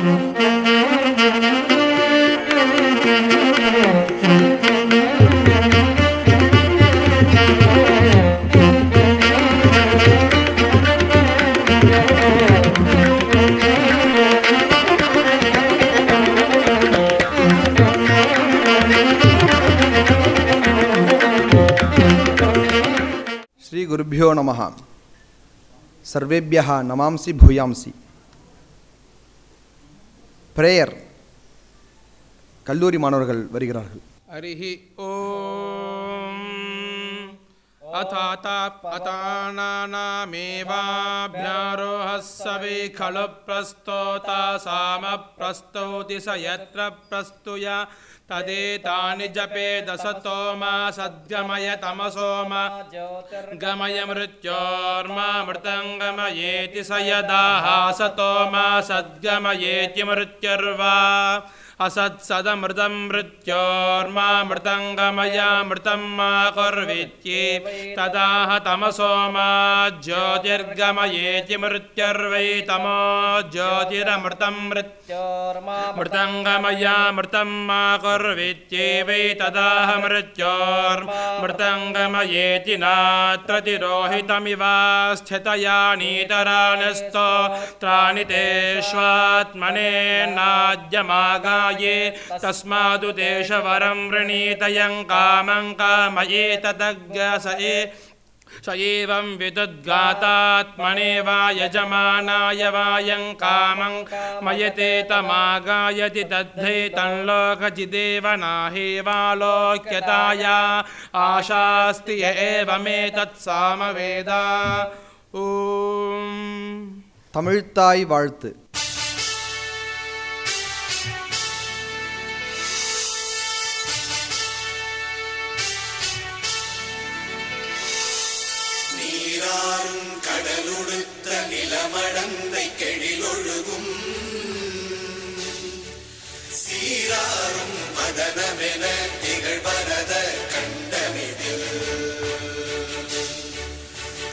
श्री गुरुभ्यो नमः. सर्वेभ्यः नमांसि भूयांसि. பிரேயர். கல்லூரி மாணவர்கள் வருகிறார்கள். ஹரிஹி ஓம். அதானாமேவாப்யாரோஹஸ்ஸவே खलु प्रस्तोता सामप्रस्तौति स यत्र प्रस्तुया तदेतानि जपेदसतो मा सद्गमय तमसो मा गमय मृत्योर्मामृतं गमयेति स यदाहासतो मा सद्गमयेति मृत्युर्वा असत्सदमृतं मृत्योर्मामृतं गमयामृतं मा कुर्वीत्ये तदाह तमसो मा ज्योतिर्गमयेति मृत्युर्वै तमो ज्योतिरमृतं मृत्योर्मामृतं गमयामृतं मा कुर्वीत्ये वै तदाह मृत्योर्मृतं गमयेति नात्र तिरोहितमिवास्थितया नीतराणि स्तोत्राणि तेष्वात्मने नाद्यमागाय तस्मादु देशवरं वृणीतयं कामं कामये तदग्गस स एवं विदुद्गातात्मने वा यजमानाय वायं कामं मयते तमागायति तद्धे तन्लोकजिदेव नाहेवालोक्यताया आशास्ति य एवमेतत् सामवेदा. ஓம். தமிழ்த்தாய் வாழ்த்து. கடலுடுத்த நிலமடந்தை கெழிலொழுகும் சீராரும் மதனமென திகழ்வரத கண்டமிதில்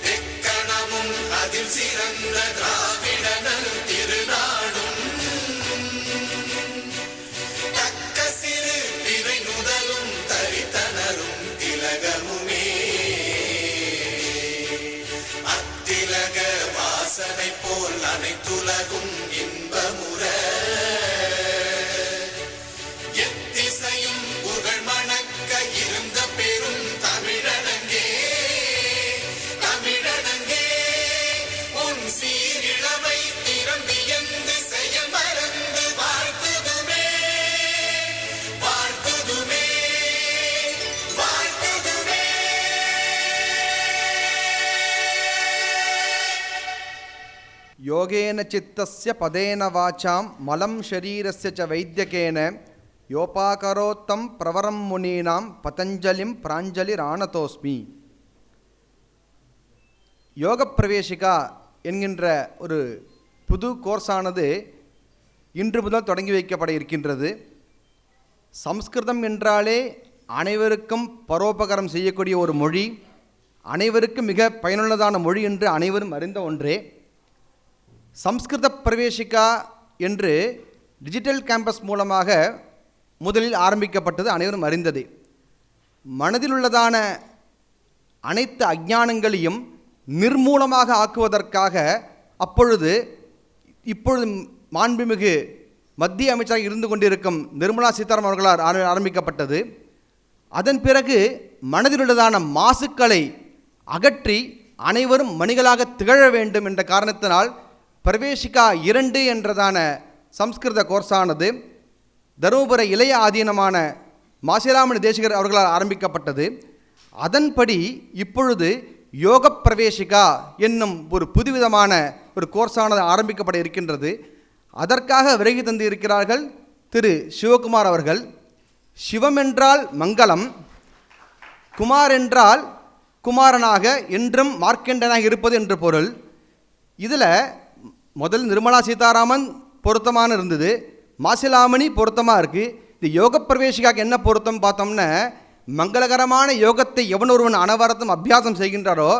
தெக்கணமும் அதில் சிறந்த திராவிடனல் திருநாடும் தக்க சிறு பிறை நுதலும் தரித்தனரும் திலகமுமே திலக வாசனை போல் அனைத்துலகும் இன்பமுற எத்திசையும் புகழ் மணக்க இருந்த பெரும் தமிழனங்கே தமிழனங்கே உன் சீரிழமை திறம்பியந்து செயல் மறந்து வாழ்த்துதுமே வாழ்த்துதுமே வாழ்த்துதுமே. யோகேன சித்தஸ்ய பதேன வாசாம் மலம் ஷரீரஸ்ய ச வைத்தியகேன யோபாகரோத்தம் பிரவரம் முனீனாம் பதஞ்சலிம் பிராஞ்சலிராணதோஸ்மி. யோக பிரவேசிகா என்கின்ற ஒரு புது கோர்ஸானது இன்று முதல் தொடங்கி வைக்கப்பட இருக்கின்றது. சம்ஸ்கிருதம் என்றாலே அனைவருக்கும் பரோபகாரம் செய்யக்கூடிய ஒரு மொழி, அனைவருக்கும் மிக பயனுள்ளதான மொழி என்று அனைவரும் அறிந்த ஒன்றே. சம்ஸ்கிருத பிரவேசிகா என்று டிஜிட்டல் கேம்பஸ் மூலமாக முதலில் ஆரம்பிக்கப்பட்டது அனைவரும் அறிந்ததே. மனதில் உள்ளதான அனைத்து அஞ்ஞானங்களையும் நிர்மூலமாக ஆக்குவதற்காக இப்பொழுது மாண்புமிகு மத்திய அமைச்சராக இருந்து கொண்டிருக்கும் நிர்மலா சீதாராமன் அவர்களால் ஆரம்பிக்கப்பட்டது. அதன் பிறகு மனதில் உள்ளதான மாசுக்களை அகற்றி அனைவரும் மணிகளாக திகழ வேண்டும் என்ற காரணத்தினால் பிரவேசிகா 2 என்றதான சம்ஸ்கிருத கோர்ஸானது தருமபுர இளைய ஆதீனமான மாசிலாமணி தேசிகர் அவர்களால் ஆரம்பிக்கப்பட்டது. அதன்படி இப்பொழுது யோக பிரவேசிகா என்னும் ஒரு புதுவிதமான ஒரு கோர்ஸானது ஆரம்பிக்கப்பட இருக்கின்றது. அதற்காக விரைவு தந்து இருக்கிறார்கள் திரு சிவகுமார் அவர்கள். சிவம் என்றால் மங்களம், குமார் என்றால் குமாரனாக என்றும் மார்க்கண்டனாக இருப்பது என்று பொருள். இதில் முதல் நிர்மலா சீதாராமன் பொருத்தமான இருந்தது, மாசிலாமணி பொருத்தமாக இருக்குது. இந்த யோக பிரவேசிகாக்கு என்ன பொருத்தம் பார்த்தோம்னா, மங்களகரமான யோகத்தை எவன் ஒருவன் அனவரத்தும் அபியாசம் செய்கின்றாரோ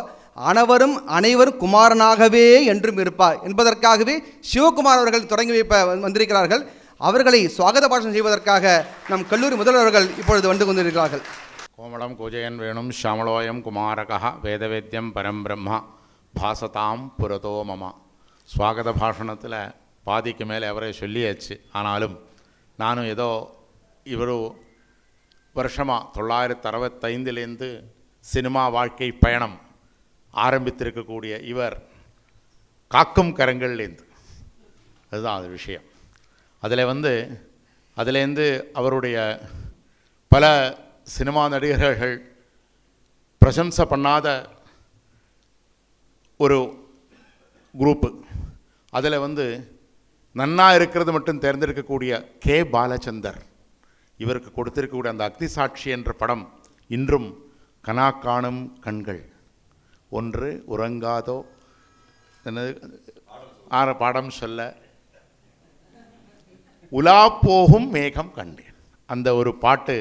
அனைவரும் குமாரனாகவே என்றும் இருப்பார் என்பதற்காகவே சிவகுமார் அவர்கள் தொடங்கி வைப்ப வந்திருக்கிறார்கள். அவர்களை சுவாகத பாஷணம் செய்வதற்காக நம் கல்லூரி முதல்வர்கள் இப்பொழுது வந்து கொண்டிருக்கிறார்கள். கோமளம் குஜயன் வேணும் ஷாமளோயம் குமாரகா வேதவேத்யம் பரம் பிரம்மா பாசதாம் புரதோ மமா. சுவாகத பாஷணத்தில் பாதிக்கு மேலே அவரை சொல்லியாச்சு. ஆனாலும் நானும் ஏதோ இவர் வருஷமாக 1965 சினிமா வாழ்க்கை பயணம் ஆரம்பித்திருக்கக்கூடிய இவர் காக்கும் கரங்கள்லேருந்து அதுதான் அது விஷயம். அதுலேருந்து அவருடைய பல சினிமா நடிகர்கள் பிரசம்சை பண்ணாத ஒரு குரூப்பு. அதில் நன்னா இருக்கிறது மட்டும் தேர்ந்தெடுக்கக்கூடிய கே பாலச்சந்தர் இவருக்கு கொடுத்திருக்கக்கூடிய அந்த அக்தி சாட்சி என்ற படம் இன்றும் கனா காணும் கண்கள் ஒன்று உறங்காதோ பாடம் சொல்ல உலா போகும் மேகம் கண்டேன் அந்த ஒரு பாட்டு.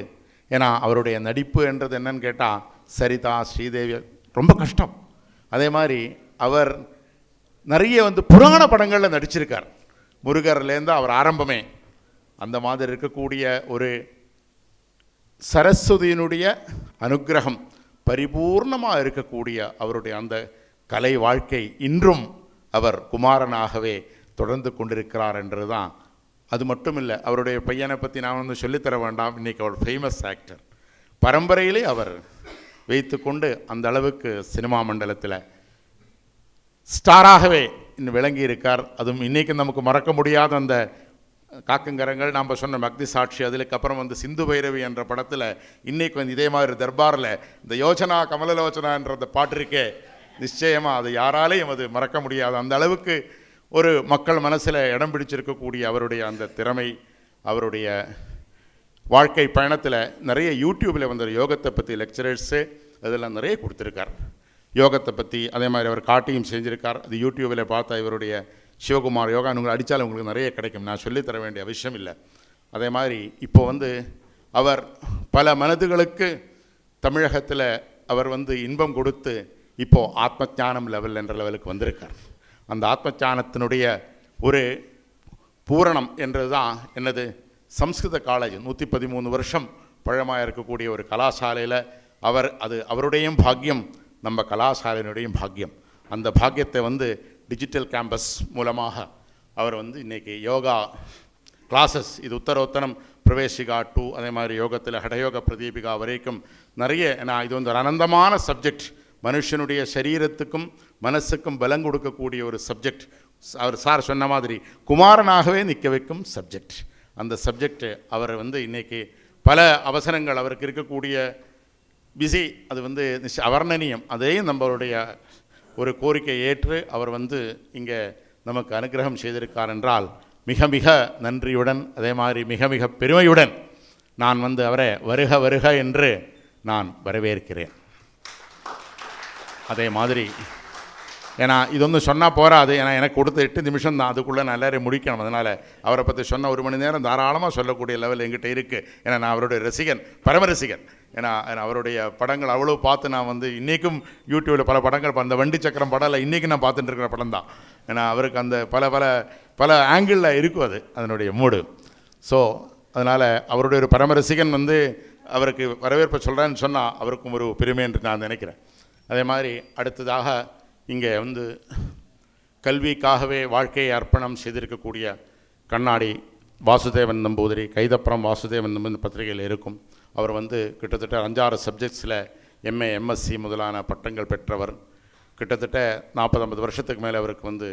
ஏன்னா அவருடைய நடிப்பு என்றது என்னன்னு கேட்டால் சரிதா ஸ்ரீதேவி ரொம்ப கஷ்டம். அதே மாதிரி அவர் நிறைய புராண படங்களில் நடிச்சிருக்கார். முருகர்லேருந்து அவர் ஆரம்பமே அந்த மாதிரி இருக்கக்கூடிய ஒரு சரஸ்வதியினுடைய அனுக்கிரகம் பரிபூர்ணமாக இருக்கக்கூடிய அவருடைய அந்த கலை வாழ்க்கை இன்றும் அவர் குமாரனாகவே தொடர்ந்து கொண்டிருக்கிறார் என்றது தான். அது மட்டும் இல்லை, அவருடைய பையனை பற்றி நான் சொல்லித்தர வேண்டாம். இன்றைக்கி அவர் ஃபேமஸ் ஆக்டர். பரம்பரையிலே அவர் வைத்து கொண்டு அந்த அளவுக்கு சினிமா மண்டலத்தில் ஸ்டாராகவே இன்னும் விளங்கி இருக்கார். அதுவும் இன்றைக்கி நமக்கு மறக்க முடியாத அந்த காக்குங்கரங்கள் நாம் சொன்ன அக்தி சாட்சி, அதுக்கப்புறம் சிந்து பைரவி என்ற படத்தில் இன்றைக்கி இதே மாதிரி தர்பாரில் இந்த யோஜனா கமலலோச்சனா என்ற அந்த பாட்டு இருக்கே, நிச்சயமாக அது யாராலையும் அது மறக்க முடியாது. அந்த அளவுக்கு ஒரு மக்கள் மனசில் இடம் பிடிச்சிருக்கக்கூடிய அவருடைய அந்த திறமை, அவருடைய வாழ்க்கை பயணத்தில் நிறைய யூடியூப்பில் யோகத்தை பற்றி லெக்சரர்ஸு அதெல்லாம் நிறைய கொடுத்துருக்கார். யோகத்தை பற்றி அதே மாதிரி அவர் காட்டியும் செஞ்சுருக்கார். அது யூடியூப்பில் பார்த்தா இவருடைய சிவகுமார் யோகா உங்களுக்கு அடித்தாலும் உங்களுக்கு நிறைய கிடைக்கும். நான் சொல்லித்தர வேண்டிய அவசியம் இல்லை. அதே மாதிரி இப்போ அவர் பல மனதுகளுக்கு தமிழகத்தில் அவர் இன்பம் கொடுத்து இப்போது ஆத்மஞானம் லெவல் என்ற லெவலுக்கு வந்திருக்கார். அந்த ஆத்மஞானத்தினுடைய ஒரு பூரணம் என்றது தான் என்னது சம்ஸ்கிருத காலேஜ் 113 வருஷம் பழமாக இருக்கக்கூடிய ஒரு கலாசாலையில் அது அவருடையும் பாக்கியம், நம்ம கலாசாலையினுடைய பாக்கியம். அந்த பாக்கியத்தை டிஜிட்டல் கேம்பஸ் மூலமாக அவர் இன்றைக்கி யோகா கிளாஸஸ், இது உத்தரோத்தரம் பிரவேசிகா 2, அதே மாதிரி யோகத்தில் ஹடயோக பிரதீபிகா வரைக்கும் நிறைய. ஏன்னா இது ஒரு அனந்தமான சப்ஜெக்ட். மனுஷனுடைய சரீரத்துக்கும் மனசுக்கும் பலம் கொடுக்கக்கூடிய ஒரு சப்ஜெக்ட். அவர் சார் சொன்ன மாதிரி குமாரனாகவே நிற்க வைக்கும் சப்ஜெக்ட். அந்த சப்ஜெக்ட் அவர் இன்றைக்கி பல அவசரங்கள் அவருக்கு இருக்கக்கூடிய பிஸி, அது அவர்ணனியம். அதையும் நம்மளுடைய ஒரு கோரிக்கை ஏற்று அவர் இங்கே நமக்கு அனுகிரகம் செய்திருக்கார் என்றால் மிக மிக நன்றியுடன், அதே மாதிரி மிக மிக பெருமையுடன் நான் அவரை வருக வருக என்று நான் வரவேற்கிறேன். அதே மாதிரி ஏன்னா இது சொன்னால் போகாது. ஏன்னா எனக்கு கொடுத்த 8 நிமிஷம் தான், அதுக்குள்ளே நான் எல்லாரையும் முடிக்கணும். அதனால் அவரை பற்றி சொன்ன 1 மணி நேரம் தாராளமாக சொல்லக்கூடிய லெவல் என்கிட்ட இருக்குது. ஏன்னா நான் அவருடைய ரசிகன், பரம ரசிகன். ஏன்னா அவருடைய படங்கள் அவ்வளோ பார்த்து நான் இன்றைக்கும் யூடியூப்பில் பல படங்கள், அந்த வண்டி சக்கரம் படம் இன்றைக்கும் நான் பார்த்துட்டு இருக்கிற படம் தான். ஏன்னா அவருக்கு அந்த பல பல பல ஆங்கிளில் இருக்கும் அது அதனுடைய மூடு. ஸோ அதனால் அவருடைய ஒரு பரம ரசிகன் அவருக்கு வரவேற்பை சொல்கிறேன்னு சொன்னால் அவருக்கும் ஒரு பெருமை என்று நான் நினைக்கிறேன். அதே மாதிரி அடுத்ததாக இங்கே கல்விக்காகவே வாழ்க்கையை அர்ப்பணம் செய்திருக்கக்கூடிய கண்ணாடி வாசுதேவன் நம்பூதிரி, கைதப்புறம் வாசுதேவன் நம்பூதிரி பத்திரிகையில் இருக்கும். அவர் கிட்டத்தட்ட 5-6 சப்ஜெக்ட்ஸில் எம்ஏ எம்எஸ்சி முதலான பட்டங்கள் பெற்றவர். கிட்டத்தட்ட 40-50 வருஷத்துக்கு மேலே அவருக்கு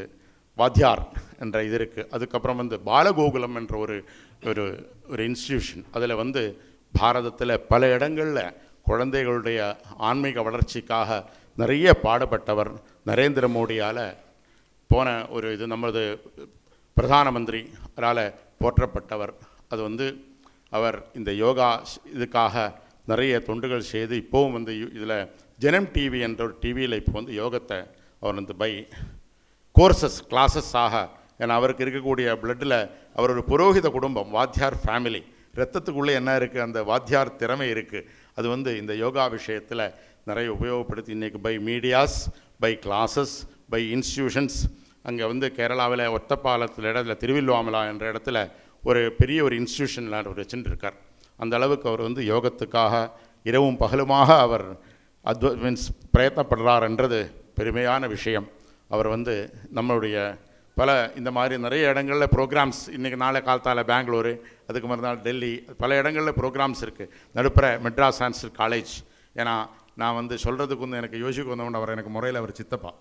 வாத்தியார் என்ற இது இருக்குது. அதுக்கப்புறம் பாலகோகுலம் என்ற ஒரு ஒரு ஒரு இன்ஸ்டிடியூஷன், அதில் பாரதத்தில் பல இடங்களில் குழந்தைகளுடைய ஆன்மீக வளர்ச்சிக்காக நிறைய பாடுபட்டவர். நரேந்திர மோடியால் போன ஒரு இது நமது பிரதான மந்திரியால் போற்றப்பட்டவர். அது அவர் இந்த யோகா இதுக்காக நிறைய தொண்டுகள் செய்து இப்போவும் இதில் ஜனம் டிவி என்ற ஒரு டிவியில் இப்போ யோகத்தை அவர் பை கோர்சஸ் கிளாஸஸாக, ஏன்னா அவருக்கு இருக்கக்கூடிய பிளட்டில் அவர் ஒரு புரோகித குடும்பம், வாத்தியார் ஃபேமிலி, ரத்தத்துக்குள்ளே என்ன இருக்குது அந்த வாத்தியார் திறமை இருக்குது. அது இந்த யோகா விஷயத்தில் நிறைய உபயோகப்படுத்தி இன்றைக்கி by medias by classes, by institutions. அங்கே வந்து கேரளாவில் ஒத்தப்பாலத்தில் இடத்துல திருவில்வாமலா என்ற இடத்துல ஒரு பெரிய ஒரு இன்ஸ்டிடியூஷனில் அவர் வச்சுருக்கார். அந்த அளவுக்கு அவர் வந்து யோகத்துக்காக இரவும் பகலுமாக அவர் மீன்ஸ் பிரயத்தப்படுறார் என்றது பெருமையான விஷயம். அவர் வந்து நம்மளுடைய பல இந்த மாதிரி நிறைய இடங்களில் ப்ரோக்ராம்ஸ், இன்றைக்கி நாளை காலத்தால் பெங்களூரு, அதுக்கு மறுநாள் டெல்லி, பல இடங்களில் ப்ரோக்ராம்ஸ் இருக்குது. நடுப்புற மெட்ராஸ் சான்ஸ்கிரிட் காலேஜ். ஏன்னா நான் வந்து சொல்கிறதுக்கு வந்து எனக்கு யோசிக்க வந்தவொன்னு அவர் எனக்கு முறையில் அவர் சித்தப்பா,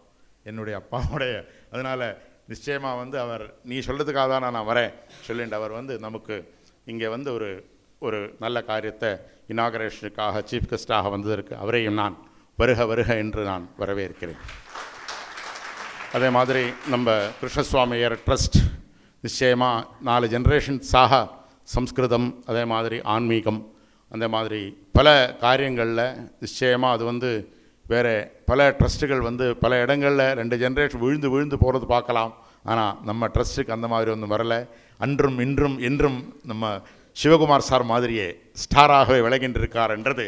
என்னுடைய அப்பாவுடைய. அதனால் நிச்சயமாக வந்து அவர் நீ சொல்கிறதுக்காக தான் நான் வரேன் சொல்லிட்டு அவர் வந்து நமக்கு இங்கே வந்து ஒரு நல்ல காரியத்தை இனாகரேஷனுக்காக சீஃப் கெஸ்டாக வந்ததற்கு அவரையும் நான் வருக வருக என்று நான் வரவேற்கிறேன். அதே மாதிரி நம்ம கிருஷ்ணசுவாமியர் ட்ரஸ்ட் நிச்சயமாக 4 ஜென்ரேஷன்ஸாக சம்ஸ்கிருதம், அதே மாதிரி ஆன்மீகம், அந்த மாதிரி பல காரியங்களில் நிச்சயமாக அது வந்து வேறு பல ட்ரஸ்ட்டுகள் வந்து பல இடங்களில் 2 ஜென்ரேஷன் விழுந்து போகிறது பார்க்கலாம். ஆனால் நம்ம ட்ரஸ்ட்டுக்கு அந்த மாதிரி ஒன்றும் வரலை. அன்றும் இன்றும் என்றும் நம்ம சிவகுமார் சார் மாதிரியே ஸ்டாராகவே விளங்கின்றிருக்கார் என்றது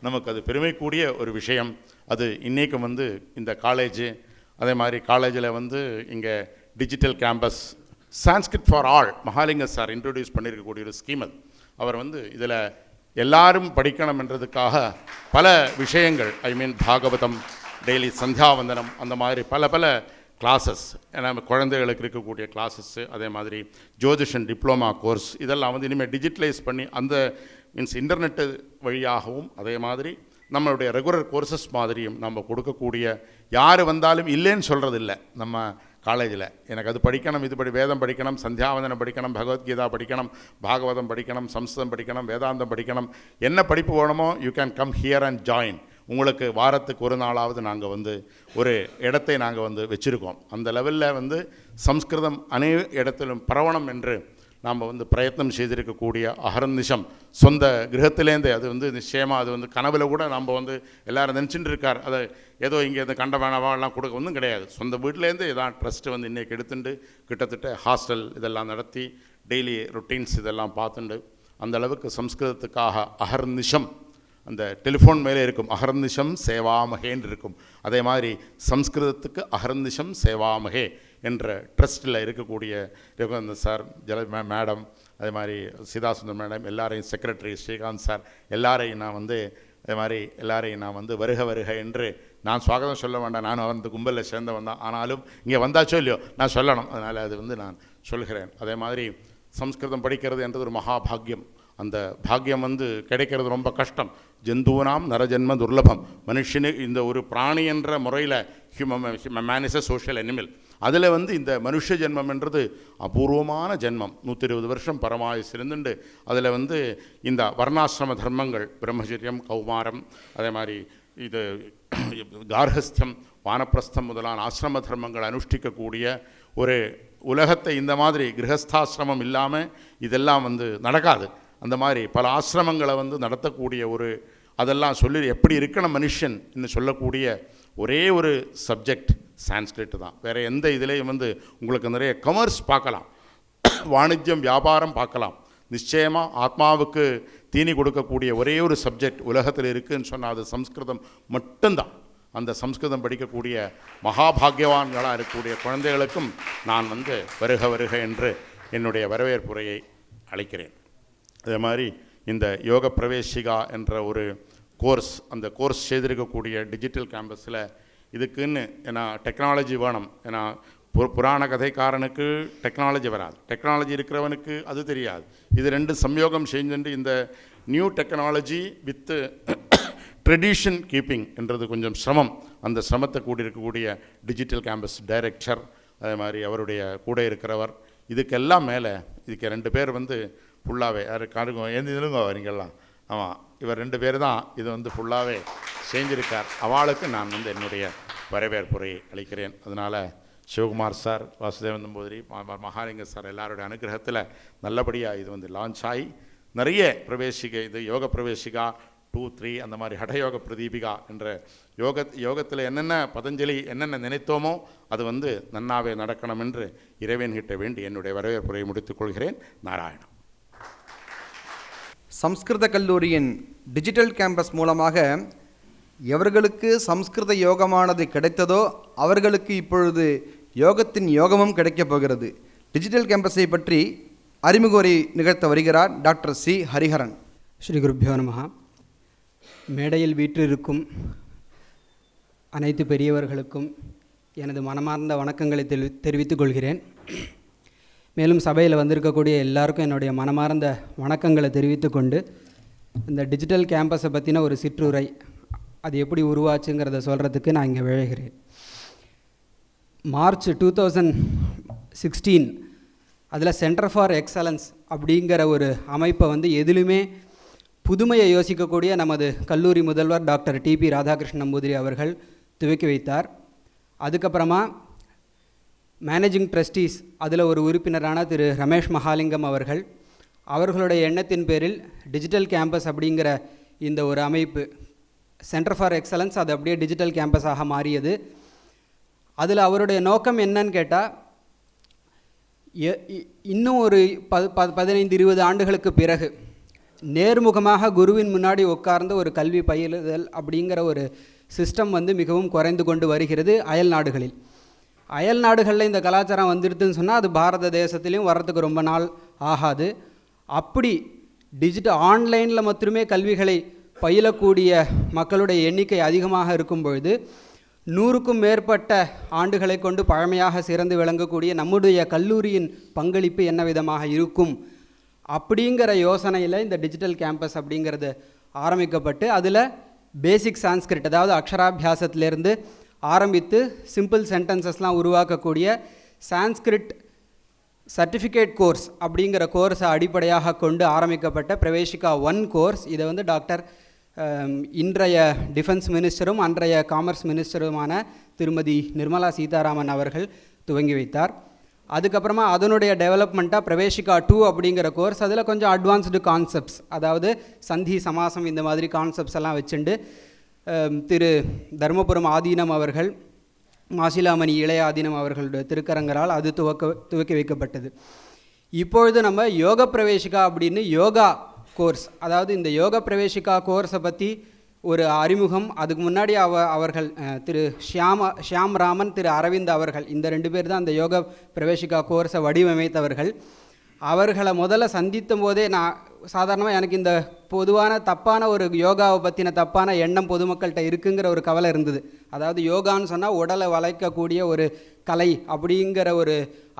நமக்கு அது பெருமைக்கூடிய ஒரு விஷயம். அது இன்றைக்கும் வந்து இந்த காலேஜு, அதே மாதிரி காலேஜில் வந்து இங்கே digital campus Sanskrit for all Mahalinga sir introduce பண்ணியிருக்கக்கூடிய ஒரு ஸ்கீம் அது. அவர் வந்து இதில் எல்லாரும் படிக்கணும் என்றதுக்காக பல விஷயங்கள், பாகவதம், டெய்லி சந்தியாவந்தனம், அந்த மாதிரி பல கிளாஸஸ், ஏன்னா குழந்தைகளுக்கு இருக்கக்கூடிய கிளாஸஸ்ஸு, அதே மாதிரி ஜோதிஷன் டிப்ளமா கோர்ஸ், இதெல்லாம் வந்து இனிமேல் டிஜிட்டலைஸ் பண்ணி அந்த இன்டர்நெட்டு வழியாகவும், அதே மாதிரி நம்மளுடைய ரெகுலர் கோர்சஸ் மாதிரியும் நம்ம கொடுக்கக்கூடிய, யார் வந்தாலும் இல்லைன்னு சொல்கிறது இல்லை நம்ம காலேஜில். எனக்கு அது படிக்கணும், இது வேதம் படிக்கணும், சந்தியாவந்தனம் படிக்கணும், பகவத்கீதா படிக்கணும், பாகவதம் படிக்கணும், சம்ஸ்கிருதம் படிக்கணும், வேதாந்தம் படிக்கணும், என்ன படிப்பு வேணுமோ you can come here and join. உங்களுக்கு வாரத்துக்கு ஒரு நாளாவது நாங்கள் வந்து ஒரு இடத்தை நாங்கள் வந்து வச்சுருக்கோம். அந்த லெவலில் வந்து சம்ஸ்கிருதம் அனைத்து இடத்திலும் பரவணும் என்று நாம் வந்து பிரயத்னம் செய்திருக்கக்கூடிய அகர்நிஷம் சொந்த கிரகத்திலேருந்தே அது வந்து நிச்சயமாக அது வந்து கனவில் கூட நம்ம வந்து எல்லோரும் நினச்சிட்டு இருக்கார். அதை ஏதோ இங்கே இந்த கண்ட வேணவாலாம் கொடுக்க ஒன்றும் கிடையாது. சொந்த வீட்டிலேருந்து இதான் ட்ரஸ்ட்டு வந்து இன்றைக்கி எடுத்துட்டு கிட்டத்தட்ட ஹாஸ்டல் இதெல்லாம் நடத்தி டெய்லி ரொட்டீன்ஸ் இதெல்லாம் பார்த்துண்டு அந்த அளவுக்கு சம்ஸ்கிருதத்துக்காக அகர்நிஷம் அந்த டெலிஃபோன் மேலே இருக்கும் அகர்நிஷம் சேவாமகேன்னு இருக்கும். அதே மாதிரி சம்ஸ்கிருதத்துக்கு அகர்நிஷம் சேவாமகே என்ற ட்ரஸ்ட்டில் இருக்கக்கூடிய ரகுநந்தன் சார், மேடம், அதே மாதிரி சீதாசுந்தர் மேடம், எல்லாரையும் செக்ரட்டரி ஸ்ரீகாந்த் சார், எல்லாரையும் நான் வந்து அதே மாதிரி எல்லாரையும் நான் வந்து வருக வருக என்று நான் சுவாகதம் சொல்ல வேண்டாம். நான் வந்து கும்பலில் சேர்ந்தவன் தான். ஆனாலும் இங்கே வந்தாச்சோ இல்லையோ நான் சொல்லணும். அதனால் அது வந்து நான் சொல்கிறேன். அதே மாதிரி சம்ஸ்கிருதம் படிக்கிறது என்றது ஒரு மகாபாகியம். அந்த பாக்கியம் வந்து கிடைக்கிறது ரொம்ப கஷ்டம். ஜந்தூனாம் நரஜன்ம துர்லபம். மனுஷனு இந்த ஒரு பிராணி என்ற முறையில் man is a social animal. அதில் வந்து இந்த மனுஷ ஜென்மம் என்றது அபூர்வமான ஜென்மம். 120 வருஷம் பரமாயுஸ் இருந்துண்டு அதில் வந்து இந்த வர்ணாசிரம தர்மங்கள், பிரம்மச்சரியம், கௌமாரம், அதே மாதிரி இது கார்ஹஸ்தியம், வானப்பிரஸ்தம் முதலான ஆசிரம தர்மங்கள் அனுஷ்டிக்கக்கூடிய ஒரு உலகத்தை இந்த மாதிரி கிரகஸ்தாசிரமம் இல்லாமல் இதெல்லாம் வந்து நடக்காது. அந்த மாதிரி பல ஆசிரமங்களை வந்து நடத்தக்கூடிய ஒரு அதெல்லாம் சொல்லி எப்படி இருக்கணும் மனுஷன் என்று சொல்லக்கூடிய ஒரே ஒரு சப்ஜெக்ட் சான்ஸ்கிரிட் தான். வேறு எந்த இதுலேயும் வந்து உங்களுக்கு நிறைய கமர்ஸ் பார்க்கலாம், வாணிஜ்யம், வியாபாரம் பார்க்கலாம். நிச்சயமாக ஆத்மாவுக்கு தீனி கொடுக்கக்கூடிய ஒரே ஒரு சப்ஜெக்ட் உலகத்தில் இருக்குதுன்னு சொன்னால் அது சம்ஸ்கிருதம் மட்டும்தான். அந்த சம்ஸ்கிருதம் படிக்கக்கூடிய மகாபாகியவான்களாக இருக்கக்கூடிய குழந்தைகளுக்கும் நான் வந்து வருக வருக என்று என்னுடைய வரவேற்புரையை அளிக்கிறேன். அதே மாதிரி இந்த யோக பிரவேசிகா என்ற ஒரு கோர்ஸ், அந்த கோர்ஸ் செய்திருக்கக்கூடிய டிஜிட்டல் கேம்பஸில் இதுக்குன்னு ஏன்னா டெக்னாலஜி வேணும். ஏன்னா புராண கதைக்காரனுக்கு டெக்னாலஜி வராது, டெக்னாலஜி இருக்கிறவனுக்கு அது தெரியாது. இது ரெண்டு சம்யோகம் செஞ்சுட்டு இந்த new technology with tradition keeping என்றது கொஞ்சம் சிரமம். அந்த சிரமத்தை கூடியிருக்கக்கூடிய டிஜிட்டல் கேம்பஸ் டைரக்டர், அதே மாதிரி அவருடைய கூட இருக்கிறவர், இதுக்கெல்லாம் மேலே இதுக்கு 2 பேர் வந்து ஃபுல்லாகவே யாருக்காருங்க எழுந்திருங்க வரீங்கெல்லாம். ஆமாம், இவர் 2 பேர் தான் இது வந்து ஃபுல்லாகவே செஞ்சிருக்கார். அவளுக்கு நான் வந்து என்னுடைய வரவேற்புரையை அளிக்கிறேன். அதனால் சிவகுமார் சார், வாசுதேவன் நம்பூதிரி, மகாலிங்க சார் எல்லாருடைய அனுகிரகத்தில் நல்லபடியாக இது வந்து லான்ச் ஆகி நிறைய பிரவேசிகை, இது யோக பிரவேசிகா 2, 3 அந்த மாதிரி ஹடயோக பிரதீபிகா என்ற யோகத்தில் என்னென்ன பதஞ்சலி என்னென்ன நினைத்தோமோ அது வந்து நன்னாவே நடக்கணும் என்று இறைவன்கிட்ட வேண்டி என்னுடைய வரவேற்புரையை முடித்துக் கொள்கிறேன். நாராயணம். சம்ஸ்கிருத கல்லூரியின் டிஜிட்டல் கேம்பஸ் மூலமாக எவர்களுக்கு சம்ஸ்கிருத யோகமானது கிடைத்ததோ அவர்களுக்கு இப்பொழுது யோகத்தின் யோகமும் கிடைக்கப் போகிறது. டிஜிட்டல் கேம்பஸை பற்றி அறிமுக உரை நிகழ்த்த வருகிறார் டாக்டர் சி ஹரிஹரன். ஸ்ரீ குருப்பியோ நமஹ. மேடையில் வீற்றிருக்கும் அனைத்து பெரியவர்களுக்கும் எனது மனமார்ந்த வணக்கங்களை தெரிவித்துக் கொள்கிறேன். மேலும் சபையில் வந்திருக்கக்கூடிய எல்லாருக்கும் என்னுடைய மனமார்ந்த வணக்கங்களை தெரிவித்து கொண்டு இந்த டிஜிட்டல் கேம்பஸை பற்றின ஒரு சிற்றுரை, அது எப்படி உருவாச்சுங்கிறத சொல்கிறதுக்கு நான் இங்கே விழைகிறேன். மார்ச் 2016 அதில் சென்டர் ஃபார் எக்ஸலன்ஸ் அப்படிங்கிற ஒரு அமைப்பை எதிலுமே புதுமையை யோசிக்கக்கூடிய நமது கல்லூரி முதல்வர் டாக்டர் டிபி ராதாகிருஷ்ணன் நம்பூதிரி அவர்கள் துவக்கி வைத்தார். அதுக்கப்புறமா மேனேஜிங் ட்ரஸ்டீஸ் அதில் ஒரு உறுப்பினரான திரு ரமேஷ் மகாலிங்கம் அவர்களுடைய எண்ணத்தின் பேரில் டிஜிட்டல் கேம்பஸ் அப்படிங்கிற இந்த ஒரு அமைப்பு சென்டர் ஃபார் எக்ஸலன்ஸ் அது அப்படியே டிஜிட்டல் கேம்பஸாக மாறியது. அதில் அவருடைய நோக்கம் என்னன்னு கேட்டால், இன்னும் ஒரு 15-20 ஆண்டுகளுக்கு பிறகு நேர்முகமாக குருவின் முன்னாடி உட்கார்ந்து ஒரு கல்வி பயிலுதல் அப்படிங்கிற ஒரு சிஸ்டம் மிகவும் குறைந்து கொண்டு வருகிறது அயல் நாடுகளில். அயல் நாடுகளில் இந்த கலாச்சாரம் வந்துடுதுன்னு சொன்னால் அது பாரத தேசத்துலேயும் வர்றதுக்கு ரொம்ப நாள் ஆகாது. அப்படி ஆன்லைனில் மட்டுமே கல்விகளை பயிலக்கூடிய மக்களுடைய எண்ணிக்கை அதிகமாக இருக்கும் பொழுது 100க்கும் மேற்பட்ட ஆண்டுகளை கொண்டு பழமையாக சிறந்து விளங்கக்கூடிய நம்முடைய கல்லூரியின் பங்களிப்பு என்ன விதமாக இருக்கும் அப்படிங்கிற யோசனையில் இந்த டிஜிட்டல் கேம்பஸ் அப்படிங்கிறது ஆரம்பிக்கப்பட்டு, அதில் பேசிக் சான்ஸ்கிரிட், அதாவது அக்ஷராபியாசத்திலேருந்து ஆரம்பித்து சிம்பிள் சென்டென்சஸ்லாம் உருவாக்கக்கூடிய சான்ஸ்கிரிட் சர்டிஃபிகேட் கோர்ஸ் அப்படிங்கிற கோர்ஸை அடிப்படையாக கொண்டு ஆரம்பிக்கப்பட்ட பிரவேசிகா 1 கோர்ஸ். இதை டாக்டர் இன்றைய டிஃபென்ஸ் மினிஸ்டரும் அன்றைய காமர்ஸ் மினிஸ்டருமான திருமதி நிர்மலா சீதாராமன் அவர்கள் துவங்கி வைத்தார். அதுக்கப்புறமா அதனுடைய டெவலப்மெண்ட்டாக பிரவேசிகா 2 அப்படிங்கிற கோர்ஸ், அதில் கொஞ்சம் அட்வான்ஸ்டு கான்செப்ட்ஸ், அதாவது சந்தி சமாசம் இந்த மாதிரி கான்செப்ட்ஸ் எல்லாம் வச்சுண்டு திரு தர்மபுரம் ஆதீனம் அவர்கள், மாசிலாமணி இளைய ஆதீனம் அவர்களுடைய திருக்கரங்கரால் அது துவக்கி வைக்கப்பட்டது. இப்பொழுது நம்ம யோக பிரவேசிகா அப்படின்னு யோகா கோர்ஸ், அதாவது இந்த யோக பிரவேசிகா கோர்ஸை பற்றி ஒரு அறிமுகம். அதுக்கு முன்னாடி அவர்கள் திரு ஷியாம் ராமன், திரு அரவிந்த் அவர்கள், இந்த 2 பேர் தான் அந்த யோக பிரவேசிகா கோர்ஸை வடிவமைத்தவர்கள். அவர்களை முதல்ல சந்தித்த போதே நான் சாதாரணமாக எனக்கு இந்த பொதுவான தப்பான ஒரு யோகாவை பற்றின தப்பான எண்ணம் பொதுமக்கள்கிட்ட இருக்குங்கிற ஒரு கவலை இருந்தது. அதாவது யோகான்னு சொன்னால் உடலை வளைக்கக்கூடிய ஒரு கலை அப்படிங்கிற ஒரு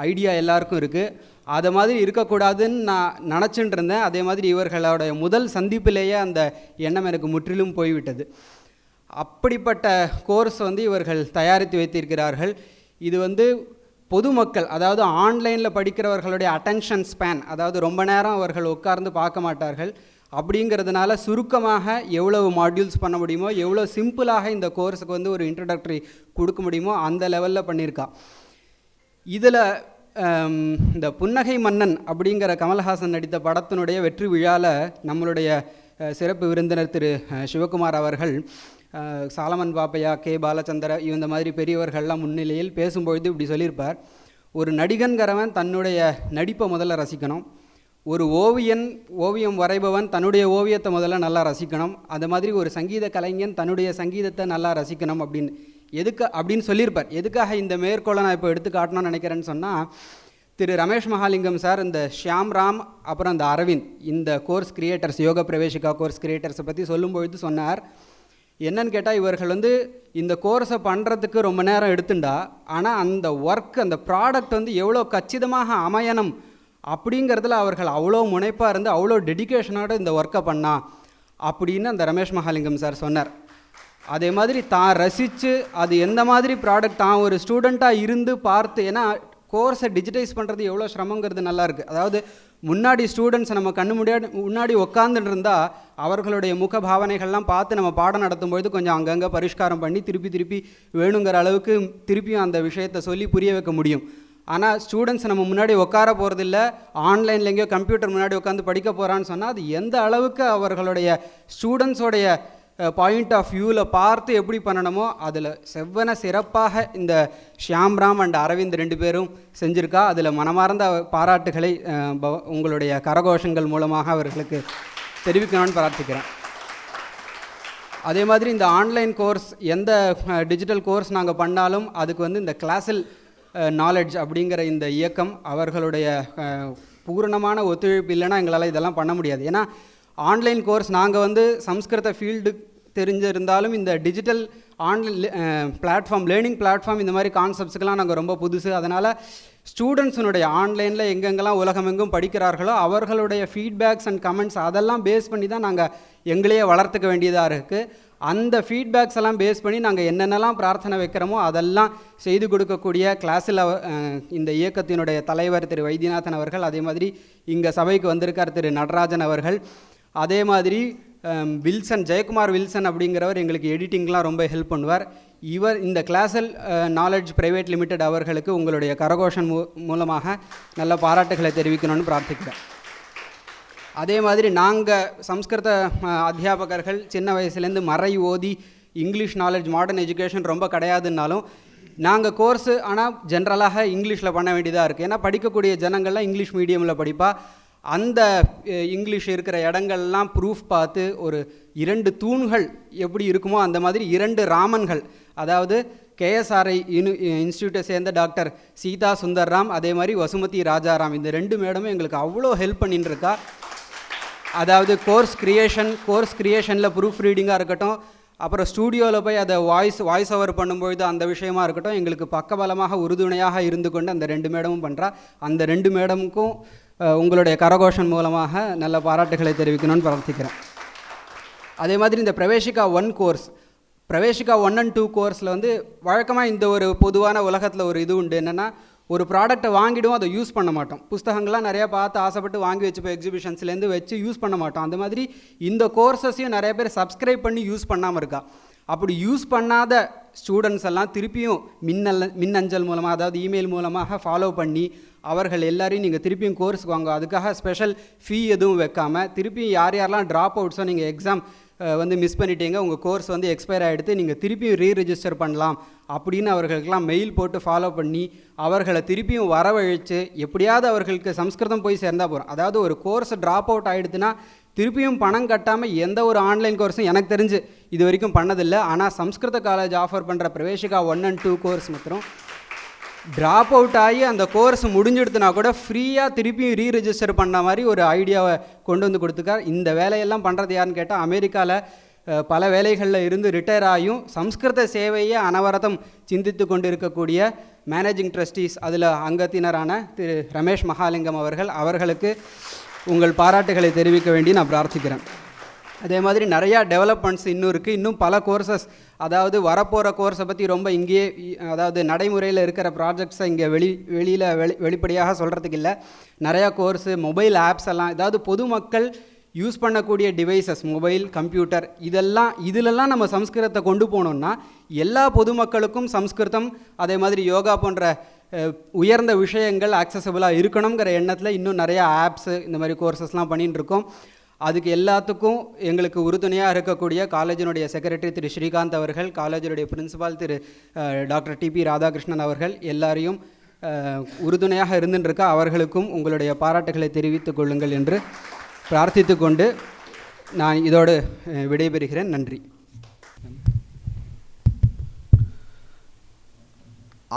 ஐடியா எல்லாருக்கும் இருக்குது. அதை மாதிரி இருக்கக்கூடாதுன்னு நான் நினச்சிட்டு இருந்தேன். அதே மாதிரி இவர்களோட முதல் சந்திப்பிலேயே அந்த எண்ணம் எனக்கு முற்றிலும் போய்விட்டது. அப்படிப்பட்ட கோர்ஸ் இவர்கள் தயாரித்து வைத்திருக்கிறார்கள். இது பொதுமக்கள், அதாவது ஆன்லைனில் படிக்கிறவர்களுடைய அட்டென்ஷன் ஸ்பேன், அதாவது ரொம்ப நேரம் அவர்கள் உட்கார்ந்து பார்க்க மாட்டார்கள். அப்படிங்கிறதுனால சுருக்கமாக எவ்வளவு மாடியூல்ஸ் பண்ண முடியுமோ, எவ்வளோ சிம்பிளாக இந்த கோர்ஸுக்கு ஒரு இன்ட்ரடக்டரி கொடுக்க முடியுமோ அந்த லெவலில் பண்ணியிருக்கா. இதில் இந்த புன்னகை மன்னன் அப்படிங்கிற கமல்ஹாசன் நடித்த படத்தினுடைய வெற்றி விழாவில் நம்மளுடைய சிறப்பு விருந்தினர் திரு சிவகுமார் அவர்கள் சாலமன் பாப்பையா, கே பாலச்சந்திர இந்த மாதிரி பெரியவர்கள்லாம் முன்னிலையில் பேசும்பொழுது இப்படி சொல்லியிருப்பார், ஒரு நடிகன்கிறவன் தன்னுடைய நடிப்பை முதல்ல ரசிக்கணும், ஒரு ஓவியம் வரைபவன் தன்னுடைய ஓவியத்தை முதல்ல நல்லா ரசிக்கணும், அது மாதிரி ஒரு சங்கீத கலைஞன் தன்னுடைய சங்கீதத்தை நல்லா ரசிக்கணும் அப்படின்னு சொல்லியிருப்பார். எதுக்காக இந்த மேற்கோளை நான் இப்போ எடுத்து காட்டணும்னு நினைக்கிறேன்னு சொன்னால், திரு ரமேஷ் மகாலிங்கம் சார், இந்த ஷியாம் ராம், அப்புறம் இந்த அரவிந்த், இந்த கோர்ஸ் கிரியேட்டர்ஸ், யோக பிரவேசிகா கோர்ஸ் கிரியேட்டர்ஸை பற்றி சொல்லும்பொழுது சொன்னார், என்னன்னு கேட்டால் இவர்கள் இந்த கோர்ஸை பண்ணுறதுக்கு ரொம்ப நேரம் எடுத்துண்டா, ஆனால் அந்த ஒர்க், அந்த ப்ராடக்ட் எவ்வளோ கச்சிதமாக அமையணும் அப்படிங்கிறதுல அவர்கள் அவ்வளோ முனைப்பாக இருந்து அவ்வளோ டெடிக்கேஷனோடு இந்த ஒர்க்கை பண்ணா அப்படின்னு அந்த ரமேஷ் மகாலிங்கம் சார் சொன்னார். அதே மாதிரி தான் ரசித்து அது எந்த மாதிரி ப்ராடக்ட் தான் ஒரு ஸ்டூடெண்ட்டாக இருந்து பார்த்து, ஏன்னா கோர்ஸை டிஜிட்டைஸ் பண்ணுறது எவ்வளோ சிரமங்கிறது நல்லாயிருக்கு. அதாவது முன்னாடி ஸ்டூடெண்ட்ஸை நம்ம கண்ணு முன்னாடி உட்காந்துட்டு இருந்தால் அவர்களுடைய முக பாவனைகள்லாம் பார்த்து நம்ம பாடம் நடத்தும்பொழுது கொஞ்சம் அங்கங்கே பரிஷ்காரம் பண்ணி திருப்பி வேணுங்கிற அளவுக்கு திருப்பியும் அந்த விஷயத்தை சொல்லி புரிய வைக்க முடியும். ஆனால் ஸ்டூடெண்ட்ஸ் நம்ம முன்னாடி உட்கார போகிறதில்ல, ஆன்லைனில் எங்கேயோ கம்ப்யூட்டர் முன்னாடி உட்காந்து படிக்க போகிறான்னு சொன்னால் அது எந்த அளவுக்கு அவர்களுடைய ஸ்டூடெண்ட்ஸோடைய பாயிண்ட் ஆஃப் வியூவில் பார்த்து எப்படி பண்ணணுமோ அதில் சிறப்பாக இந்த ஷியாம் ராம் அண்ட் அரவிந்த் 2 பேரும் செஞ்சுருக்கா. அதில் மனமார்ந்த பாராட்டுகளை உங்களுடைய கரகோஷங்கள் மூலமாக அவர்களுக்கு தெரிவிக்கணும்னு பிரார்த்திக்கிறேன். அதே மாதிரி இந்த ஆன்லைன் கோர்ஸ் எந்த டிஜிட்டல் கோர்ஸ் நாங்கள் பண்ணாலும் அதுக்கு வந்து இந்த கிளாஸில் நாலெட்ஜ் அப்படிங்கிற இந்த இயக்கம் அவர்களுடைய பூரணமான ஒத்துழைப்பு இல்லைன்னா எங்களால் இதெல்லாம் பண்ண முடியாது. ஏன்னா ஆன்லைன் கோர்ஸ் நாங்கள் வந்து சம்ஸ்கிருத ஃபீல்டு தெரிஞ்சிருந்தாலும் இந்த digital online platform, learning platform, இந்த மாதிரி கான்செப்ட்ஸுக்கெல்லாம் நாங்கள் ரொம்ப புதுசு. அதனால் ஸ்டூடெண்ட்ஸுனுடைய ஆன்லைனில் எங்கெங்கெல்லாம் உலகமெங்கும் படிக்கிறார்களோ அவர்களுடைய ஃபீட்பேக்ஸ் அண்ட் கமெண்ட்ஸ் அதெல்லாம் பேஸ் பண்ணி தான் நாங்கள் எங்களையே வளர்த்துக்க வேண்டியதாக இருக்குது. அந்த ஃபீட்பேக்ஸ் எல்லாம் பேஸ் பண்ணி நாங்கள் என்னென்னலாம் பிரார்த்தனை வைக்கிறோமோ அதெல்லாம் செய்து கொடுக்கக்கூடிய கிளாஸில் இந்த இயக்கத்தினுடைய தலைவர் திரு வைத்தியநாதன் அவர்கள், அதே மாதிரி இங்கே சபைக்கு வந்திருக்கார் திரு நடராஜன் அவர்கள், அதே மாதிரி வில்சன், ஜெயக்குமார் வில்சன் அப்படிங்கிறவர் எங்களுக்கு எடிட்டிங்லாம் ரொம்ப ஹெல்ப் பண்ணுவார். இவர் இந்த கிளாஸல் நாலெட்ஜ் பிரைவேட் லிமிடெட் அவர்களுக்கு உங்களுடைய கரகோஷன் மூலமாக நல்ல பாராட்டுகளை தெரிவிக்கணும்னு பிரார்த்திக்கிறேன். அதே மாதிரி நாங்கள் சம்ஸ்கிருத அத்தியாபகர்கள் சின்ன வயசுலேருந்து மறை ஓதி இங்கிலீஷ் நாலேஜ், மாடர்ன் எஜுகேஷன் ரொம்ப கிடையாதுன்னாலும் நாங்கள் கோர்ஸு ஆனால் ஜென்ரலாக இங்கிலீஷில் பண்ண வேண்டியதாக இருக்குது. ஏன்னா படிக்கக்கூடிய ஜனங்கள்லாம் இங்கிலீஷ் மீடியமில் படிப்பா. அந்த இங்கிலீஷ் இருக்கிற இடங்கள்லாம் ப்ரூஃப் பார்த்து ஒரு 2 தூண்கள் எப்படி இருக்குமோ அந்த மாதிரி 2 ராமன்கள், அதாவது கேஎஸ்ஆர்ஐ இன்ஸ்டியூட்டை சேர்ந்த டாக்டர் சீதா சுந்தர்ராம், அதே மாதிரி வசுமதி ராஜாராம், இந்த 2 மேடமும் எங்களுக்கு அவ்வளோ ஹெல்ப் பண்ணின்னு இருக்கா. அதாவது கோர்ஸ் கிரியேஷனில் ப்ரூஃப் ரீடிங்காக இருக்கட்டும், அப்புறம் ஸ்டூடியோவில் போய் அதை வாய்ஸ் ஓவர் பண்ணும்பொழுது அந்த விஷயமா இருக்கட்டும், எங்களுக்கு பக்கபலமாக உறுதுணையாக இருந்து கொண்டு அந்த 2 மேடமும் பண்ணுறா. அந்த 2 மேடமுக்கும் உங்களுடைய கரகோஷன் மூலமாக நல்ல பாராட்டுகளை தெரிவிக்கணும்னு பிரார்த்திக்கிறேன். அதே மாதிரி இந்த பிரவேசிகா 1 கோர்ஸ், பிரவேசிகா 1 and 2 கோர்ஸில் வந்து வழக்கமாக இந்த ஒரு பொதுவான உலகத்தில் ஒரு இது உண்டு. என்னென்னா, ஒரு ப்ராடக்ட்டை வாங்கிடுவோம், அதை யூஸ் பண்ண மாட்டோம். புஸ்தகங்கள்லாம் நிறையா பார்த்து ஆசைப்பட்டு வாங்கி வச்சுப்போம், எக்ஸிபிஷன்ஸ்லேருந்து வச்சு யூஸ் பண்ண மாட்டோம். அந்த மாதிரி இந்த கோர்ஸஸையும் நிறைய பேர் சப்ஸ்கிரைப் பண்ணி யூஸ் பண்ணாமல் இருக்கா. அப்படி யூஸ் பண்ணாத ஸ்டூடெண்ட்ஸ் எல்லாம் திருப்பியும் மின்னஞ்சல் மூலமாக, அதாவது இமெயில் மூலமாக ஃபாலோ பண்ணி அவர்கள் எல்லாரையும் நீங்கள் திருப்பியும் கோர்ஸுக்கு வாங்க. அதுக்காக ஸ்பெஷல் ஃபீ எதுவும் வைக்காமல் திருப்பியும் யாரெல்லாம் ட்ராப் அவுட்ஸோ, நீங்கள் எக்ஸாம் வந்து மிஸ் பண்ணிட்டீங்க, உங்கள் கோர்ஸ் வந்து எக்ஸ்பயர் ஆகிடுத்து, நீங்கள் திருப்பியும் ரீரெஜிஸ்டர் பண்ணலாம் அப்படின்னு அவர்களுக்கெல்லாம் மெயில் போட்டு ஃபாலோ பண்ணி அவர்களை திருப்பியும் வரவழைச்சு எப்படியாவது அவர்களுக்கு சம்ஸ்கிருதம் போய் சேர்ந்தால் போகிறோம். அதாவது ஒரு கோர்ஸ் ட்ராப் அவுட் ஆகிடுதுன்னா திருப்பியும் பணம் கட்டாமல் எந்த ஒரு ஆன்லைன் கோர்ஸும் எனக்கு தெரிஞ்சு இது வரைக்கும் பண்ணதில்லை. ஆனால் சம்ஸ்கிருத காலேஜ் ஆஃபர் பண்ணுற பிரவேசிகா 1 and 2 கோர்ஸ் மாத்திரம் ட்ராப் அவுட் ஆகி அந்த கோர்ஸ் முடிஞ்சுடுத்துனா கூட ஃப்ரீயாக திருப்பியும் ரீரெஜிஸ்டர் பண்ண மாதிரி ஒரு ஐடியாவை கொண்டு வந்து கொடுத்துருக்கார். இந்த வேலையெல்லாம் பண்ணுறது யாருன்னு கேட்டால், அமெரிக்காவில் பல வேலைகளில் இருந்து ரிட்டையர் ஆகியும் சம்ஸ்கிருத சேவையை அனவரதம் சிந்தித்து கொண்டு இருக்கக்கூடிய மேனேஜிங் ட்ரஸ்டீஸ் அதில் அங்கத்தினரான திரு ரமேஷ் மகாலிங்கம் அவர்களுக்கு உங்கள் பாராட்டுகளை தெரிவிக்க வேண்டி நான் பிரார்த்திக்கிறேன். அதே மாதிரி நிறையா டெவலப்மெண்ட்ஸ் இன்னும் இருக்குது. இன்னும் பல கோர்சஸ், அதாவது வரப்போகிற கோர்ஸை பற்றி ரொம்ப இங்கேயே, அதாவது நடைமுறையில் இருக்கிற ப்ராஜெக்ட்ஸை இங்கே வெளிப்படையாக சொல்கிறதுக்கு இல்லை. நிறையா கோர்ஸு, மொபைல் ஆப்ஸ் எல்லாம், அதாவது பொதுமக்கள் யூஸ் பண்ணக்கூடிய டிவைசஸ், மொபைல், கம்ப்யூட்டர், இதிலெல்லாம் நம்ம சம்ஸ்கிருதத்தை கொண்டு போனோம்னா எல்லா பொதுமக்களுக்கும் சம்ஸ்கிருதம், அதே மாதிரி யோகா போன்ற உயர்ந்த விஷயங்கள் ஆக்சசபிளாக இருக்கணுங்கிற எண்ணத்தில் இன்னும் நிறையா ஆப்ஸு, இந்த மாதிரி கோர்சஸ்லாம் பண்ணிகிட்டு இருக்கோம். அதுக்கு எல்லாத்துக்கும் எங்களுக்கு உறுதுணையாக இருக்கக்கூடிய காலேஜினுடைய செக்ரட்டரி திரு ஸ்ரீகாந்த் அவர்கள், காலேஜினுடைய பிரின்சிபால் திரு டாக்டர் டிபி ராதாகிருஷ்ணன் அவர்கள் எல்லாரையும் உறுதுணையாக இருந்துருக்கா. அவர்களுக்கும் உங்களுடைய பாராட்டுகளை தெரிவித்துக் கொள்ளுங்கள் என்று பிரார்த்தித்து கொண்டு நான் இதோடு விடைபெறுகிறேன். நன்றி.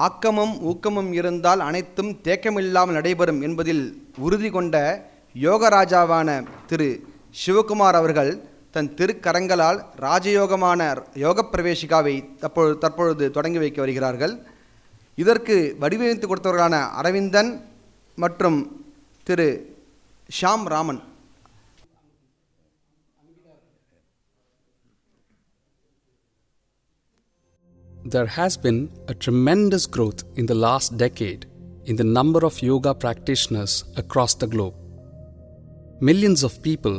ஆக்கமும் ஊக்கமும் இருந்தால் அனைத்தும் தேக்கமில்லாமல் நடைபெறும் என்பதில் உறுதி கொண்ட யோகராஜாவான திரு சிவகுமார் அவர்கள் தன் திருக்கரங்களால் ராஜயோகமான யோக பிரவேசிகாவை தற்பொழுது தொடங்கி வைக்க வருகிறார்கள். இதற்கு வடிவமைத்து கொடுத்தவர்களான அரவிந்தன் மற்றும் Thiru Sham Raman. There has been a tremendous growth in the last decade in the number of yoga practitioners across the globe. Millions of people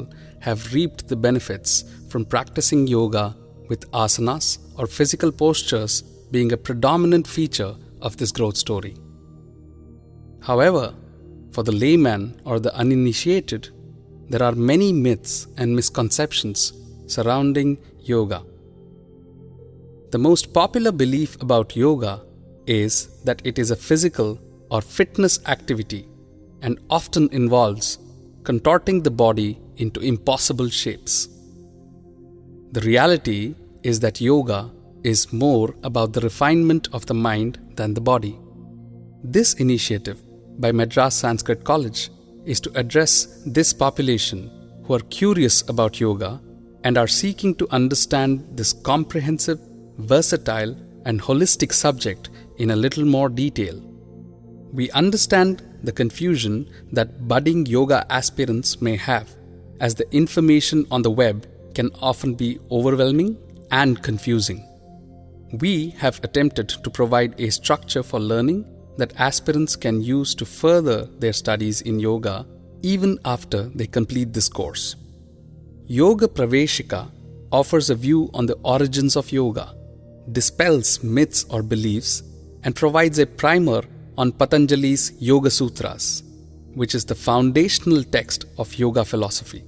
have reaped the benefits from practicing yoga, with asanas or physical postures being a predominant feature of this growth story. However, for the layman or the uninitiated, there are many myths and misconceptions surrounding yoga. The most popular belief about yoga is that it is a physical or fitness activity and often involves contorting the body into impossible shapes. The reality is that yoga is more about the refinement of the mind than the body. This initiative by Madras Sanskrit College is to address this population who are curious about yoga and are seeking to understand this comprehensive, versatile, and holistic subject in a little more detail. We understand the confusion that budding yoga aspirants may have, as the information on the web can often be overwhelming and confusing. We have attempted to provide a structure for learning that aspirants can use to further their studies in yoga even after they complete this course. Yoga Praveshika offers a view on the origins of yoga, dispels myths or beliefs, and provides a primer on Patanjali's Yoga Sutras, which is the foundational text of yoga philosophy.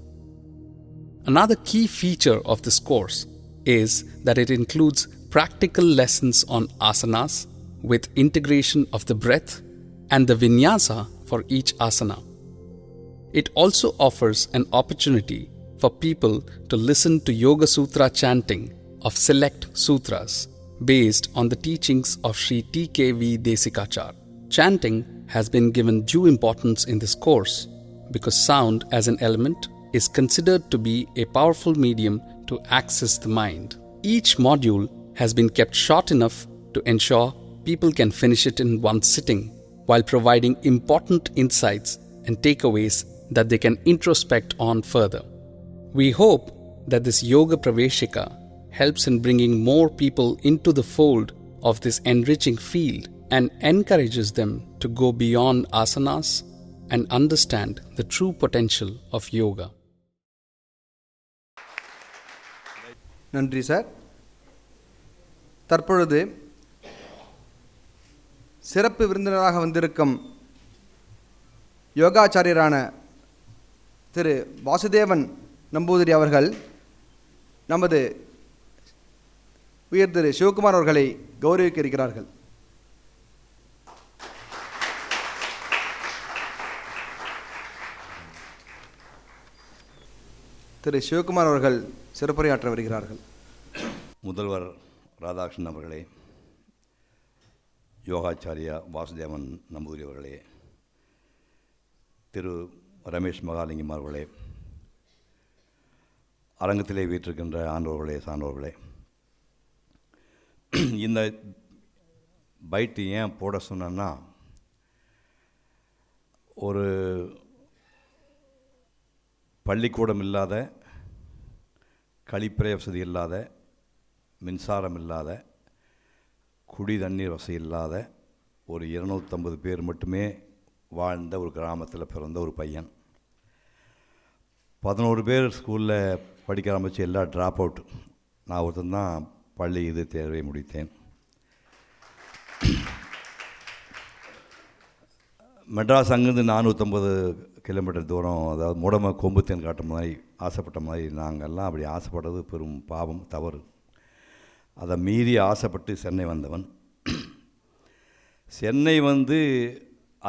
Another key feature of this course is that it includes practical lessons on asanas with integration of the breath and the vinyasa for each asana. It also offers an opportunity for people to listen to Yoga Sutra chanting of select sutras based on the teachings of Sri T.K.V. Desikachar. Chanting has been given due importance in this course because sound as an element is considered to be a powerful medium to access the mind. Each module has been kept short enough to ensure people can finish it in one sitting while providing important insights and takeaways that they can introspect on further. We hope that this Yoga Praveshika helps in bringing more people into the fold of this enriching field and encourages them to go beyond asanas and understand the true potential of yoga. நன்றி sir. தற்பொழுது சிறப்பு விருந்தினராக வந்திருக்கும் யோகாச்சாரியரான திரு வாசுதேவன் நம்பூதிரி அவர்கள் நமது உயர் திரு சிவகுமார் அவர்களை கௌரவிக்க இருக்கிறார்கள். திரு சிவகுமார் அவர்கள் சிறப்புரையாற்ற வருகிறார்கள். முதல்வர் ராதாகிருஷ்ணன் அவர்களே, யோகாச்சாரியா வாசுதேவன் நம்பூதிரி அவர்களே, திரு ரமேஷ் மகாலிங்கம் அவர்களே, அரங்கத்திலே வீற்றிருக்கின்ற ஆண்டவர்களே, சான்றோர்களே, இந்த பைட்டு ஏன் போட சொன்னேன்னா, ஒரு பள்ளிக்கூடம் இல்லாத, கழிப்பறை வசதி இல்லாத, மின்சாரம் இல்லாத, குடி தண்ணீர் வசதி இல்லாத ஒரு 250 பேர் மட்டுமே வாழ்ந்த ஒரு கிராமத்தில் பிறந்த ஒரு பையன். 11 பேர் ஸ்கூலில் படிக்க ஆரம்பித்து எல்லாம் ட்ராப் அவுட். நான் ஒருத்தன் தான் பள்ளி தேர்வை முடித்தேன். மெட்ராஸ் அங்கேருந்து 450 கிலோமீட்டர் தூரம், அதாவது முடம கொம்புத்தேன் காட்ட மாதிரி ஆசைப்பட்ட மாதிரி நாங்கள்லாம் அப்படி ஆசைப்படுறது பெரும் பாவம், தவறு. அதை மீறி ஆசைப்பட்டு சென்னை வந்தவன். சென்னை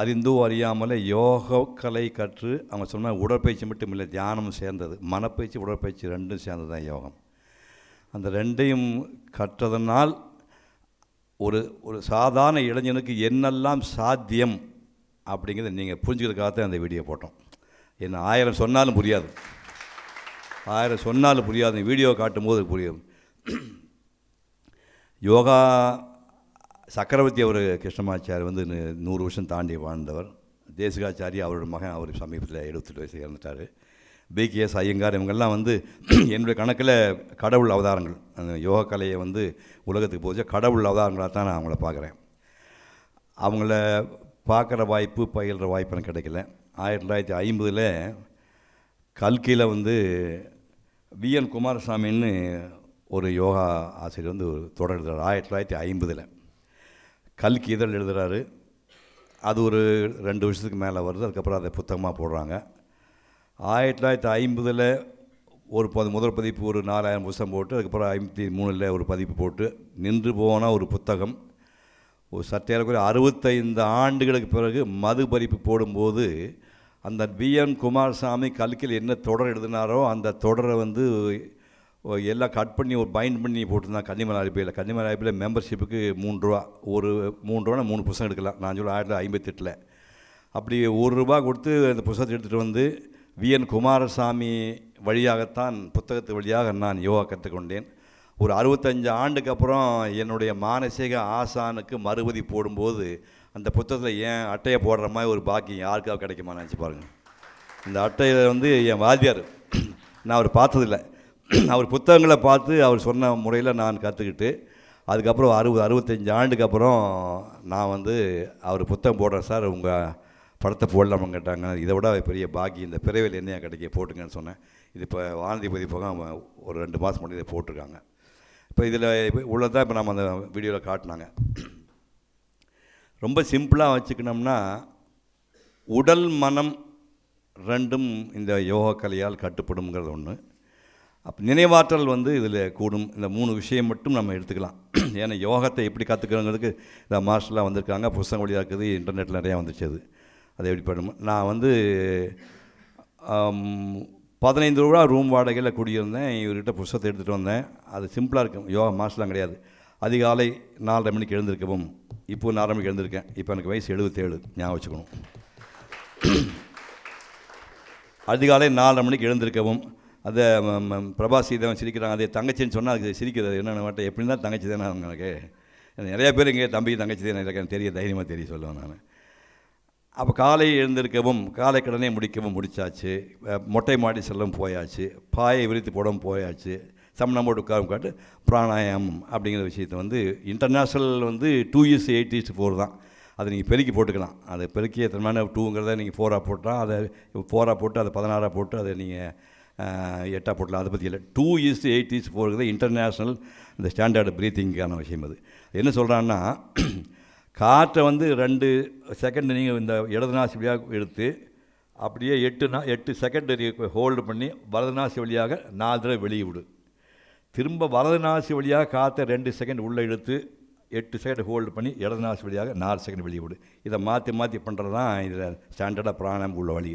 அறிந்தோ அறியாமலே யோக கலை கற்று, அவங்க சொன்ன உடற்பயிற்சி மட்டும் இல்லை, தியானம் சேர்ந்தது, மனப்பயிற்சி உடற்பயிற்சி ரெண்டும் சேர்ந்தது தான் யோகம். அந்த ரெண்டையும் கற்றதனால் ஒரு சாதாரண இளைஞனுக்கு என்னெல்லாம் சாத்தியம் அப்படிங்கிறத நீங்கள் புரிஞ்சுக்கிறதுக்காகத்தான் அந்த வீடியோ போட்டோம். என்ன 1000 சொன்னாலும் புரியாது, 1000 சொன்னாலும் புரியாது, வீடியோ காட்டும் போது புரியும். யோகா சக்கரவர்த்தி அவர் கிருஷ்ணமாச்சாரி 100 வருஷம் தாண்டி வாழ்ந்தவர். தேசிகாச்சாரி அவரோட மகன், அவர் சமீபத்தில் 78 வயசு இறந்துட்டார். பிகேஎஸ் ஐயங்கார் இவங்கெல்லாம் என்னுடைய கணக்கில் கடவுள் அவதாரங்கள். அந்த யோகா கலையை உலகத்துக்கு போச்சு கடவுள் அவதாரங்களாக தான் நான் அவங்கள பார்க்குறேன். அவங்கள பார்க்குற வாய்ப்பு, பயில்கிற வாய்ப்பு எனக்கு கிடைக்கல. 1950 கல்கியில் விஎன் குமாரசாமின்னு ஒரு யோகா ஆசிரியர் தொடர் எழுதுகிறார். 1950 கல்கி இதழ் எழுதுகிறாரு. அது ஒரு 2 வருஷத்துக்கு மேலே வருது. அதுக்கப்புறம் அதை புத்தகமாக போடுறாங்க. 1950 ஒரு முதல் பதிப்பு ஒரு 4000 புத்தகம் போட்டு, அதுக்கப்புறம் 53 ஒரு பதிப்பு போட்டு நின்று போன ஒரு புத்தகம் ஒரு சற்றேறக்குறைய 65 ஆண்டுகளுக்கு பிறகு மது பதிப்பு போடும்போது அந்த விஎன் குமாரசாமி கல்கியில் என்ன தொடர் எழுதினாரோ அந்த தொடரை எல்லாம் கட் பண்ணி ஒரு பைண்ட் பண்ணி போட்டிருந்தான் கன்னிமலை அரிப்பையில். கன்னிமலை அரிப்பையில் மெம்பர்ஷிப்புக்கு 3 ரூபா. ஒரு 3 ரூபா 3 புத்தகம் எடுக்கலாம். நான் சொல்ல 1958 அப்படி ₹1 கொடுத்து அந்த புத்தகத்தை எடுத்துகிட்டு வந்து VN குமாரசாமி வழியாகத்தான் புத்தகத்து வழியாக நான் யோகா கற்றுக்கொண்டேன். ஒரு 65 ஆண்டுக்கு அப்புறம் என்னுடைய மானசீக ஆசானுக்கு மறுபதி போடும்போது அந்த புத்தகத்தில் ஏன் அட்டையை போடுற மாதிரி ஒரு பாக்கியம் யாருக்காவது கிடைக்குமா நினச்சி பாருங்கள். இந்த அட்டையில் வந்து என் வாத்தியார், நான் அவர் பார்த்ததில்லை, அவர் புத்தகங்களை பார்த்து அவர் சொன்ன முறையில் நான் கற்றுக்கிட்டு அதுக்கப்புறம் 65 ஆண்டுக்கு அப்புறம் நான் வந்து அவர் புத்தகம் போடுறேன் சார், உங்கள் படத்தை போடலாமான்னு கேட்டாங்க. இதை விட பெரிய பாக்கி இந்த பிறவியில் என்னையா கிடைக்க போட்டுங்கன்னு சொன்னேன். இது இப்போ வானதி பதிப்பகம் ஒரு 2 மாதம் முன்னாடி இதை போட்டிருக்காங்க. இப்போ இதில் உள்ளதான் இப்போ நம்ம அந்த வீடியோவில் காட்டினாங்க. ரொம்ப சிம்பிளாக வச்சுக்கணும்னா உடல் மனம் ரெண்டும் இந்த யோகா கலையால் கட்டுப்படுங்கிறது ஒன்று. அப்போ நினைவாற்றல் வந்து இதில் கூடும். இந்த 3 விஷயம் மட்டும் நம்ம எடுத்துக்கலாம். ஏன்னா யோகத்தை எப்படி கற்றுக்கிறோங்கிறதுக்கு இந்த மாஸ்டர்லாம் வந்திருக்காங்க, புத்தகம் வழியாக இருக்குது, இன்டர்நெட்டில் நிறையா வந்துச்சு. அதை எப்படி பண்ணணும். நான் வந்து 15 ரூபா ரூம் வாடகையில் குடியிருந்தேன். இவர்கிட்ட புத்தகத்தை எடுத்துகிட்டு வந்தேன். அது சிம்பிளாக இருக்கும். யோகா மாஸ்டர்லாம் கிடையாது. அதிகாலை 4:30 மணிக்கு எழுந்திருக்கவும். இப்போ 4:30 மணிக்கு எழுந்திருக்கேன். இப்போ எனக்கு வயசு 77, ஞாபகம் வச்சுக்கணும். அதிகாலை 4:30 மணிக்கு எழுந்திருக்கவும். அதை பிரபாசீதம் சிரிக்கிறாங்க. அதே தங்கச்சின்னு சொன்னால் அதுக்கு சிரிக்கிறது என்னென்ன மாட்டேன். எப்படி தான் தங்கச்சி தானே எனக்கு. நிறையா பேர் இங்கே தம்பி தங்கச்சி தானே எனக்கு தெரிய தைரியமாக தெரிய சொல்லுவேன் நான். அப்போ காலை எழுந்திருக்கவும், காலை கடனே முடிக்கவும் முடித்தாச்சு. மொட்டை மாடி செல்லவும் போயாச்சு. பாயை விரித்து போடவும் போயாச்சு. சமணம் போட்டு உட்காரம் காட்டு பிராணாயாமம் அப்படிங்கிற விஷயத்தை வந்து இன்டர்நேஷ்னல் வந்து 2:8:4 தான். அதை நீங்கள் பெருக்கி போட்டுக்கலாம். அதை பெருக்கி எத்தனை 2ங்கிறத நீங்கள் 4ஆக போட்டால் அதை 4ஆக போட்டு அதை 16ஆக போட்டு அதை நீங்கள் 8ஆக போட்டலாம். அதை பற்றி இல்லை. 2:8:4 இன்டர்நேஷ்னல் இந்த ஸ்டாண்டர்டு ப்ரீத்திங்கான விஷயம். அது என்ன சொல்கிறான்னா, காற்றை வந்து 2 செகண்ட் நீங்கள் இந்த இடது நாசி வழியாக எடுத்து அப்படியே 8 செகண்ட் ஹோல்டு பண்ணி வலது நாசி வழியாக 4 தடவை வெளியே விடு. திரும்ப வலது நாசி வழியாக காற்றை 2 செகண்ட் உள்ளே இழுத்து 8 செகண்ட் ஹோல்டு பண்ணி இடது நாசி வழியாக 4 செகண்ட் வெளியே விடு. இதை மாற்றி மாற்றி பண்ணுறது தான் இதில் ஸ்டாண்டர்டாக பிராணாயம் உள்ள வழி.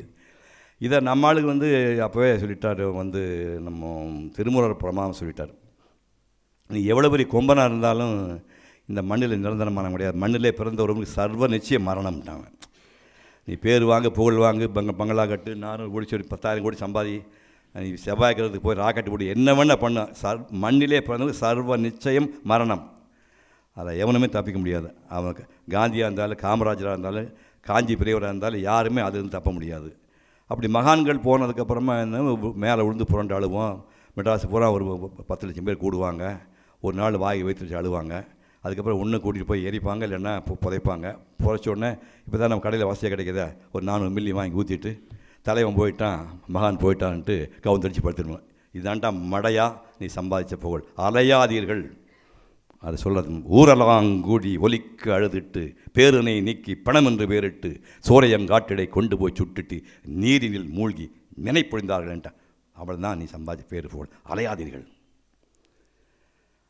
இதை நம்ம ஆளுக்கு வந்து அப்போவே சொல்லிட்டார். வந்து நம்ம திருமூலர் பிரமாதம் சொல்லிட்டார். நீ எவ்வளோ பெரிய கொம்பனாக இருந்தாலும் இந்த மண்ணில் நிரந்தரமான முடியாது. மண்ணிலே பிறந்தவர்களுக்கு சர்வ நிச்சய மரணம்ட்டாங்க. நீ பேர் வாங்க, புகழ் வாங்கு, பங்களா கட்டு, 400 கோடி சொல்லி 10,000 கோடி சம்பாதி, நீ செவ்வாய்க்கிறதுக்கு போய் ராக்கெட்டு போடி, என்ன வேணால் பண்ண. மண்ணிலே பிறந்தவங்க சர்வ நிச்சயம் மரணம். அதை எவனுமே தப்பிக்க முடியாது. அவனுக்கு காந்தியாக இருந்தாலும், காமராஜராக இருந்தாலும், காஞ்சி பெரியவராக இருந்தாலும் யாருமே அதுலேருந்து தப்ப முடியாது. அப்படி மகான்கள் போனதுக்கப்புறமா என்ன மேலே விழுந்து புரண்டு அழுவோம். மெட்ராஸு பூரா ஒரு 10 லட்சம் பேர் கூடுவாங்க. ஒரு நாள் வாய் வைத்து வச்சு அழுவாங்க. அதுக்கப்புறம் ஒன்று கூட்டிகிட்டு போய் எரிப்பாங்க, இல்லைன்னா புதைப்பாங்க. புதைச்ச உடனே இப்போ தான் நம்ம கடையில் வசதியாக கிடைக்கிதா, ஒரு 400 மில்லி வாங்கி ஊற்றிட்டு தலைவன் போயிட்டான், மகான் போயிட்டான்ட்டு கவுந்தடிச்சு படுத்துடுவேன். இதாண்டா மடையா நீ சம்பாதிச்ச புகழ். அலையாதீர்கள். அதை சொல்கிறது. ஊரலாங்கூடி ஒலிக்கு அழுதுட்டு பேருனை நீக்கி பணம் என்று பேரிட்டு சோரையங்காட்டிடை கொண்டு போய் சுட்டுட்டு நீரினில் மூழ்கி நினைப்பொழிந்தார்கள்ன்ட்டா. அவள் தான் நீ சம்பாதிச்ச பேர் புகழ். அலையாதீர்கள்.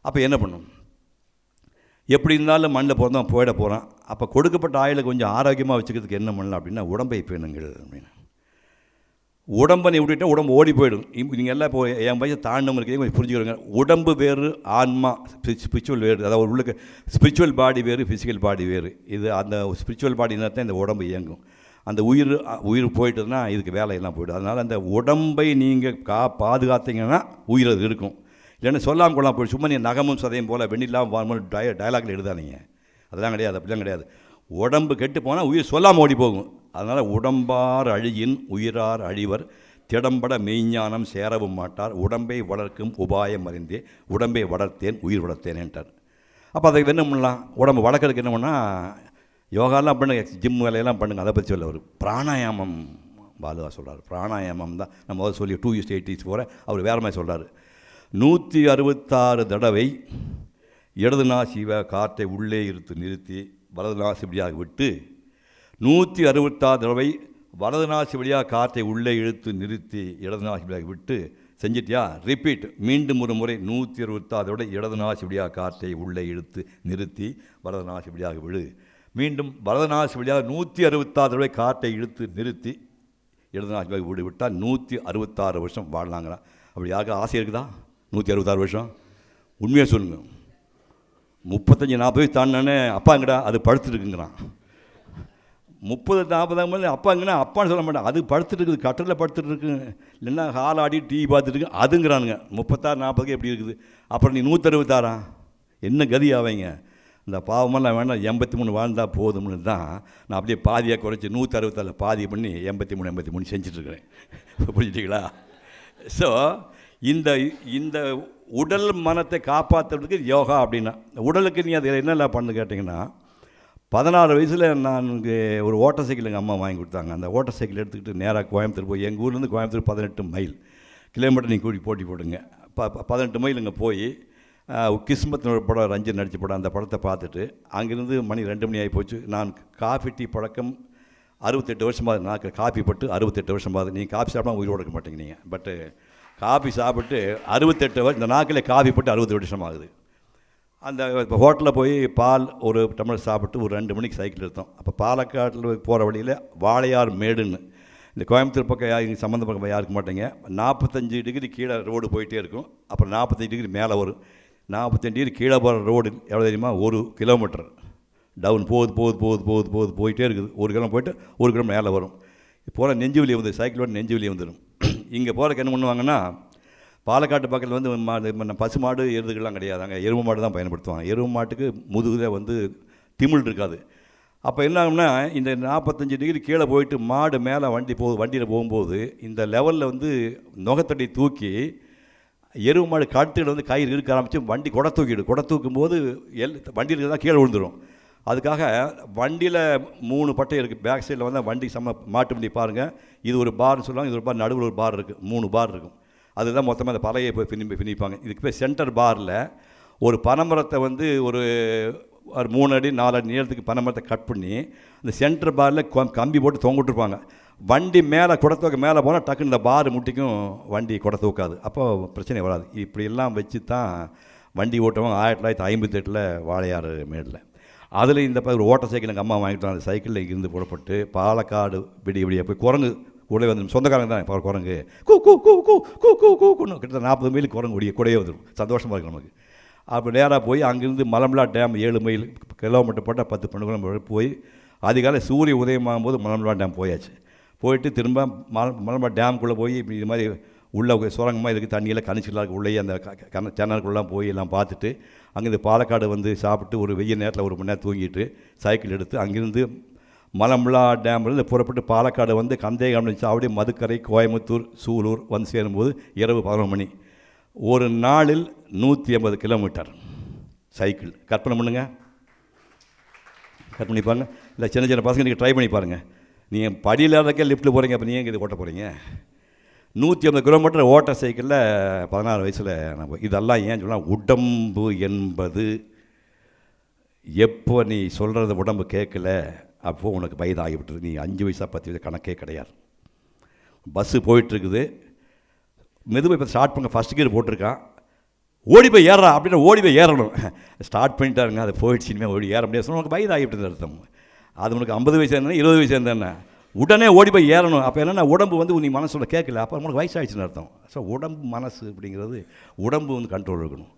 அப்போ என்ன பண்ணும்? எப்படி இருந்தாலும் மண்ணில் பிறந்தவன் போயிட போகிறான். அப்போ கொடுக்கப்பட்ட ஆயுளை கொஞ்சம் ஆரோக்கியமாக வச்சுக்கிறதுக்கு என்ன பண்ணலாம் அப்படின்னா உடம்பை பேணுங்கள் அப்படின்னு. உடம்பை நீ விட்டுட்டா உடம்பு ஓடி போயிடும். நீங்கள் எல்லாம் இப்போ என் வயசு தாண்டவங்க இருக்கிறீங்க, கொஞ்சம் புரிஞ்சுக்கிறோங்க. உடம்பு வேறு, ஆன்மா ஸ்பிரிச்சுவல் வேறு. அதாவது உள்ளுக்கு ஸ்பிரிச்சுவல் பாடி வேறு, ஃபிசிக்கல் பாடி வேறு. இது அந்த ஸ்பிரிச்சுவல் பாடினா தான் இந்த உடம்பு இயங்கும். அந்த உயிர் போயிட்டுதுன்னா இதுக்கு வேலையெல்லாம் போய்டும். அதனால் அந்த உடம்பை நீங்கள் பாதுகாத்தீங்கன்னா உயிர் அது இருக்கும். இல்லைன்னா சொல்லாமல் கொள்ளாமல் போய்டும். சும்மா நீ நகமும் சதையும் போல் வெண்ணிலாம் வார்மல் டயலாகில் எழுதாதீங்க. அதெல்லாம் கிடையாது, அப்படிலாம் கிடையாது. உடம்பு கெட்டு போனால் உயிர் சொல்லாமல் ஓடி போகும். அதனால் உடம்பார் அழியின் உயிரார் அழிவர், திடம்பட மெய்ஞானம் சேரவும் மாட்டார், உடம்பை வளர்க்கும் உபாயம் அறிந்தே உடம்பை வளர்த்தேன் உயிர் வளர்த்தேன்ட்டார். அப்போ அதை என்ன பண்ணலாம்? உடம்பு வளர்க்கறதுக்கு என்ன பண்ணால் யோகாலாம் பண்ணுங்க, ஜிம் வேலையெல்லாம் பண்ணுங்க. அதை பற்றி சொல்ல ஒரு பிராணாயாமம் பாலுவா சொல்கிறார். பிராணாயாமம் தான் நம்ம முதல்ல சொல்லி 2:8:4 அவர் வேறு மாதிரி சொல்கிறார். 166 தடவை இடது நாசி காற்றை உள்ளே இழுத்து நிறுத்தி வலது நாசி வழியாக விட்டு, 166 தடவை வலது நாசி வழியாக காற்றை உள்ளே இழுத்து நிறுத்தி இடது நாசி வழியாக விட்டு செஞ்சிட்டியா? ரிப்பீட். மீண்டும் ஒரு முறை 166 தடவை இடது நாசி வழியாக காற்றை உள்ளே இழுத்து நிறுத்தி வலது நாசி வழியாக விடு. மீண்டும் வலது நாசி வழியாக 166 தடவை காற்றை இழுத்து நிறுத்தி இடது நாசி வழியாக விடு. விட்டால் 166 வருஷம் வாழலாங்கிறான். அப்படி யாருக்கு ஆசை இருக்குதா? 166 வருஷம். உண்மையாக சொல்லுங்க, 35-40 வயசு தாண்டினே அப்பாங்கடா அது படுத்துருக்குங்கிறான். 30-40 அப்பாங்கன்னா அப்பான்னு சொல்ல மாட்டேன், அது படுத்துட்டு இருக்குது, கட்டில் படுத்துட்டு இருக்கு, இல்லைன்னா ஹால் ஆடி டிவி பார்த்துட்டு இருக்கு அதுங்கிறானுங்க. 36-40 எப்படி இருக்குது? அப்புறம் நீ 166 என்ன கதி ஆவீங்க? இந்த பாவமெல்லாம் வேண்டாம், 83 வாழ்ந்தால் போதும்னு தான் நான் அப்படியே பாதியாக குறைச்சி 166 பாதி பண்ணி 83 செஞ்சிட்ருக்கிறேன். புரிஞ்சுட்டிங்களா? ஸோ இந்த இந்த உடல் மனத்தை காப்பாற்றுறதுக்கு யோகா அப்படின்னா, உடலுக்கு நீ அதில் என்னெல்லாம் பண்ணு கேட்டிங்கன்னா, 16 வயசில் நான் ஒரு ஓட்டர் சைக்கிள் எங்கள் அம்மா வாங்கி கொடுத்தாங்க. அந்த ஓட்டர் சைக்கிள் எடுத்துக்கிட்டு நேராக கோயம்புத்தூர் போய், எங்கள் ஊர்லேருந்து கோயம்புத்தூர் 18 மைல் கிலோமீட்டர் நீங்கள் கூட்டி போட்டி போடுங்க. 18 மைல் இங்கே போய் கிஸ்மத்னோட படம் ரஞ்சன் நடித்த படம், அந்த படத்தை பார்த்துட்டு அங்கேருந்து மணி 2 மணி ஆகி போச்சு. நான் காஃபி டீ பழக்கம் 68 வருஷமாகுது. நான் காஃபி பட்டு 68 வருஷமாகுது. நீங்கள் காஃபி சாப்பிட்டா உயிரோடு இருக்க மாட்டேங்க நீங்கள். பட்டு காஃபி சாப்பிட்டு 68 வருஷம், இந்த நாக்கில் காஃபி போட்டு 68 வருஷம் ஆகுது. அந்த இப்போ ஹோட்டலில் போய் பால் ஒரு டம்ளர் சாப்பிட்டு ஒரு 2 மணிக்கு சைக்கிள் எடுத்தோம். அப்போ பாலக்காட்டில் போகிற வழியில் வாழையார் மேடுன்னு, இந்த கோயம்புத்தூர் பக்கம் யாருக்கு சம்மந்த பக்கம் யாருக்கு மாட்டேங்க, 45 டிகிரி கீழே ரோடு போயிட்டே இருக்கும். அப்புறம் 45 டிகிரி மேலே வரும். 45 டிகிரி கீழே போகிற ரோடு எவ்வளோ தெரியுமா? 1 கிலோமீட்டர் டவுன் போயிட்டே இருக்குது. 1 கிலோமீட்டர் போயிட்டு 1 கிலோமீட்டர் மேலே வரும். போகிற நெஞ்சு வலி வந்து சைக்கிளோட நெஞ்சு வலி வந்துடும். இங்கே போகிறக்கு என்ன பண்ணுவாங்கன்னா, பாலக்காட்டு பக்கத்தில் வந்து பசு மாடு எருதுகள்லாம் கிடையாது, அங்கே எருமை மாடு தான் பயன்படுத்துவாங்க. எருமை மாட்டுக்கு முதுகில் வந்து திமிழ் இருக்காது. அப்போ என்ன ஆகும்னா, இந்த 45 டிகிரி கீழே போயிட்டு மாடு மேலே வண்டியில் போகும்போது இந்த லெவலில் வந்து நுகத்தடி தூக்கி எருமை மாடு கழுத்துக்கிட்ட வந்து கயிறு இருக்க ஆரம்பித்து வண்டி கொடை தூக்கும் போது வண்டியில் தான் கீழே விழுந்துடும். அதுக்காக வண்டியில் 3 பட்டை இருக்குது. பேக் சைடில் வந்து வண்டி மாட்டு வண்டி பாருங்கள், இது ஒரு பார்னு சொல்லுவாங்க, இது ஒரு பார், நடுவில் ஒரு பார் இருக்குது, 3 பார் இருக்கும். அதுதான் மொத்தமாக அந்த பலையை போய் பின்னிப்பாங்க. இதுக்கு போய் சென்டர் பாரில் ஒரு பனைமரத்தை வந்து ஒரு 3 அடி 4 அடி நீளத்துக்கு பனைமரத்தை கட் பண்ணி அந்த சென்டர் பாரில் கம்பி போட்டு தொங்க விட்டுருப்பாங்க. வண்டி மேலே குடத்தூக்க மேலே போனால் டக்குன்னு இந்த பார் முட்டிக்கும் வண்டி குடை தூக்காது. அப்போ பிரச்சனை வராது. இப்படியெல்லாம் வச்சு தான் வண்டி ஓட்டுவாங்க 1958 வாழையாறு மேடில். அதில் இந்த ஒரு ஓட்டர் சைக்கிள் எங்கள் அம்மா வாங்கிட்டு அந்த சைக்கிளில் இருந்து புறப்பட்டு பாலக்காடு விடிய போய் குரங்கு கூட வந்து சொந்தக்காரங்க தான் இப்போ குரங்கு கூன்னு கிட்டத்தட்ட 40 மைல் குரங்கு கூடயே வந்துடும். சந்தோஷமாக இருக்கும் நமக்கு. அப்போ நேராக போய் அங்கேருந்து மலம்பலா டேம் 7 மைல் கிலோமீட்டர் போட்டால் 10-12 கிலோமீட்டர் போய் அதிகாலை சூரிய உதயமாகும் போது மலம்பலா டேம் போயாச்சு. போயிட்டு திரும்ப மலம்பலா டேமுக்குள்ளே போய் இப்படி இது மாதிரி உள்ளே சுரங்கமாக இருக்குது, தண்ணியெல்லாம் கணிச்சிடலாம் உள்ளேயே அந்த சேனலுக்குள்ளெலாம் போய் எல்லாம் பார்த்துட்டு அங்கேருந்து பாலக்காடு வந்து சாப்பிட்டு ஒரு வெய்ய நேரத்தில் 1 மணி நேரம் தூங்கிட்டு சைக்கிள் எடுத்து அங்கேருந்து மலம்பலா டேம்லேருந்து புறப்பட்டு பாலக்காடு வந்து கந்தேகம் சாவடி மதுக்கரை கோயம்புத்தூர் சூலூர் வந்து சேரும்போது இரவு 11 மணி. ஒரு நாளில் 180 கிலோமீட்டர் சைக்கிள். கற்பனை பண்ணுங்க, கற்பனை பண்ணி பாருங்கள். இல்லை சின்ன சின்ன பசங்க நீங்கள் ட்ரை பண்ணி பாருங்கள். நீங்கள் படியில் இருக்கே லிஃப்ட்டில் போகிறீங்க, அப்போ நீங்கள் இது ஓட்ட போகிறீங்க. 180 கிலோமீட்டர் ஓட்டர் சைக்கிளில் 16 வயசில் நம்ம. இதெல்லாம் ஏன் சொன்னால், உடம்பு என்பது எப்போ நீ சொல்கிறத உடம்பு கேட்கல அப்போது உனக்கு வயது ஆகிவிட்டது. நீ 5 வயசா 10 வயசு கணக்கே கிடையாது. பஸ்ஸு போயிட்டுருக்குது, மெதுவாக இப்போ ஸ்டார்ட் பண்ண ஃபஸ்ட் கியர் போட்டிருக்கான், ஓடி போய் ஏறா அப்படின்னா ஓடி போய் ஏறணும். ஸ்டார்ட் பண்ணிட்டாருங்க, அது போயிடுச்சு, இனிமேல் ஓடி ஏற முடியாது. உனக்கு வயது ஆகிவிட்டது அர்த்தம். அது உனக்கு 50 வயசு இருந்தானே 20 வயசு இருந்தானே உடனே ஓடி போய் ஏறணும். அப்போ என்னென்னா உடம்பு வந்து நீ மனசோட கேட்கல, அப்போ உனக்கு வயசாகிடுச்சுன்னு அர்த்தம். ஸோ உடம்பு மனசு அப்படிங்கிறது உடம்பு வந்து கண்ட்ரோல் இருக்கணும்.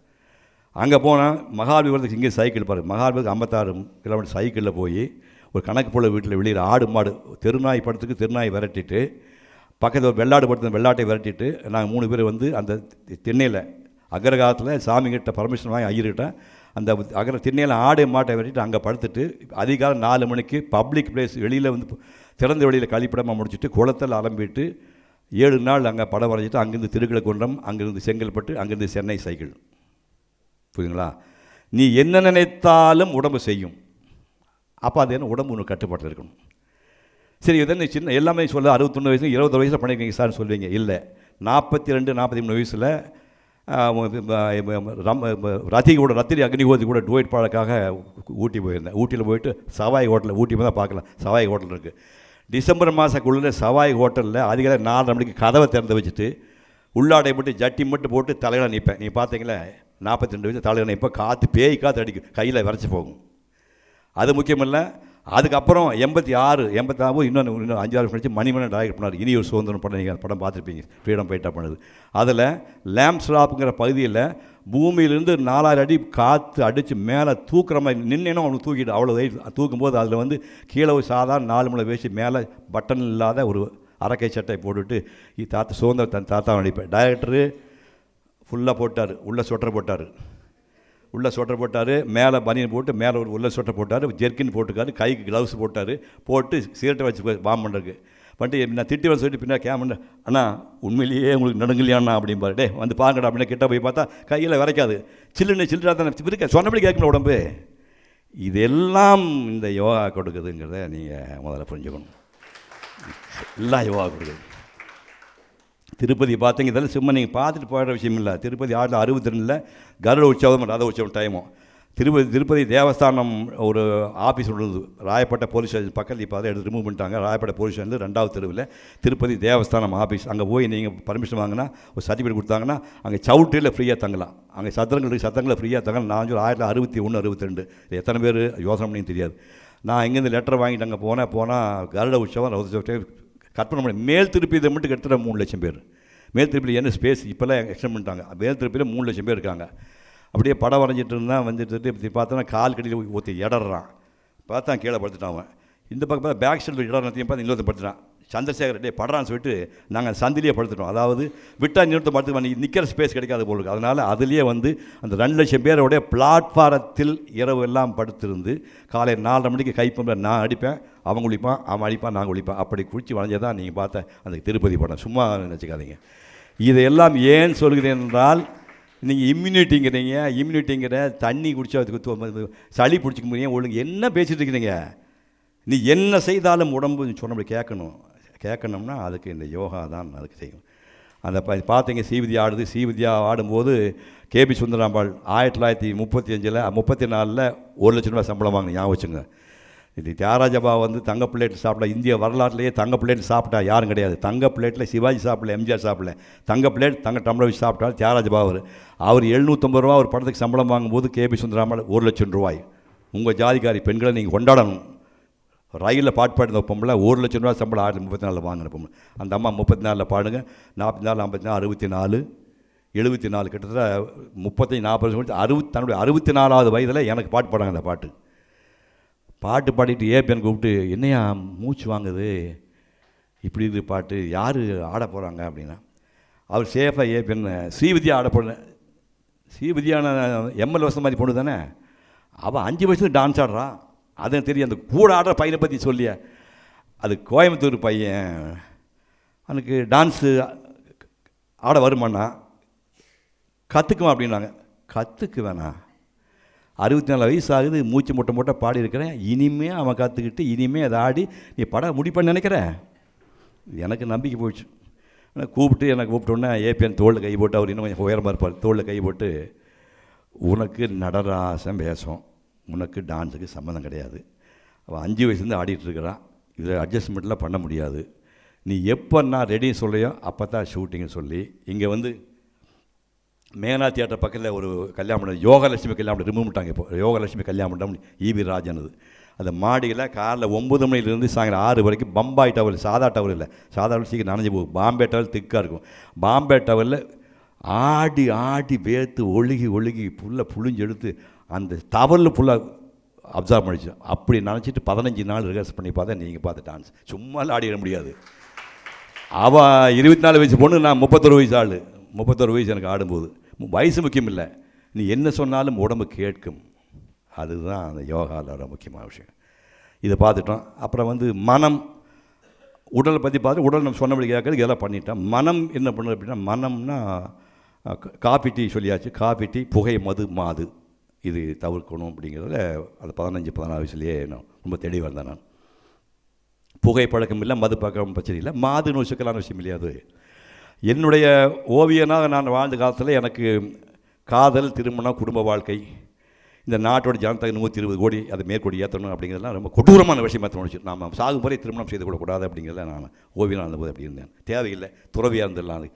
அங்கே போனால் மகாபலிபுரத்துக்கு இங்கே சைக்கிள் பாருங்கள், மகாபலிபுரத்துக்கு 56 கிலோமீட்டர் சைக்கிளில் போய் ஒரு கணக்கு போல் வீட்டில் வெளியில் ஆடு மாடு தெருநாய் படத்துக்கு தெருநாய் விரட்டிட்டு பக்கத்தில் ஒரு வெள்ளாடு படுத்து வெள்ளாட்டை விரட்டிட்டு நாங்கள் 3 பேர் வந்து அந்த திண்ணையில் அக்ரகாலத்தில் சாமிகிட்ட பர்மிஷன் வாங்கி ஐயர்கிட்ட அந்த திண்ணையில் ஆடு மாட்டை விரட்டிட்டு அங்கே படுத்துட்டு அதிகாலம் 4 மணிக்கு பப்ளிக் பிளேஸ் வெளியில் வந்து திறந்த வெளியில் கழிப்பிடமாக முடிச்சுட்டு குளத்தில் அலம்பிட்டு 7 நாள் அங்கே படம் வரைஞ்சிட்டு அங்கேருந்து திருக்கழுக்குன்றம், அங்கேருந்து செங்கல்பட்டு, அங்கேருந்து சென்னை சைக்கிள். புரியுதுங்களா? நீ என்ன நினைத்தாலும் உடம்பு செய்யும். அப்போ அது என்ன, உடம்பு ஒன்று கட்டுப்பாட்டில் இருக்கணும். சரி, இது என்ன சின்ன எல்லாமே சொல்ல 61 வயசு 20 வயசில் பண்ணியிருக்கீங்க சார்னு சொல்லுவீங்க. இல்லை, 42-43 வயசில் ரத்திரி அக்னிஹோதி கூட டுவைட் பாடக்காக ஊட்டி போயிருந்தேன். ஊட்டியில் போயிட்டு சவாய் ஹோட்டலில், ஊட்டி தான் பார்க்கலாம், சவாய் ஹோட்டல் இருக்குது. டிசம்பர் மாதக்குள்ளே சவாய் ஹோட்டலில் அதிகாலை 4:30 மணிக்கு கதவை திறந்து வச்சுட்டு உள்ளாடை மட்டும் ஜட்டி மட்டும் போட்டு தலையில் நிற்பேன். நீங்கள் பார்த்தீங்களே 42 வயசு தலையில் நிற்பேன். காற்று பேய் காற்று அடிக்கும், கையில் விரைச்சி போகும். அது முக்கியமில்லை, அதுக்கப்புறம் 86 இன்னும் 5-6 வருஷம் கழிச்சு மணிமணன் டைரக்ட் பண்ணார். இனி ஒரு சுதந்திரம் படம், நீங்கள் படம் பார்த்துருப்பீங்க, ஃப்ரீடம் ஃபைட்டாக பண்ணது. அதில் லேம்ப்ஸ் ராப்புங்கிற பகுதியில் பூமியிலேருந்து 4000 அடி காற்று அடித்து மேலே தூக்குற மாதிரி நின்னேனும் அவனுக்கு தூக்கிட்டு அவ்வளோ வெயிட் தூக்கும்போது அதில் வந்து கீழே ஒரு சாதாரண 4 முளை வேஷ்டி மேலே பட்டன் இல்லாத ஒரு அரக்கை சட்டை போட்டுட்டு தாத்தா சுதந்திர தன் தாத்தா நடிப்பேன். டைரக்டரு ஃபுல்லாக போட்டார், உள்ள ஸ்வெட்டர் போட்டார், மேலே பனியன் போட்டு மேலே ஒரு உள்ள ஸ்வெட்டர் போட்டார், ஜெர்கின் போட்டுக்காரு, கைக்கு க்ளவுஸ் போட்டு சிகரெட்டை வச்சு பாம் பண்ணுறதுக்கு பண்ணிட்டு நான் திட்டி வந்து சொல்லிட்டு பின்னா கேமரா அண்ணா உண்மையிலேயே உங்களுக்கு நடுங்கலையாண்ணா அப்படிம்பாரு. டே வந்து பாருங்கடா அப்படின்னா கிட்ட போய் பார்த்தா கையில் வரைக்காது, சில்லுன்னு தானே இருக்க, சொன்னபடி கேட்கணும் உடம்பு. இதெல்லாம் இந்த யோகா கொடுக்குதுங்கிறத நீங்கள் முதல்ல புரிஞ்சுக்கணும். எல்லாம் யோகா கொடுக்குது. திருப்பதி பார்த்தீங்க, இதெல்லாம் சும்மா நீங்கள் பார்த்துட்டு போயிடுற விஷயம் இல்லை. திருப்பதி 62 கருட உற்சவம் ரத உற்சவம் டைமும் திருப்பதி தேவஸ்தானம் ஒரு ஆஃபீஸ் உள்ளது, ராயப்பேட்டை போலீஸ் ஸ்டேஷன் பக்கத்தில். இப்போ அதை எடுத்து ரிமூவ் பண்ணிட்டாங்க. ராயப்பேட்டை போலீஸ் ஸ்டேஷனில் 2வது தெருவில் திருப்பதி தேவஸ்தானம் ஆஃபீஸ். அங்கே போய் நீங்கள் பர்மிஷன் வாங்கினா ஒரு சர்டிஃபிகேட் கொடுத்தாங்கன்னா அங்கே சவுட்டியில் ஃப்ரீயாக தங்கலாம். அங்கே சத்திரங்களை ஃப்ரீயாக தங்கலாம். நான் 1961 62 எத்தனை பேர் யோசனை பண்ணி தெரியாது. நான் இங்கேருந்து லெட்டர் வாங்கிட்டு அங்கே போனால் கருட உற்சவம் ரத உற்சவம் கற்பனை பண்ணி மேல் திருப்பதியை மட்டும் கிட்டத்தட்ட 3 லட்சம் பேர். மேல் திருப்பியில் என்ன ஸ்பேஸ் இப்போல்லாம் எக்ஸ்டெண்ட் பண்ணிட்டாங்க. மேல் திருப்பியில் 3 லட்சம் பேர் இருக்காங்க. அப்படியே படம் வரைஞ்சிட்டு இருந்தால் வந்துட்டு இப்படி பார்த்தோன்னா கால் கடியில் ஒருத்தி இடறான், பார்த்தா கீழே படுத்துட்டான் அவன். இந்த பக்கம் பார்த்தா பேக் சைடில் இடறத்தையும் பார்த்து இன்னொருத்தன் படுத்துட்டான். சந்திரசேகர் டே படுறான்னு சொல்லிட்டு நாங்கள் சந்திலேயே படுத்துட்டோம். அதாவது விட்டால் இன்னொருத்த படுத்து நிற்கிற ஸ்பேஸ் கிடைக்காது போல் இருக்குது. அதனால் அதுலேயே வந்து அந்த 2 லட்சம் பேரோடைய பிளாட்ஃபாரத்தில் இரவு எல்லாம் படுத்திருந்து காலை 4:30 மணிக்கு கைப்பம்ப நான் அடிப்பேன், அவன் குளிப்பான், அவன் அடிப்பான், நான் குளிப்பேன். அப்படி குளிச்சு வளைஞ்சதான் நீங்கள் பார்த்த அந்த திருப்பதி படம். சும்மா நினச்சிக்காதீங்க. இதையெல்லாம் ஏன் சொல்கிறேன் என்றால், நீங்கள் இம்யூனிட்டிங்கிற தண்ணி குடிச்சா சளி பிடிச்சிக்க முடியும் ஒழுங்கு என்ன பேசிகிட்டு இருக்கிறீங்க. நீ என்ன செய்தாலும் உடம்பு சொன்னபடி கேட்கணும்னா அதுக்கு இந்த யோகா தான் அதுக்கு செய்யும். அந்த பார்த்தீங்க ஸ்ரீவித்யா ஆடும்போது கேபி சுந்தராம்பாள் 1935 34 1 லட்சம் ரூபாய் சம்பளம் வாங்கினேன். ஞாபகம் வச்சுங்க. இது தியாகராஜபா வந்து தங்க பிளேட்டில் சாப்பிட்டா, இந்திய வரலாற்றிலேயே தங்க பிளேட்டில் சாப்பிட்டா யாரும் கிடையாது. தங்க பிளேட்டில் சிவாஜி சாப்பிடல, எம்ஜிஆர் சாப்பிடல. தங்க பிளேட் தங்க டம்ளர் வச்சு சாப்பிட்டால் தியாகராஜபா. அவர் 750 ரூபா ஒரு படத்துக்கு சம்பளம் வாங்கும்போது கேபி சுந்தராம்பாள் 1 லட்சம் ரூபாய். உங்கள் ஜாதிக்காரி பெண்களை நீங்கள் கொண்டாடணும். ரயிலில் பாட்டு பாடின பொம்பளை 1 லட்சம் ரூபா சம்பளம் 1934 வாங்கின பொம்பளை. அந்த அம்மா 34 பாடுங்க, 44 54 64 74 கிட்டத்தட்ட 35 40 தன்னுடைய 64வது வயதில் எனக்கு பாட்டு பாடாங்க. அந்த பாட்டு பாடிட்டு ஏபிஎன் கூப்பிட்டு, என்னையா மூச்சு வாங்குது இப்படி இருக்குது பாட்டு, யார் ஆட போகிறாங்க அப்படின்னா, அவர் சேஃபாக ஏபிஎன் ஸ்ரீவித்யா ஆட போன. ஸ்ரீவித்யான எம்எல் வசந்த மாதிரி பொண்ணு தானே, அவள் 5 வயசுல டான்ஸ் ஆடுறான். அதுவும் தெரியும். அந்த கூட ஆடுற பையனை பற்றி சொல்லிய, அது கோயம்புத்தூர் பையன், அவனுக்கு டான்ஸு ஆட வருமானா கற்றுக்குவான் அப்படின்னாங்க. கற்றுக்கு வேணாம், 64 வயசு ஆகுது, மூச்சு மூட்டை பாடி இருக்கிறேன். இனிமே அவன் கற்றுக்கிட்டு இனிமே அதை ஆடி நீ படம் முடிப்பேன்னு நினைக்கிறேன். எனக்கு நம்பிக்கை போயிடுச்சு. கூப்பிட்டோன்னே ஏபிஎன் தோளில் கை போட்டு, அவர் இன்னும் கொஞ்சம் உயரமாக இருப்பார், தோளில் கை போட்டு, உனக்கு நடராசம் வேஷம், உனக்கு டான்ஸுக்கு சம்மந்தம் கிடையாது. அவள் 5 வயசுலேருந்து ஆடிட்டுருக்கிறான். இதில் அட்ஜஸ்ட்மெண்ட்லாம் பண்ண முடியாது. நீ எப்போ நான் ரெடின்னு சொல்லையோ அப்போ தான் ஷூட்டிங்னு சொல்லி இங்கே வந்து மேனா தியேட்டர் பக்கத்தில் ஒரு கல்யாண மண்டபம், யோகலட்சுமி கல்யாண மண்டபம் ரிமூவ் பண்ணிட்டாங்க. இப்போ யோகலட்சுமி கல்யாண மண்டபம் ஈவி ராஜனது. அந்த மாடியில் காலைல 9 மணிலேருந்து சாயங்காலம் 6 வரைக்கும் பம்பாய் டவர், சாதா டவர் இல்லை, சாதா டவர் சீக்கிரம் நனைஞ்சு போகும். பாம்பே டவர் திக்காக இருக்கும். பாம்பே டவரில் ஆடி வேர்த்து ஒழுகி ஃபுல்லாக புழிஞ்சு எடுத்து அந்த டவரில் ஃபுல்லாக அப்சர்வ் பண்ணிச்சு. அப்படி நினச்சிட்டு 15 நாள் ரிஹர்ஸ் பண்ணி பார்த்தா நீங்கள் பார்த்த டான்ஸ் சும்மாலாம் ஆடிட முடியாது. அவள் 24 வயசு பொண்ணு, நான் 31 வயசு ஆள். 31 வயசு எனக்கு ஆடும்போது. வயசு முக்கியம் இல்லை, நீ என்ன சொன்னாலும் உடம்பு கேட்கும். அதுதான் அந்த யோகாவில் முக்கியமான விஷயம். இதை பார்த்துட்டோம். அப்புறம் வந்து மனம், உடலை பற்றி பார்த்து, உடல் நம்ம சொன்னபடி கேட்கறது இதெல்லாம் பண்ணிட்டோம். மனம் என்ன பண்ணுறது அப்படின்னா, மனம்னா காஃபி டீ சொல்லியாச்சு. காஃபி டீ, புகை, மாது இது தவிர்க்கணும் அப்படிங்கிறதுல அது 15-16 வயசுலேயே நான் ரொம்ப தெளிவாக இருந்தேன். நான் புகை பழக்கம் இல்லை, மது பழக்கம் பிரச்சனை இல்லை, மாதுன்னு ஒரு சிக்கலான விஷயம் இல்லையா. அது என்னுடைய ஓவியனாக நான் வாழ்ந்த காலத்தில் எனக்கு காதல், திருமணம், குடும்ப வாழ்க்கை, இந்த நாட்டோட ஜனத்தொகை 120 கோடி அதை மேற்கொடி ஏற்றணும் அப்படிங்கிறதுலாம் ரொம்ப கொடூரமான விஷயமாக தோணுச்சு. நாம் சாகும் முறை திருமணம் செய்து கொள்ளக்கூடாது அப்படிங்கிறத நான் ஓவியனாக இருந்தபோது அப்படி இருந்தேன். தேவையில்லை, துறவியாக இருந்துடலாம். அது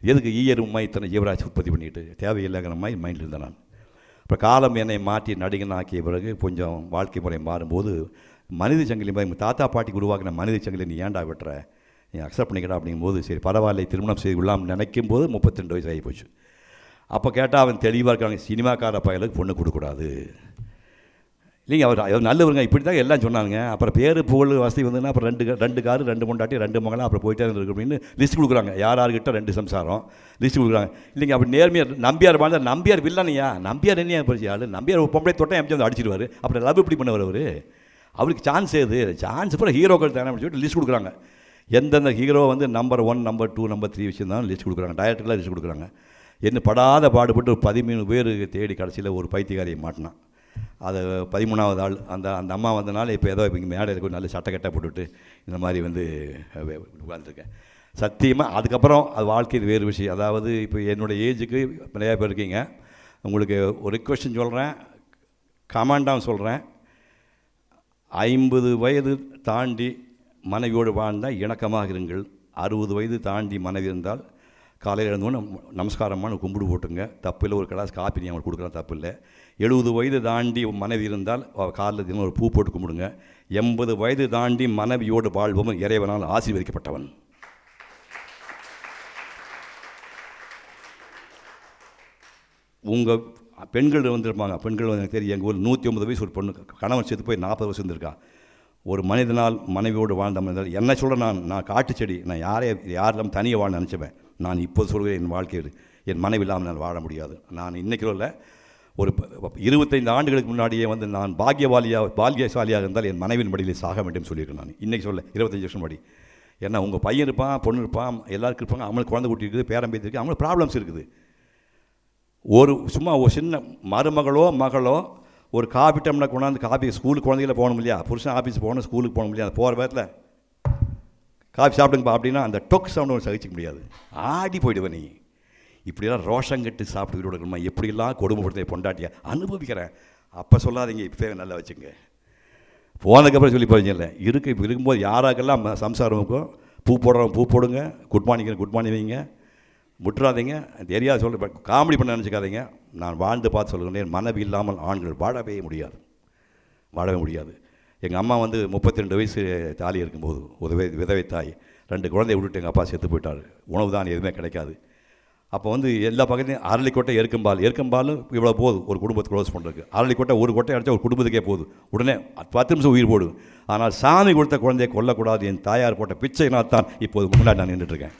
எதுக்கு ஈயரும் இத்தனை ஜீவராசி உற்பத்தி பண்ணிட்டு தேவையில்லைங்கிற மாதிரி மைண்டில் இருந்தேன் நான். அப்புறம் காலம் என்னை மாற்றி நடிகனாக்கிய பிறகு கொஞ்சம் வாழ்க்கை முறை மாறும்போது மனித சங்கிலி எங்கள் தாத்தா பாட்டிக்கு உருவாக்கின மனித சங்கிலி நீ ஏன்டா விட்டுற, நீ அக்செப்ட் பண்ணிக்கடா அப்படிங்கும்போது சரி பரவாயில்லை திருமணம் செய்து கொள்ளாமல் நினைக்கும் போது 32 வயசு ஆகி போச்சு. அப்போ கேட்டால் அவன் தெளிவாக இருக்காங்க, சினிமாக்கார பயலுக்கு பொண்ணு கொடுக்கூடாது இல்லைங்க. அவர் நல்லவருங்க இப்படி தான் எல்லாம் சொன்னாங்க. அப்புறம் பேர் புகழ் வசதி வந்ததுன்னா அப்புறம் 2 காரு 2 பொண்டாட்டி 2 மகளாக அப்புறம் போயிட்டே இருக்கு அப்படின்னு லிஸ்ட் கொடுக்குறாங்க. யார்கிட்ட 2 சம்சாரம் லிஸ்ட் கொடுக்குறாங்க. இல்லைங்க அப்படி நேர்மையாக நம்பியார் வாழ்ந்தார். நம்பியார் வில்லனையா, நம்பியார் என்ன போச்சு ஆள், நம்பியார் பொம்பளை தொட்டை எம்ஜி வந்து அடிச்சிடுவார். அப்புறம் லவ் இப்படி பண்ணவர் அவருக்கு சான்ஸ் ஏது, சான்ஸ் பூரா ஹீரோக்கள் தானே அப்படின்னு சொல்லிட்டு லிஸ்ட் கொடுக்குறாங்க. எந்தெந்த ஹீரோ வந்து நம்பர் 1 நம்பர் 2 நம்பர் 3 விஷயம் தான் லிஸ்ட் கொடுக்குறாங்க. டைரக்டர்லாம் லிஸ்ட் கொடுக்குறாங்க. என்ன படாத பாடுபட்டு ஒரு 13 பேர் தேடி கடைசியில் ஒரு பைத்தியக்காரியை மாட்டினான். அது 13வது ஆள் அந்த அம்மா வந்தனால இப்போ ஏதோ இங்கே மேடையில் நல்ல சட்டக்கட்டை போட்டுவிட்டு இந்த மாதிரி வந்து உட்காந்துருக்கேன். சத்தியமாக அதுக்கப்புறம் அது வாழ்க்கையில் வேறு விஷயம். அதாவது இப்போ என்னோடய ஏஜுக்கு நிறையா பேர் இருக்கீங்க. உங்களுக்கு ஒரு ரிக்வெஸ்டன் சொல்கிறேன், கமாண்டாக சொல்கிறேன். 50 வயது தாண்டி மனைவியோடு வாழ்ந்தால் இணக்கமாக இருங்கள். 60 வயது தாண்டி மனைவி இருந்தால் காலையில் எழுந்தோன்னு நமஸ்காரமான கும்பிடு போட்டுங்க, தப்பு இல்லை. ஒரு கிளாஸ் காப்பி நீ அவங்களுக்கு கொடுக்கலாம், தப்பு இல்லை. 70 வயது தாண்டி மனைவி இருந்தால் காலையில் தினம் ஒரு பூ போட்டு கும்பிடுங்க. 80 வயது தாண்டி மனைவியோடு வாழ்பவன் இறைவனால் ஆசீர்வதிக்கப்பட்டவன். உங்கள் பெண்கள் வந்துருப்பாங்க, பெண்கள் வந்து எனக்கு தெரியும். எங்கள் ஊர் 109 வயசு ஒரு பொண்ணு கணவன் சேர்த்து போய் 40 வருஷம் இருந்திருக்கா. ஒரு மனிதனால் மனைவியோடு வாழ்ந்த மனிதனால் என்ன சொல்கிறேன், நான் காட்டு செடி, நான் யாரெல்லாம் தனியாக வாழ நினச்சவேன். நான் இப்போது சொல்கிறேன், என் வாழ்க்கையில் என் மனைவி இல்லாமல் நான் வாழ முடியாது. நான் இன்றைக்கி இல்லை, ஒரு 25 ஆண்டுகளுக்கு முன்னாடியே வந்து நான் பாக்கியசாலியாக இருந்தால் என் மனைவின் படியில் சாக வேண்டும் சொல்லியிருக்கேன். நான் இன்றைக்கி சொல்ல 25 வருஷம் படி. ஏன்னா உங்கள் பையன் இருப்பான், பொண்ணு இருப்பான், எல்லாருக்கும் இருப்பாங்க, அவங்களுக்கு குழந்தை குட்டி இருக்குது, பேரம்பேத்தி இருக்குது, அவங்களுக்கு ப்ராப்ளம்ஸ் இருக்குது. சும்மா ஒரு சின்ன மருமகளோ மகளோ ஒரு காபி டம்ளர் கொண்டாந்து காபி ஸ்கூலுக்கு குழந்தைகள போகணும் இல்லையா, புருஷன் ஆஃபீஸ் போகணும், ஸ்கூலுக்கு போகணும் இல்லையா, அந்த போகிற பேரத்தில் காஃபி சாப்பிடுங்கப்பா அப்படின்னா அந்த டொக் சவுண்ட் ஒன்று சகிச்சிக்க முடியாது, ஆடி போயிடுவேன். நீ இப்படியெல்லாம் ரோஷங்கட்டு சாப்பிட்டு இருக்கணுமா, எப்படிலாம் கொடுமைப்படுத்த பொண்டாட்டியா அனுபவிக்கிறேன். அப்போ சொல்லாதீங்க, இப்போ நல்லா வச்சுங்க. போனதுக்கப்புறம் சொல்லி போகிறீங்கல்ல இப்போ இருக்கும்போது யாராக்கெல்லாம் சம்சாரமுக்கும் பூ போடுறவங்க பூ போடுங்க, குட் மார்னிங் வைங்க, முட்டுறாதீங்க. தெரியாது சொல்ல காமெடி பண்ண நினச்சிக்காதீங்க. நான் வாழ்ந்து பார்த்து சொல்லுகிறேன், மனைவி இல்லாமல் ஆண்கள் வாழவே முடியாது. எங்கள் அம்மா வந்து 32 வயசு தாலி இருக்கும்போது ஒரு விதவை தாய், 2 குழந்தைய விட்டுட்டு எங்கள் அப்பா செத்து போயிட்டார். உணவு தான் எதுவுமே கிடைக்காது. அப்போ வந்து எல்லா பக்கத்தையும் அரளிக்கொட்டை எருக்கம்பாலும் இவ்வளோ போகுது ஒரு குடும்பத்தை க்ளோஸ் பண்ணுறதுக்கு. அரளிக்கொட்டை ஒரு கொட்டை அடித்தா ஒரு குடும்பத்துக்கே போகுது, உடனே 10 நிமிஷம் உயிர் போடும். ஆனால் சாமி கொடுத்த குழந்தையை கொல்லக்கூடாது, என் தாயார் போட்ட பிச்சைனால் தான் இப்போது முன்னாடி நான் நின்றுட்டுருக்கேன்.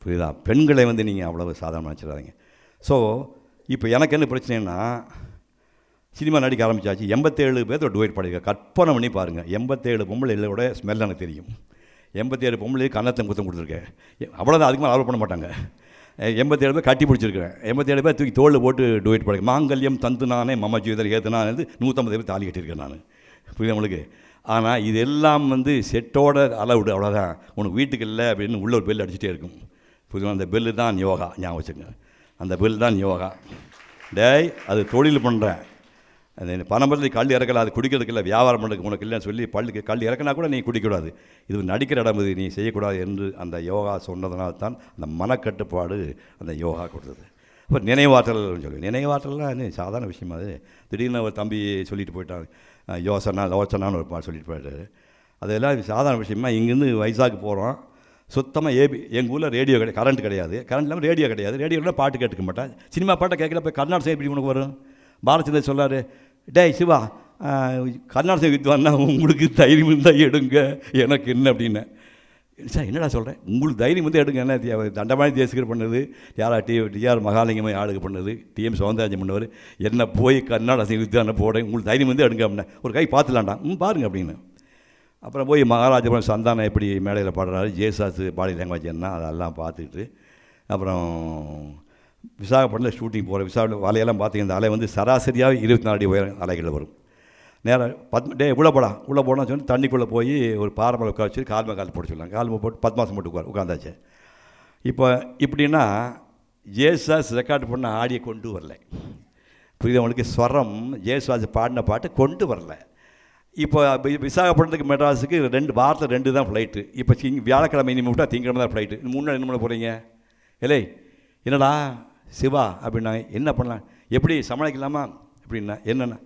புரியுதா? பெண்களை வந்து நீங்கள் அவ்வளவு சாதாரணமாக நினச்சிடாதீங்க. ஸோ இப்போ எனக்கு என்ன பிரச்சனைன்னா, சினிமா நடிக்க ஆரம்பித்தாச்சு. 87 பேர் டுவேட் பாடியிருக்கேன். கற்பனை பண்ணி பாருங்கள், 87 பொம்பளைகளோட ஸ்மெல் எனக்கு தெரியும். 87 பொம்பளை கன்னத்தை முத்தம் கொடுத்துருக்கேன். அவ்வளோதான், அதுக்கு மேலே அலோவ் பண்ண மாட்டாங்க. 87 பேர் கட்டி பிடிச்சிருக்கிறேன். 87 பேர் தூக்கி தோளில் போட்டு டுவேட் பாடிக்க. மாங்கல்யம் தந்து நானே மம ஜீவிதர் ஏற்றுனான் 150 பேர் தாலி கட்டியிருக்கேன் நான். புரியுது உங்களுக்கு? ஆனால் இதெல்லாம் வந்து செட்டோட அளவுடு, அவ்வளோதான். உனக்கு வீட்டுக்கு இல்லை அப்படின்னு உள்ள ஒரு பெல் அடிச்சுட்டே இருக்கும். புரியுது? அந்த பெல்லு தான் யோகா, ஞாபகம் வச்சுங்க. அந்த பெல் தான் யோகா. டேய், அது தொழில் பண்ணுறேன், அந்த பணம்பரத்தில் கல் இறக்கலாம், அது குடிக்கிறதுக்கு இல்லை, வியாபாரம் பண்ணுறதுக்கு உனக்கு இல்லைன்னு சொல்லி பள்ளிக்கு கல் இறக்கினா கூட நீ குடிக்கக்கூடாது, இது நடிக்கிற இடம், இது நீ செய்யக்கூடாது என்று அந்த யோகா சொன்னதுனால தான் அந்த மனக்கட்டுப்பாடு அந்த யோகா கொடுத்தது. இப்போ நினைவாற்றல் சொல்லி, நினைவாற்றல்லாம் என்ன சாதாரண விஷயமா? அது திடீர்னு ஒரு தம்பி சொல்லிட்டு போயிட்டாங்க, லோச்சனான்னு ஒரு பாட்டு சொல்லிட்டு போயிட்டாரு. அதெல்லாம் சாதாரண விஷயமா. இங்கேருந்து வைசாக்கு போகிறோம், சுத்தமாக எங்கள் ஊரில் ரேடியோ கிடையாது, கரண்ட் கிடையாது, கரண்ட் இல்லாமல் ரேடியோ கிடையாது. ரேடியோவில் பாட்டு கேட்டுக்க மாட்டேன், சினிமா பாட்டை கேட்கல. போய் கர்நாடக எப்படி உனக்கு வரும்? பாலச்சந்தர் சொல்லார், டேய் சிவா, கர்நாடக வித்வான்னா உங்களுக்கு தைரியம் இருந்தால் எடுங்க, எனக்கு என்ன அப்படின்னு. சார் என்னடா சொல்கிறேன், உங்களுக்கு தைரியம் வந்து எடுங்க. என்ன தண்டபாணி தேசிகர் பண்ணது, டிஆர் மகாலிங்கமே ஆளுக்கு பண்ணது, டிஎம் சௌந்தரராஜன் பண்ணவர், என்ன போய் கர்நாடக வித்வான போட உங்களுக்கு தைரியம் வந்து எடுங்க அப்படின்னா, ஒரு கை பார்த்துலாண்டா, பாருங்க அப்படின்னு. அப்புறம் போய் மகாராஜபுரம் சந்தானம் எப்படி மேடையில் பாடுறாரு, ஜேசாஸ் பாடி லாங்குவேஜ் என்ன, அதெல்லாம் பார்த்துக்கிட்டு அப்புறம் விசாகப்பட்டினத்தில் ஷூட்டிங் போகிறேன். விசாகப்பட்டினம் அலையெல்லாம் பார்த்தீங்க, இந்த அலை வந்து சராசரியாக 24 அடி உயரம் அலைகள் வரும். நேராக உள்ளே போனால் சொல்லி தண்ணிக்குள்ளே போய் ஒரு பாரம்பரிய உட்கார வச்சு கால் போட்டு சொல்லலாம், கால் போட்டு 10 மாதம் போட்டு உட்காந்தாச்சு. இப்போ இப்படின்னா ஜேசாஸ் ரெக்கார்டு பண்ண ஆடியை கொண்டு வரல. புரியுது உங்களுக்கு? ஸ்வரம் ஜேசாஸ் பாடின பாட்டு கொண்டு வரல. இப்போ விசாகப்பட்டினத்துக்கு மெட்ராஸுக்கு 2 வாரத்தில் 2 தான் ஃப்ளைட்டு. இப்போ வியாழக்கிழமை இனிமே விட்டால் திங்கக்கிழமை தான் ஃப்ளைட்டு. முன்னாடி என்ன பண்ண போகிறீங்க? இல்லை என்னடா சிவா அப்படின்னா என்ன பண்ணலாம், எப்படி சமாளிக்கலாமா அப்படின்னா, என்னென்னா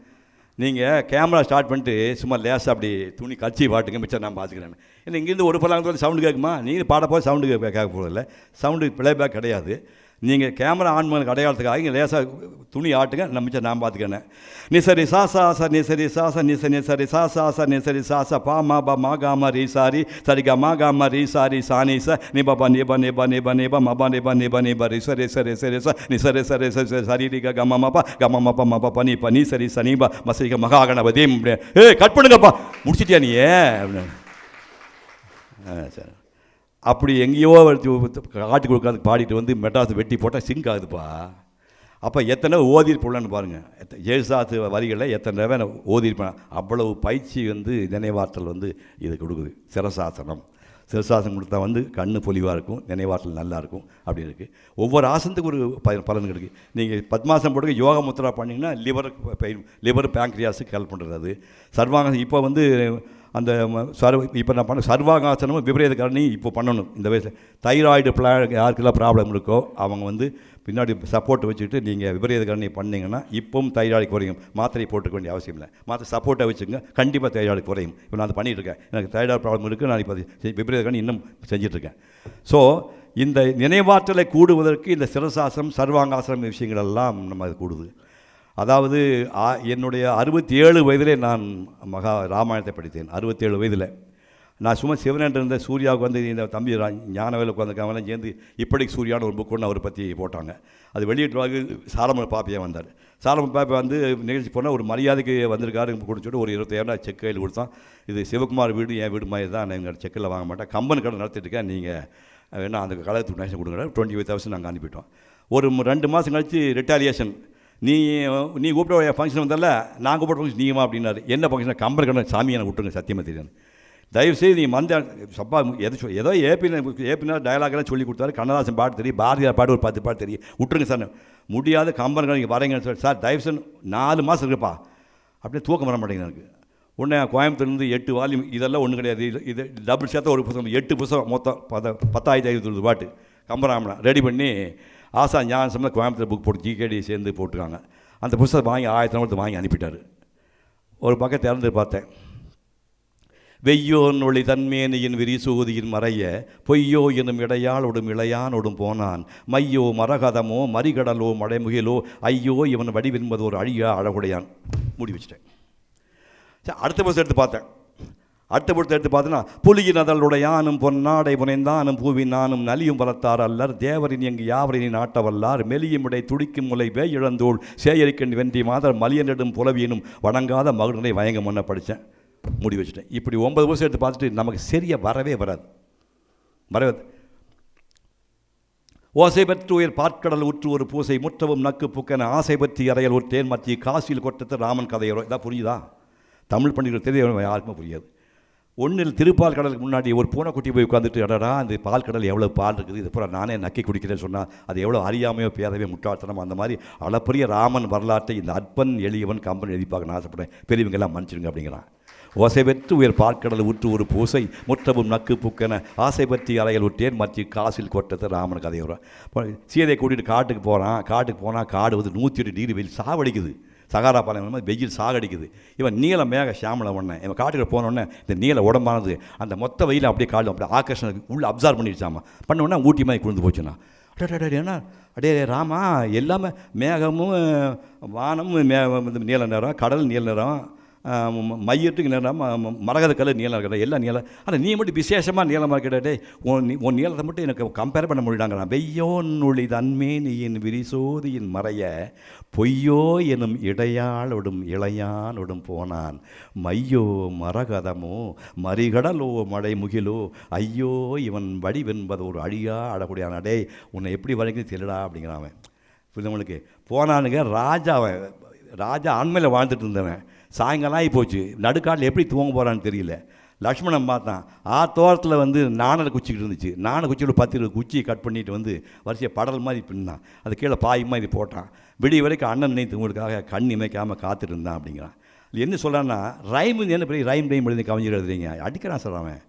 நீங்கள் கேமரா ஸ்டார்ட் பண்ணிட்டு சும்மா லேசாக அப்படி துணி கட்சி பாட்டுங்க மிச்சம் நான் பார்த்துக்கிறேன். ஏன்னா இங்கேருந்து ஒரு பல்லாங்க சவுண்டு கேட்குமா? நீங்கள் பாட போது சவுண்டு கேட்க போகிறதில்ல, சவுண்டு ப்ளேபேக் கிடையாது. நீங்கள் கேமரா ஆன் பண்ண அடையாளத்துக்காக இங்கே லேசாக துணி ஆட்டுங்க, நான் மிச்சம் நான் பார்த்துக்கிறேன். நிசரி சா சா சா நிசரி சா சா நிசரி சா சா சா நிசரி சா சா பா மா பா மா கா மா ரீ சாரி சரி கா மா கா மா ரீ சாரி சா நீ ச நி பா நி பா நி பா நி பா நி பா மா பா நி பா நி பா நி பா ரி சரி சரி சரி ச நி சரி சரி சரி சரி ரி கா மா மா பா கா மா பா மா பா நி பா நீ சரி ச நீ பா மசரி மகா கணபதி. கட் பண்ணுங்கப்பா, முடிச்சிட்டியா நீ அப்படின்னு. சரி, அப்படி எங்கேயோ காட்டுக்கு உட்காந்து பாடிட்டு வந்து மெட்ராஸ் வெட்டி போட்டால் சிங்க் ஆகுதுப்பா. அப்போ எத்தனை ஓதிருப்போம்னு பாருங்கள், ஜெயசாத்து வரிகளில் எத்தனை தடவை ஓதிருப்பேன். அவ்வளவு பயிற்சி வந்து நினைவாற்றல் வந்து இது கொடுக்குது. சிரசாசனம் கொடுத்தா வந்து கண்ணு பொலிவாக இருக்கும், நினைவாற்றல் நல்லாயிருக்கும். அப்படி இருக்குது. ஒவ்வொரு ஆசனத்துக்கு ஒரு பலன் கிடைக்கும். நீங்கள் பத்மாசனம் போட்டு யோகா முத்ரா பண்ணிங்கன்னா லிவர் பேங்க்ரியாஸுக்கு ஹெல்ப் பண்ணுறது. அது சர்வாங்கம் இப்போ வந்து அந்த இப்போ நான் பண்ண சர்வாங்காசனமும் விபரீத கரணி இப்போ பண்ணணும் இந்த வயசில். தைராய்டு யாருக்கெல்லாம் ப்ராப்ளம் இருக்கோ அவங்க வந்து பின்னாடி சப்போர்ட் வச்சுக்கிட்டு நீங்கள் விபரீத கரணி பண்ணிங்கன்னா இப்போவும் தைராய்டு குறையும். மாத்திரை போட்டுக்க வேண்டிய அவசியம் இல்லை, மாத்திரை சப்போர்ட்டை வச்சுங்க, கண்டிப்பாக தைராய்டு குறையும். இப்போ நான் அதை பண்ணிகிட்ருக்கேன், எனக்கு தைராய்டு ப்ராப்ளம் இருக்குது, நான் இப்போ விபரீத கரணி இன்னும் செஞ்சிட்ருக்கேன். ஸோ இந்த நினைவாற்றலை கூடுவதற்கு இந்த சிரசாசனம் சர்வாங்காசனம் விஷயங்களெல்லாம் நம்ம அது கூடுது. அதாவது என்னுடைய 67 வயதிலே நான் ராமாயணத்தை படித்தேன். 67 வயதில் நான் சும்மா சிவனேன் இருந்த சூர்யாவுக்கு வந்து இந்த தம்பி ஞானவேல உட்காந்துருக்காங்கலாம் சேர்ந்து இப்படிக்கு சூர்யான்னு ஒரு புக் ஒன்று அவரை பற்றி போட்டாங்க. அது வெளியிட்டு சாலமன் பாப்பியாக வந்தார். சாலமன் பாப்பா வந்து நிகழ்ச்சி போனால் ஒரு மரியாதைக்கு வந்திருக்காரு கொடுத்துட்டு ஒரு 25,000 செக் கையில் கொடுத்தான். இது சிவகுமார் வீடு, என் வீடு மாதிரி தான், நான் எங்கள் செக்கில் வாங்க மாட்டேன், கம்பெனி கடை நடத்திட்டுருக்கேன், நீங்கள் வேணா அந்த கழகத்துக்கு நேஷன் கொடுங்க. 25,000 நாங்கள் அனுப்பிட்டோம். ஒரு 2 மாதம் கழித்து ரிட்டாலியேஷன், நீ கூப்பிட்ட ஃபங்க்ஷன் வந்தால நான் கூப்பிட்ட ஃபங்க்ஷன் நீமா அப்படின்னாரு. என்ன ஃபங்க்ஷன்? கம்பெனி கடை சாமியை எனக்கு விட்டுருங்க, சத்தியமாக தெரியாது. தயவுசெய்து நீ வந்த சப்பா ஏதோ ஏபினா டயலாக்லாம் சொல்லி கொடுத்தாரு. கண்ணதாசன் பாட்டு தெரியும், பாரதியார் பாட்டு ஒரு 10 பாட்டு தெரியும், விட்டுருங்க சார். முடியாது, கம்பெனி நீங்கள் வரீங்கன்னு சொல்லி சார் தயவுசெய்து 4 மாதம் இருக்குப்பா, அப்படியே தூக்கம் வர மாட்டேங்குது எனக்கு. உடனே கோயம்புத்தூர்லேருந்து 8 வால்யூம், இதெல்லாம் ஒன்றும் கிடையாது, இது டபுள் சேர்த்தா ஒரு புத்தகம், 8 புத்தகம் மொத்தம் 10,520 பாட்டு கம்பராமலாம் ரெடி பண்ணி ஆசா ஞான சம்பந்த கோயம்புத்தூர் புக் போட்டு ஜிகேடி சேர்ந்து போட்டுருக்காங்க. அந்த புத்தகத்தை வாங்கி 1000 வாங்கி அனுப்பிட்டார். ஒரு பக்கம் திறந்து பார்த்தேன். வெய்யோன் ஒளி தன்மேனியின் விரிசூதியின் மறைய பொய்யோ எனும் இடையாளோடும் இளையானோடும் போனான் மையோ மரகதமோ மறிகடலோ மடைமுகிலோ ஐயோ இவன் வடிவென்பது ஒரு அழியா அழகுடையான். மூடி வச்சுட்டேன். அடுத்த புத்தகம் எடுத்து பார்த்தேன். அடுத்த புத்தகம் எடுத்து பார்த்தேன்னா புலியின் அதழுடையானும் பொன்னாடை புனைந்தானும் பூவின் நானும் நலியும் வளர்த்தார் அல்லர் தேவரின் எங்கு யாவரின் நாட்டவல்லார் மெலியும் இடை துடிக்கும் முலை வே இழந்தோள் சேயரிக்கண் வென்றி மாதர் மலியனிடும் புலவியனும் வணங்காத மகனை வயங்க முன்ன படித்தேன். முடி வச்சுட்டேன். இப்படி 9 வருஷம் எடுத்து பார்த்துட்டு நமக்கு சரியாக வரவே வராது. ஓசை பெற்று உயர் பாற்கடல் உற்று ஒரு பூசை முற்றவும் நக்கு புக்கென ஆசை பற்றி அறையல் ஒரு தேன் மத்தி காசியில் கொட்டத்து ராமன் கதையோ. இதான் புரியுதா? தமிழ் பண்டிகை தெரிய யாருக்குமே புரியாது. ஒன்றில் திருப்பால் கடலுக்கு முன்னாடி ஒரு பூனைக்குட்டி போய் உட்காந்துட்டு அடடா அந்த பால் கடல் எவ்வளோ பால் இருக்குது, இது பூரா நானே நக்கி குடிக்கிறேன்னு சொன்னால் அது எவ்வளோ அறியாமையோ பேரவே முட்டாள்தனம். அந்த மாதிரி அளப்பரிய ராமன் வரலாற்றை இந்த அற்பன் எளியவன் கம்பன் எழுதிப்பாக்க நான் ஆசைப்பட்டேன். பெரியவங்கெல்லாம் மன்னிச்சிருங்க அப்படிங்கிறான். ஓசை பெற்று உயர் பாற்கடல் உற்று ஒரு பூசை முற்றவும் நக்கு புக்கென ஆசை பற்றி அறையல் உற்றேன் மற்றி காசில் கொட்டத்தை ராமன் கதை வரும். சீதையை கூட்டிகிட்டு காட்டுக்கு போனால் காடு வந்து 108 டிகிரி வெயில் சாவடிக்குது. சகாரா பாலைவனம் வெயில் சாகடிக்குது. இவன் நீல மேக ஷாமலை ஒன்று இவன் காட்டுக்கு போனோடனே இந்த நீல உடம்பானது அந்த மொத்த வெயில் அப்படியே காடு அப்படியே ஆக்கர்ஷணம் உள்ளே அப்சர்வ் பண்ணிடுச்சாமா. பண்ணோடனே ஊட்டி மாதிரி குளிர்ந்து போச்சுண்ணா. ஏன்னா அடே ராமா எல்லாமே மேகமும் வானமும் நீல நிறம், கடல் நீல நிறம், மையத்துக்கு நேரம் மரகத கலர் நீளம் இருக்கிற எல்லாம் நீளம். ஆனால் நீ மட்டும் விசேஷமாக நீளமாக கேட்டே உன் நீளத்தை மட்டும் எனக்கு கம்பேர் பண்ண முடியாங்க. வெய்யோன் ஒளி தன்மேனியின் விரிசோதியின் மறைய பொய்யோ எனும் இடையாளோடும் இளையானோடும் போனான் மையோ மரகதமோ மறிகடலோ மழை முகிலோ ஐயோ இவன் வடிவென்பது ஒரு அழியா அழகுடையான. அடே உன்னை எப்படி வரைக்கும் தெரியடா அப்படிங்கிறான். புரிந்தவனுக்கு போனானுங்க. ராஜா ஆண்மையில் வாழ்ந்துட்டு இருந்தவன் சாயங்காலம் ஆகி போச்சு. நடுக்காட்டில் எப்படி தூங்க போகிறான்னு தெரியல. லக்ஷ்மணன் பார்த்தான். தோரத்தில் வந்து நாணல் குச்சிக்கிட்டு இருந்துச்சு. நாணல் குச்சியோட 10 குச்சியை கட் பண்ணிட்டு வந்து வரிசையை படல் மாதிரி பின்னான். அது கீழே பாய் மாதிரி போட்டான். விடிய வரைக்கும் அண்ணன் நினைத்துவங்களுக்காக கண் இமைக்காமல் காத்துட்டு இருந்தான் அப்படிங்கிறான். அது என்ன சொல்கிறான்னா ரைம் என்ன பெரிய ரைம் எழுதி கவிஞர் எழுதுறீங்க அடிக்கிறான் சொல்கிறான்.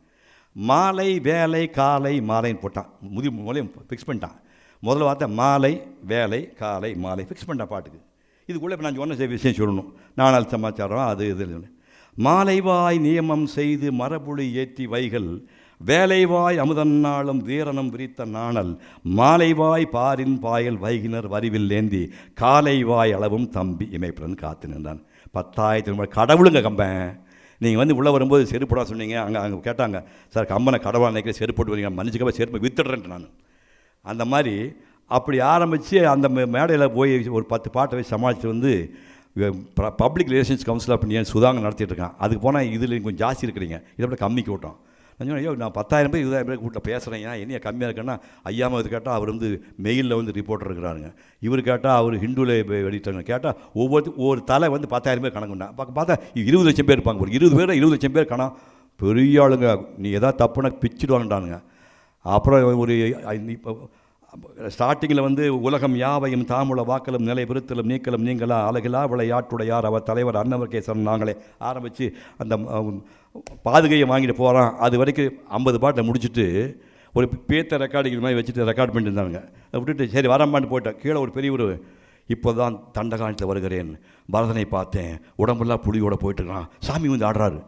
மாலை வேலை காலை மாலைன்னு போட்டான். மூலையும் ஃபிக்ஸ் பண்ணிட்டான். முதல்ல வார்த்தை மாலை வேலை காலை மாலை ஃபிக்ஸ் பண்ணிட்டான் பாட்டுக்கு. இதுக்குள்ளே இப்போ நான் சொன்ன விஷயம் சொல்லணும். நாணல் சமாச்சாரம் அது இது. மாலைவாய் நியமம் செய்து மரபுளி ஏற்றி வைகள் வேலைவாய் அமுதன்னாளும் வீரனம் விரித்த நாணல் மாலைவாய் பாரின் பாயல் வைகினர் வரிவில் ஏந்தி காலைவாய் அளவும் தம்பி இமைப்புடன் காத்து நின்றான். 10,000 கடவுளுங்க கம்பன். நீங்கள் வந்து உள்ளே வரும்போது செருப்புடா சொன்னீங்க. அங்கே கேட்டாங்க, சார் கம்பனை கடவுளாக நினைக்கிற செருப்பு போட்டு வரீங்க, மன்னிச்சுக்கப்போ செருப்பை வித்துடுறேன்ட்டு நான். அந்த மாதிரி அப்படி ஆரம்பித்து அந்த மேடையில் போய் ஒரு 10 பாட்டை வச்சு சமாளித்து வந்து public relations council of India சுதாங்க நடத்திட்டு இருக்கான். அதுக்கு போனால் இதில் கொஞ்சம் ஜாஸ்தி இருக்கிறீங்க, இதை விட கம்மிக்கு விட்டோம். நான் சொன்னேன், ஐயோ நான் 10,000 பேர் 20,000 பேர் கூட்ட பேசுகிறேன், என்னைய கம்மியாக இருக்குன்னா ஐயாமல் இது கேட்டால் அவர் வந்து மெயிலில் வந்து ரிப்போர்ட்டர் இருக்கிறாருங்க, இவர் கேட்டால் அவர் ஹிந்துவில் எடிட்டருங்க, கேட்டால் ஒவ்வொரு தலை வந்து 10,000 பேர் கணக்குண்டா. பார்த்தா 20 லட்சம் பேர் இருப்பாங்க. ஒரு 20 பேர் 20 லட்சம் பேர் கணம். பெரிய ஆளுங்க, நீ எதாவது தப்புனா பிச்சுடுவாங்கட்டானுங்க. அப்புறம் ஒரு இப்போ ஸ்டார்டிங்கில் வந்து உலகம் யாவையும் தாமுல வாக்கலும் நிலை விருத்தலும் நீக்கலும் நீங்களா அழகிலா விளையாட்டுடையார் அவர் தலைவர் அன்னவர் கேசவன் நாங்களே ஆரம்பித்து அந்த பாதுகையை வாங்கிட்டு போகிறான். அது வரைக்கும் 50 பாட்டை முடிச்சுட்டு ஒரு பேத்த ரெக்கார்டிங் மாதிரி வச்சுட்டு ரெக்கார்ட் பண்ணிட்டு இருந்தாங்க. விட்டுட்டு சரி வரம்பான்னு போயிட்டேன். கீழே ஒரு பெரியவர், இப்போ தான் தண்டகாலத்தில் வருகிறேன், பரதனை பார்த்தேன், உடம்புலாம் புலியோட போயிட்டுருக்கான், சாமி வந்து ஆடுறாரு.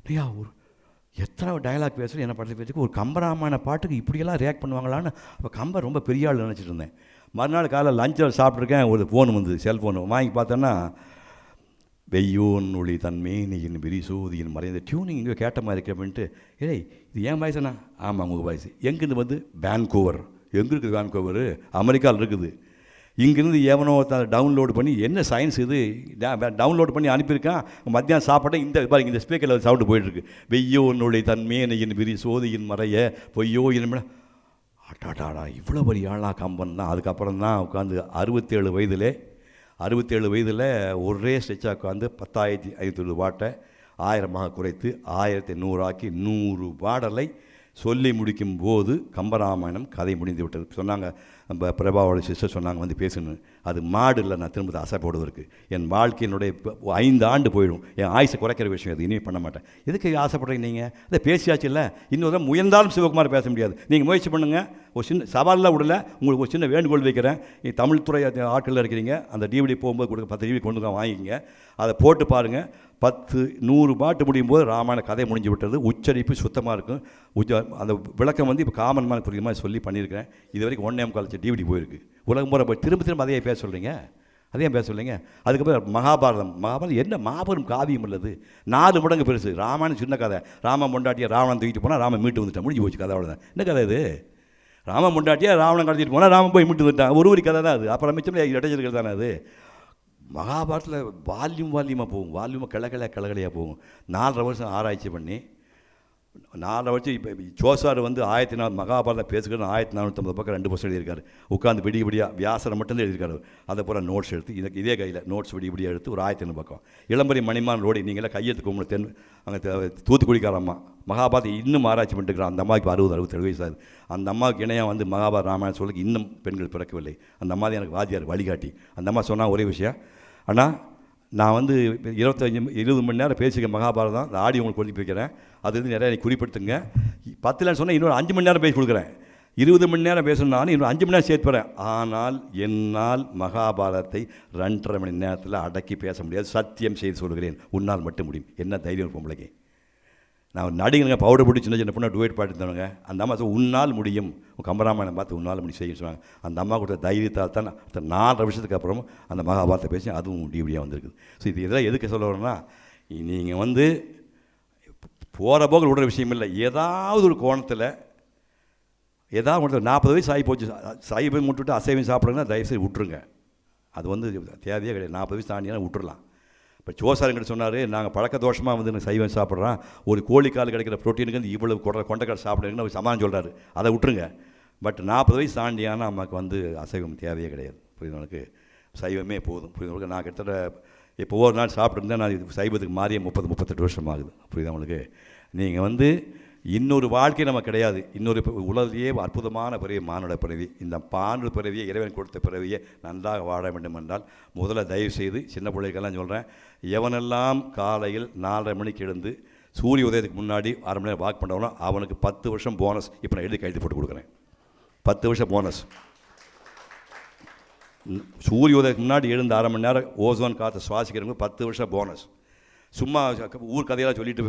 இல்லையா ஒரு எத்தனை டயலாக் பேசுகிறேன், என்ன படத்தை பேசுக்கு ஒரு கம்பராமாயண பாட்டுக்கு இப்படியெல்லாம் ரியாக்ட் பண்ணுவாங்களான்னு அப்போ கம்பர் ரொம்ப பெரிய ஆள் நினச்சிட்டு இருந்தேன். மறுநாள் காலையில் லஞ்சில் சாப்பிட்ருக்கேன், ஒரு ஃபோன் வந்து செல்ஃபோனு வாங்கி பார்த்தோன்னா வெய்யோன் ஒளி தன்மேனியின் விரிசோதியின் மறைந்த டியூனிங் இங்கே கேட்ட மாதிரி இருக்கு அப்படின்ட்டு. ஏய் இது ஏன் வாய்ஸ்ண்ணா? ஆமாம் உங்கள் வாய்ஸ். எங்கேருந்து வந்து வேன்கூவர். எங்கே இருக்குது வேன்கூவர்? அமெரிக்காவில் இருக்குது. இங்கேருந்து எவனோ டவுன்லோடு பண்ணி என்ன சயின்ஸ் இது டவுன்லோடு பண்ணி அனுப்பியிருக்கான். மத்தியானம் சாப்பிட்டேன், இந்த பாருங்க இந்த ஸ்பீக்கரில் சவுண்டு போயிட்டுருக்கு. வெய்யோ நொழி தன்மேனையின் விரி சோதியின் மறைய பொய்யோ என்ன அட்டாடாடா இவ்வளோ பெரிய ஆளா கம்பன் தான். அதுக்கப்புறம் தான் உட்காந்து 67 வயதில் ஒரே ஸ்ட்ரெச்சாக உட்காந்து 10,500 பாட்டை 1000 குறைத்து 1100 ஆக்கி 100 பாடலை சொல்லி முடிக்கும் போது கம்பராமாயணம் கதை முடிந்து விட்டது. சொன்னாங்க நம்ம பிரபாவோட சிஸ்டர் சொன்னாங்க வந்து பேசணும். அது மாடு இல்லை, நான் திரும்ப ஆசை போடுவதற்கு. என் வாழ்க்கையினுடைய 5 ஆண்டு போயிடும். என் ஆயுசை குறைக்கிற விஷயம் அது, இனிமே பண்ண மாட்டேன். எதுக்கு ஆசைப்படுறீங்க நீங்கள்? அதை பேசியாச்சு இல்லை, இன்னொரு முயன்றாலும் சிவகுமார் பேச முடியாது. நீங்கள் முயற்சி பண்ணுங்கள். ஒரு சின்ன சவாலில் விடல, உங்களுக்கு ஒரு சின்ன வேண்டுகோள் வைக்கிறேன். தமிழ் துறை ஆட்களில் இருக்கிறீங்க, அந்த டிவிடி போகும்போது கொடுக்க 10 டிவிடி கொண்டு வாங்கிக்கிங்க, அதை போட்டு பாருங்கள். 100 பாட்டு முடியும் போது ராமாயண கதை முடிஞ்சு விட்டது. உச்சரிப்பு சுத்தமாக இருக்கும். அந்த விளக்கம் வந்து இப்போ காமன்மான புரியுற மாதிரி சொல்லி பண்ணியிருக்கிறேன். இது வரைக்கும் 1.25 டிவிடி போயிருக்கு. உலகம் போகிற போய் திரும்ப அதையே பேச சொல்கிறீங்க, அதையும் பேச சொல்லுங்க. அதுக்கப்புறம் மகாபாரதம் என்ன மாபெரும் காவியம் உள்ளது, 4 மடங்கு பெருசு. ராமாயணம் சின்ன கதை. ராமன் பொண்டாட்டியை ராவணன் தூக்கிட்டு போனால் ராமன் மீட்டு வந்துட்டான், முடிஞ்சு போச்சு கதை, அவ்வளோதான். என்ன கதை இது? ராமன் பொண்டாட்டியை ராவணன் கடத்திட்டு போனால் ராமன் போய் மீட்டு வந்துட்டான். ஒரு கதை தான் அது. அப்புறம் மிச்சம் இடைச்சிருக்கிறது தானே அது. மகாபாரதத்தில் வால்யூமாக போகும், வால்யூமாக கிளகலையாக போகும். 4.5 வருஷம் ஆராய்ச்சி பண்ணி 4 வருஷம் இப்போ ஜோசார் வந்து 1400 மகாபாரதம் பேசுகிறது 1450 பக்கம் 2 எழுதியிருக்காரு. உட்காந்து விடியாக வியாசரை மட்டும்தான் எழுதியிருக்காரு. அதை பூரா நோட்ஸ் எடுத்து இதே கையில் நோட்ஸ் விடியாக எடுத்து ஒரு 1500 பக்கம். இளம்பரி மணிமான் ரோடி நீங்களாம் கையெழுத்து கும்பிட்டு அங்கே தூத்துக்குடிக்காரம்மா மகாபாரதம் இன்னும் ஆராய்ச்சி பண்ணிட்டுருக்குறான். அந்த அம்மாவுக்கு 60-67 வயசு ஆகுது. அந்த அம்மாவுக்கு இணையாக வந்து மகாபாரத ராமாயணம் சொல்லுக்கு இன்னும் பெண்கள் பிறக்கவில்லை. அந்த அம்மா எனக்கு வாத்தியார் வழிகாட்டி. அந்த அம்மா சொன்னால் ஒரே விஷயம், ஆனால் நான் வந்து 20 மணி நேரம் பேசிக்க மகாபாரதம். அந்த ஆடியோ உங்களுக்கு கொடுத்து வைக்கிறேன், அது வந்து நிறையா எனக்கு குறிப்பிடுத்துங்க. 10 சொன்னால் இன்னொரு 5 மணி நேரம் பேசி கொடுக்குறேன். 20 மணி நேரம் பேசணும்னாலும் இன்னொரு 5 மணி நேரம் சேர்த்து போகிறேன். ஆனால் என்னால் மகாபாரதத்தை 2.5 மணி நேரத்தில் அடக்கி பேச முடியாது. சத்தியம் செய்து சொல்கிறேன், உன்னால் மட்டும் முடியும். என்ன தைரியம் பொம்பளைக்கு. நான் நடிகனுங்க பவுடர் போட்டு சின்ன பொண்ணு டுவேட் பாட்டுருந்தவங்க. அந்த அம்மா உன்னால் முடியும், கம்பராமாயணம் பார்த்து உன்னால் முடியும் செய்ய சொன்னாங்க. அந்த அம்மா கொடுத்த தைரியத்தால் தான் 4 வருஷத்துக்கு அப்புறம் அந்த மகாபாரத்தை பேசி அதுவும் டிவிடியாக வந்திருக்குது. ஸோ இது இதெல்லாம் எதுக்கு சொல்ல வரேன்னா, நீங்கள் வந்து போகிற போக விடுற விஷயம் இல்லை. ஏதாவது ஒரு கோணத்தில் 40 வயசு ஆகி போச்சு, சைவம் விட்டுவிட்டு அசைவம் சாப்பிட்றதுன்னா தயவுசெய்து விட்டுருங்க. அது வந்து தேவையே கிடையாது. 40 வயசு தாண்டினா விட்டுறலாம். இப்போ ஜோசாருங்கிட்ட சொன்னார், நாங்கள் பழக்க தோஷமாக வந்து சைவம் சாப்பிட்றோம், ஒரு கோழிக்கால் கிடைக்கிற ப்ரோட்டீனுக்கு வந்து இவ்வளவு கொண்டைக்கால் சாப்பிடுங்கன்னு அவர் சமாதானம் சொல்கிறாரு. அதை விட்டுருங்க. பட் 40 வயசு தாண்டியான நமக்கு வந்து அசைவம் தேவையே கிடையாது. புரியுதவனுக்கு சைவமே போதும். புரியுதவனுக்கு நான் கிட்டத்தட்ட இப்போ ஒரு நாள் சாப்பிட்ருந்தேன். நான் சைவத்துக்கு மாறிய 30-38 வருஷம் ஆகுது. புரியுதவனுக்கு நீங்கள் வந்து இன்னொரு வாழ்க்கை நம்ம கிடையாது. இன்னொரு உலகிலேயே அற்புதமான பிறவி மானுட பிறவி. இந்த மானுட பிறவியை இறைவன் கொடுத்த பிறவியை நன்றாக வாழ வேண்டும் என்றால் முதல்ல தயவு செய்து சின்ன பிள்ளைக்கெல்லாம் சொல்கிறேன், எவனெல்லாம் காலையில் 4:30 மணிக்கு எழுந்து சூரிய உதயத்துக்கு முன்னாடி 1/2 மணி நேரம் வாக் பண்ணுறவனோ அவனுக்கு 10 வருஷம் போனஸ். இப்போ நான் எழுதி கைது போட்டு கொடுக்குறேன். 10 வருஷம் போனஸ். சூரிய உதயத்துக்கு முன்னாடி எழுந்து 1/2 மணி நேரம் ஓசோன் காற்றை சுவாசிக்கிறவங்க 10 வருஷம் போனஸ். சும்மா ஊர் கதையெல்லாம் சொல்லிட்டு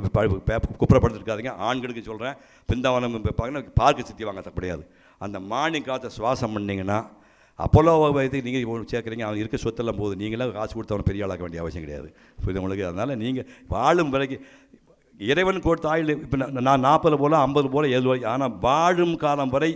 குப்புறப்படுத்திருக்காதீங்க. ஆண்களுக்கு சொல்கிறேன், பிருந்தாவனம் பார்த்தீங்கன்னா பார்க்கு சுற்றி வாங்க கிடையாது. அந்த மார்னிங் காற்றை சுவாசம் பண்ணிங்கன்னா அப்போலோ வயதுக்கு நீங்கள் சேர்க்குறீங்க, அவங்க இருக்க சொத்தெல்லாம் போகுது. நீங்களாம் காசு கொடுத்தவன பெரிய ஆளாக்க வேண்டிய அவசியம் கிடையாது. புரியுது உங்களுக்கு? அதனால் நீங்கள் வாழும் வரைக்கும் இறைவன் கொடுத்த ஆயுள். இப்போ நான் 40 போல் 50 போல் 70, ஆனால் வாழும் காலம் வரை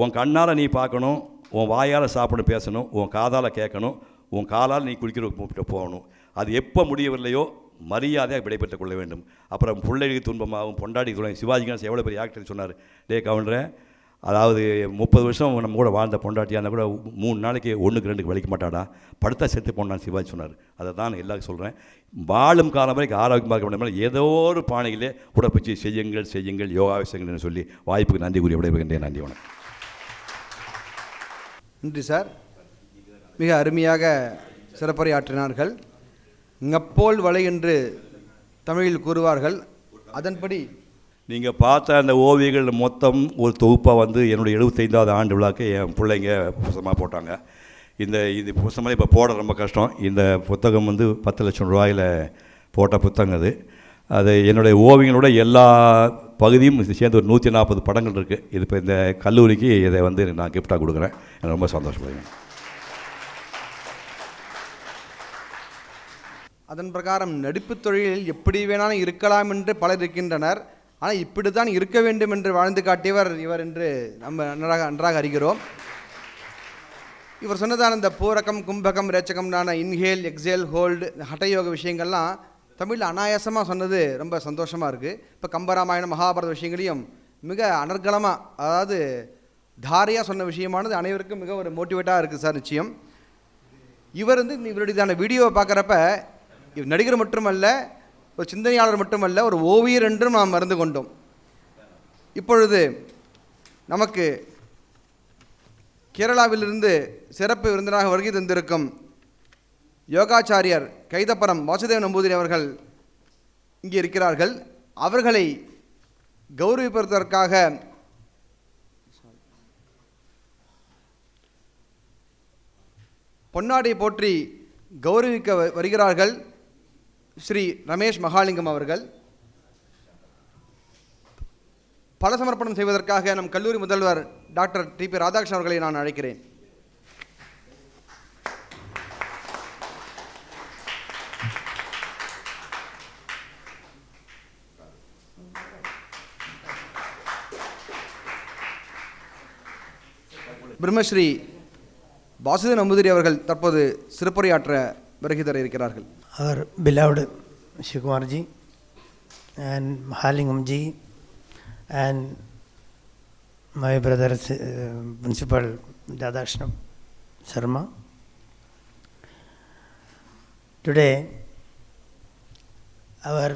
உன் கண்ணால் நீ பார்க்கணும், உன் வாயால் சாப்பிட பேசணும், உன் காதால் கேட்கணும், உன் காலால் நீ குளிக்கிற போகணும். அது எப்போ முடியவில்லையோ மரியாதையாக விடைபெற்றுக் கொள்ள வேண்டும். அப்புறம் பிள்ளைகளுக்கு துன்பமாகவும் பொண்டாடி துன்பம். சிவாஜி கணேசன் எவ்வளோ பெரிய ஆக்டர் சொன்னார், டே கவுண்டரே, அதாவது 30 வருஷம் நம்ம கூட வாழ்ந்த பொண்டாட்டியாக இருந்தால் கூட 3 நாளைக்கு 1க்கு 2க்கு வலிக்க மாட்டாடா, படுத்தா செத்து போனான்னு சிவாஜி சொன்னார். அதை தான் எல்லாருக்கும் சொல்கிறேன். வாழும் காலம் வரைக்கும் ஆரோக்கியமாக இருக்க முடியாமல் ஏதோ ஒரு பானையிலே உடற்பயிற்சி செய்யுங்கள் யோகாசனங்கள்னு சொல்லி வாய்ப்புக்கு நன்றி கூறி விடைபெறுகின்றேன். நன்றி, வணக்கம். நன்றி சார். மிக அருமையாக சிறப்புரையாற்றினார்கள். ngப்போல் வலை என்று தமிழில் கூறுவார்கள். அதன்படி நீங்கள் பார்த்த அந்த ஓவியங்கள் மொத்தம் ஒரு தொகுப்பாக வந்து என்னுடைய 75வது ஆண்டு விழாக்கு என் பிள்ளைங்க புத்தகமாக போட்டாங்க. இது புத்தகமாக இப்போ போட ரொம்ப கஷ்டம். இந்த புத்தகம் வந்து 10 லட்சம் ரூபாயில் போட்ட புத்தகம் அது என்னுடைய ஓவியங்களோட எல்லா பகுதியும் சேர்ந்து ஒரு 140 படங்கள் இருக்குது. இது இப்போ இந்த கல்லூரிக்கு இதை வந்து நான் கிஃப்டாக கொடுக்குறேன். எனக்கு ரொம்ப சந்தோஷப்படுறேன். அதன் பிரகாரம் நடிப்பு தொழிலில் எப்படி வேணாலும் இருக்கலாம் என்று பலர் இருக்கின்றனர். ஆனால் இப்படி தான் இருக்க வேண்டும் என்று வாழ்ந்து காட்டியவர் இவர் என்று நம்ம நன்றாக அறிகிறோம். இவர் சொன்னதான இந்த பூரகம் கும்பகம் ரேச்சகம்னான இன்ஹேல் எக்ஸேல் ஹோல்டு ஹட்டயோக விஷயங்கள்லாம் தமிழில் அனாயாசமாக சொன்னது ரொம்ப சந்தோஷமாக இருக்குது. இப்போ கம்பராமாயணம் மகாபாரத விஷயங்களையும் மிக அனர்கலமாக, அதாவது தாரையாக சொன்ன விஷயமானது அனைவருக்கும் மிக ஒரு மோட்டிவேட்டாக இருக்குது சார். நிச்சயம் இவர் வந்து இவருடையதான வீடியோவை பார்க்குறப்ப இவர் நடிகர் மட்டுமல்ல, ஒரு சிந்தனையாளர் மட்டுமல்ல, ஒரு ஓவியர் என்றும் நாம் மறந்து கொண்டோம். இப்பொழுது நமக்கு கேரளாவிலிருந்து சிறப்பு விருந்தினராக வருகை தந்திருக்கும் யோகாச்சாரியர் கைதப்பரம் வாசுதேவ நம்பூதிரி அவர்கள் இங்கே இருக்கிறார்கள். அவர்களை கௌரவிப்பதற்காக பொன்னாடை போற்றி கௌரவிக்க வருகிறார்கள் ஸ்ரீ ரமேஷ் மகாலிங்கம் அவர்கள். பல சமர்ப்பணம் செய்வதற்காக நம் கல்லூரி முதல்வர் டாக்டர் டிபி ராதாகிருஷ்ணன் அவர்களை நான் அழைக்கிறேன். பிரம்மஸ்ரீ வாசுதேவ நம்பூதிரி அவர்கள் தற்போது சிறப்புரையாற்ற வருகை தர இருக்கிறார்கள். Our beloved Shikumar ji and Mahalingam ji and my brother Principal Radhakrishna Sharma. Today our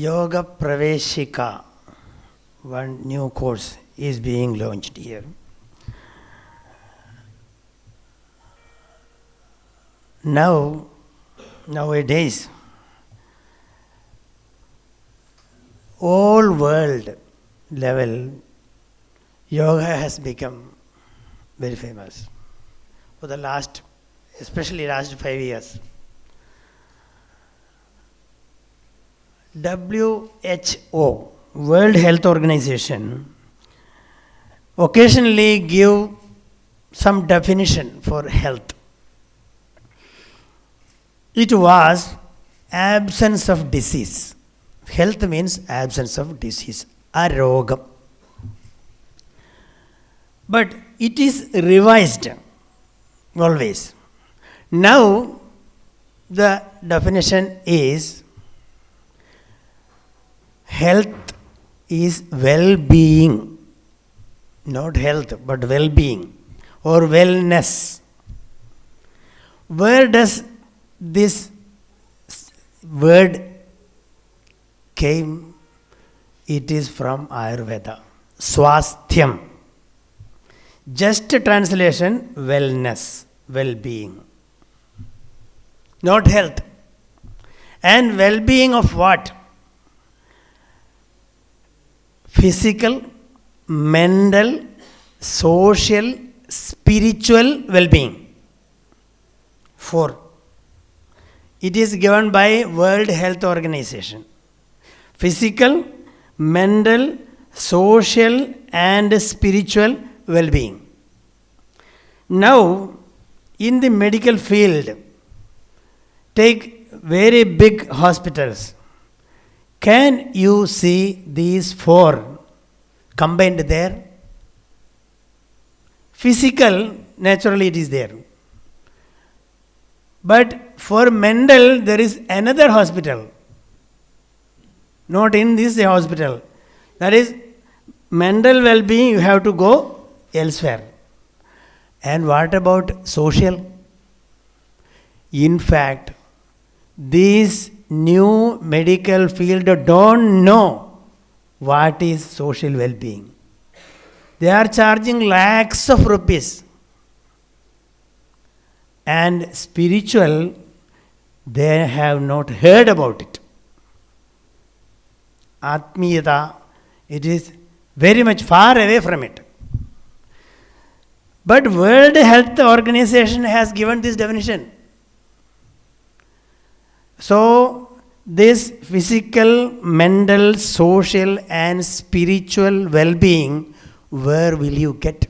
Yoga Praveshika, one new course, is being launched here. Nowadays, all world level, yoga has become very famous for the especially last 5 years. WHO, World Health Organization, occasionally give some definition for health. It was absence of disease. Health means absence of disease, arogam. But it is revised always. Now the definition is health is well-being, not health but well-being or wellness. Where does this word came? It is from Ayurveda. Swasthyam. Just translation, wellness, well-being. Not health. And well-being of what? Physical, mental, social spiritual well-being. 4. It is given by World Health Organization. Physical, mental, social and spiritual well-being. Now, in the medical field, take very big hospitals. Can you see these 4 combined there? Physical, naturally it is there. But for mental, there is another hospital. Not in this hospital. That is, mental well-being, you have to go elsewhere. And what about social? In fact, this new medical field don't know what is social well-being. They are charging lakhs of rupees. And spiritual, they have not heard about it. Atmiyata, it is very much far away from it. But World Health Organization has given this definition. So, this physical, mental, social and spiritual well-being, where will you get?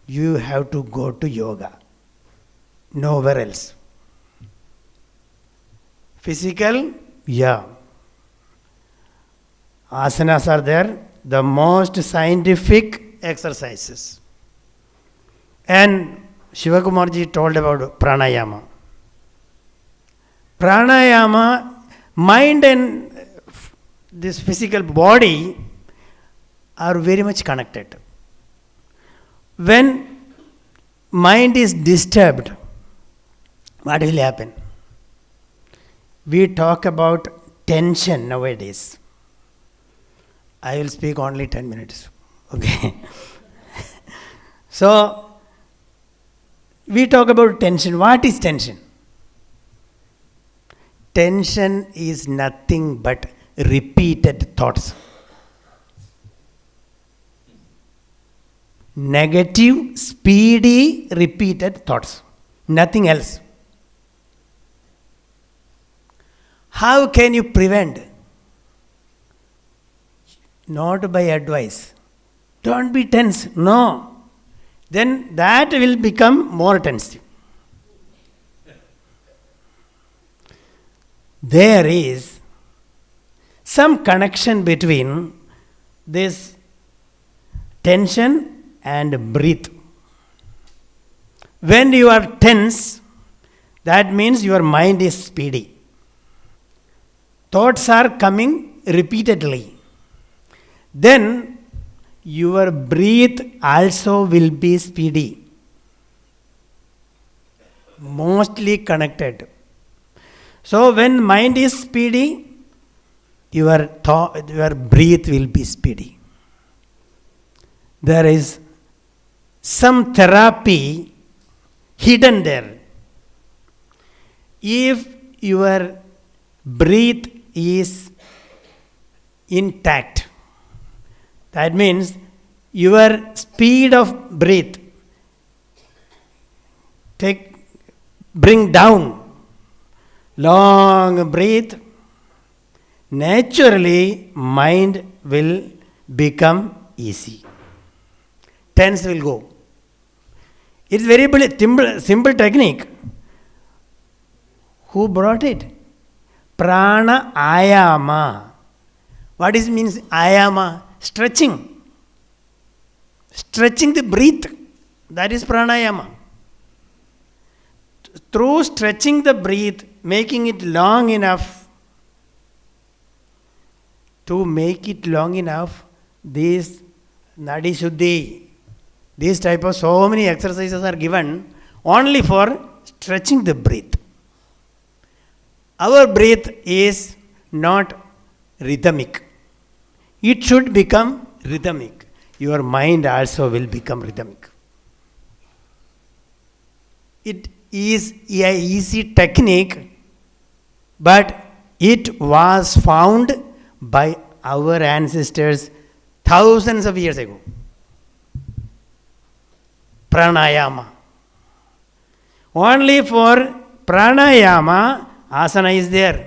You have to go to yoga. Nowhere else. Physical, yeah. Asanas are there, the most scientific exercises. And Shivakumarji told about pranayama. Pranayama, mind and this physical body are very much connected. When mind is disturbed, what will happen? We talk about tension nowadays. I will speak only 10 minutes. Okay. So, we talk about tension. What is tension? Tension is nothing but repeated thoughts. Negative, speedy, repeated thoughts. Nothing else. How can you prevent? Not by advice. Don't be tense. No. Then that will become more tense. There is some connection between this tension and breath. When you are tense, that means your mind is speedy. Thoughts are coming repeatedly. Then your breath also will be speedy. Mostly connected. So when mind is speedy, your breath will be speedy. There is some therapy hidden there. If your breath is intact, that means your speed of breath bring down. Long breath, naturally mind will become easy. Tense will go. It's very simple technique. Who brought it? Prana ayama. What is means ayama? Stretching. Stretching the breath. That is pranayama. Through stretching the breath, making it long enough, these Nadi Shuddhi, these type of so many exercises are given only for stretching the breath. Our breath is not rhythmic. It should become rhythmic. Your mind also will become rhythmic. It is an easy technique, but it was found by our ancestors thousands of years ago. pranayama. Only for pranayama, asana is there.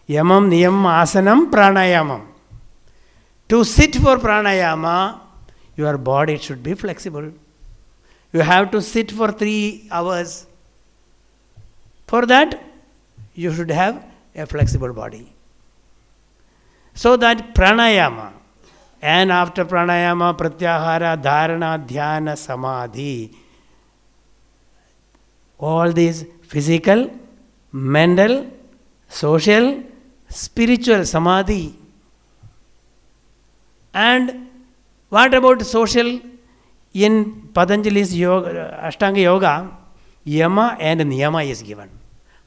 Yamam, niyam, asanam, pranayamam. To sit for pranayama, your body should be flexible. You have to sit for 3 hours. For that, you should have a flexible body. So that pranayama, and after pranayama, pratyahara, dharana, dhyana, samadhi, all these physical, mental, social, spiritual samadhi. And what about social? In Patanjali's yoga, Ashtanga Yoga, yama and niyama is given.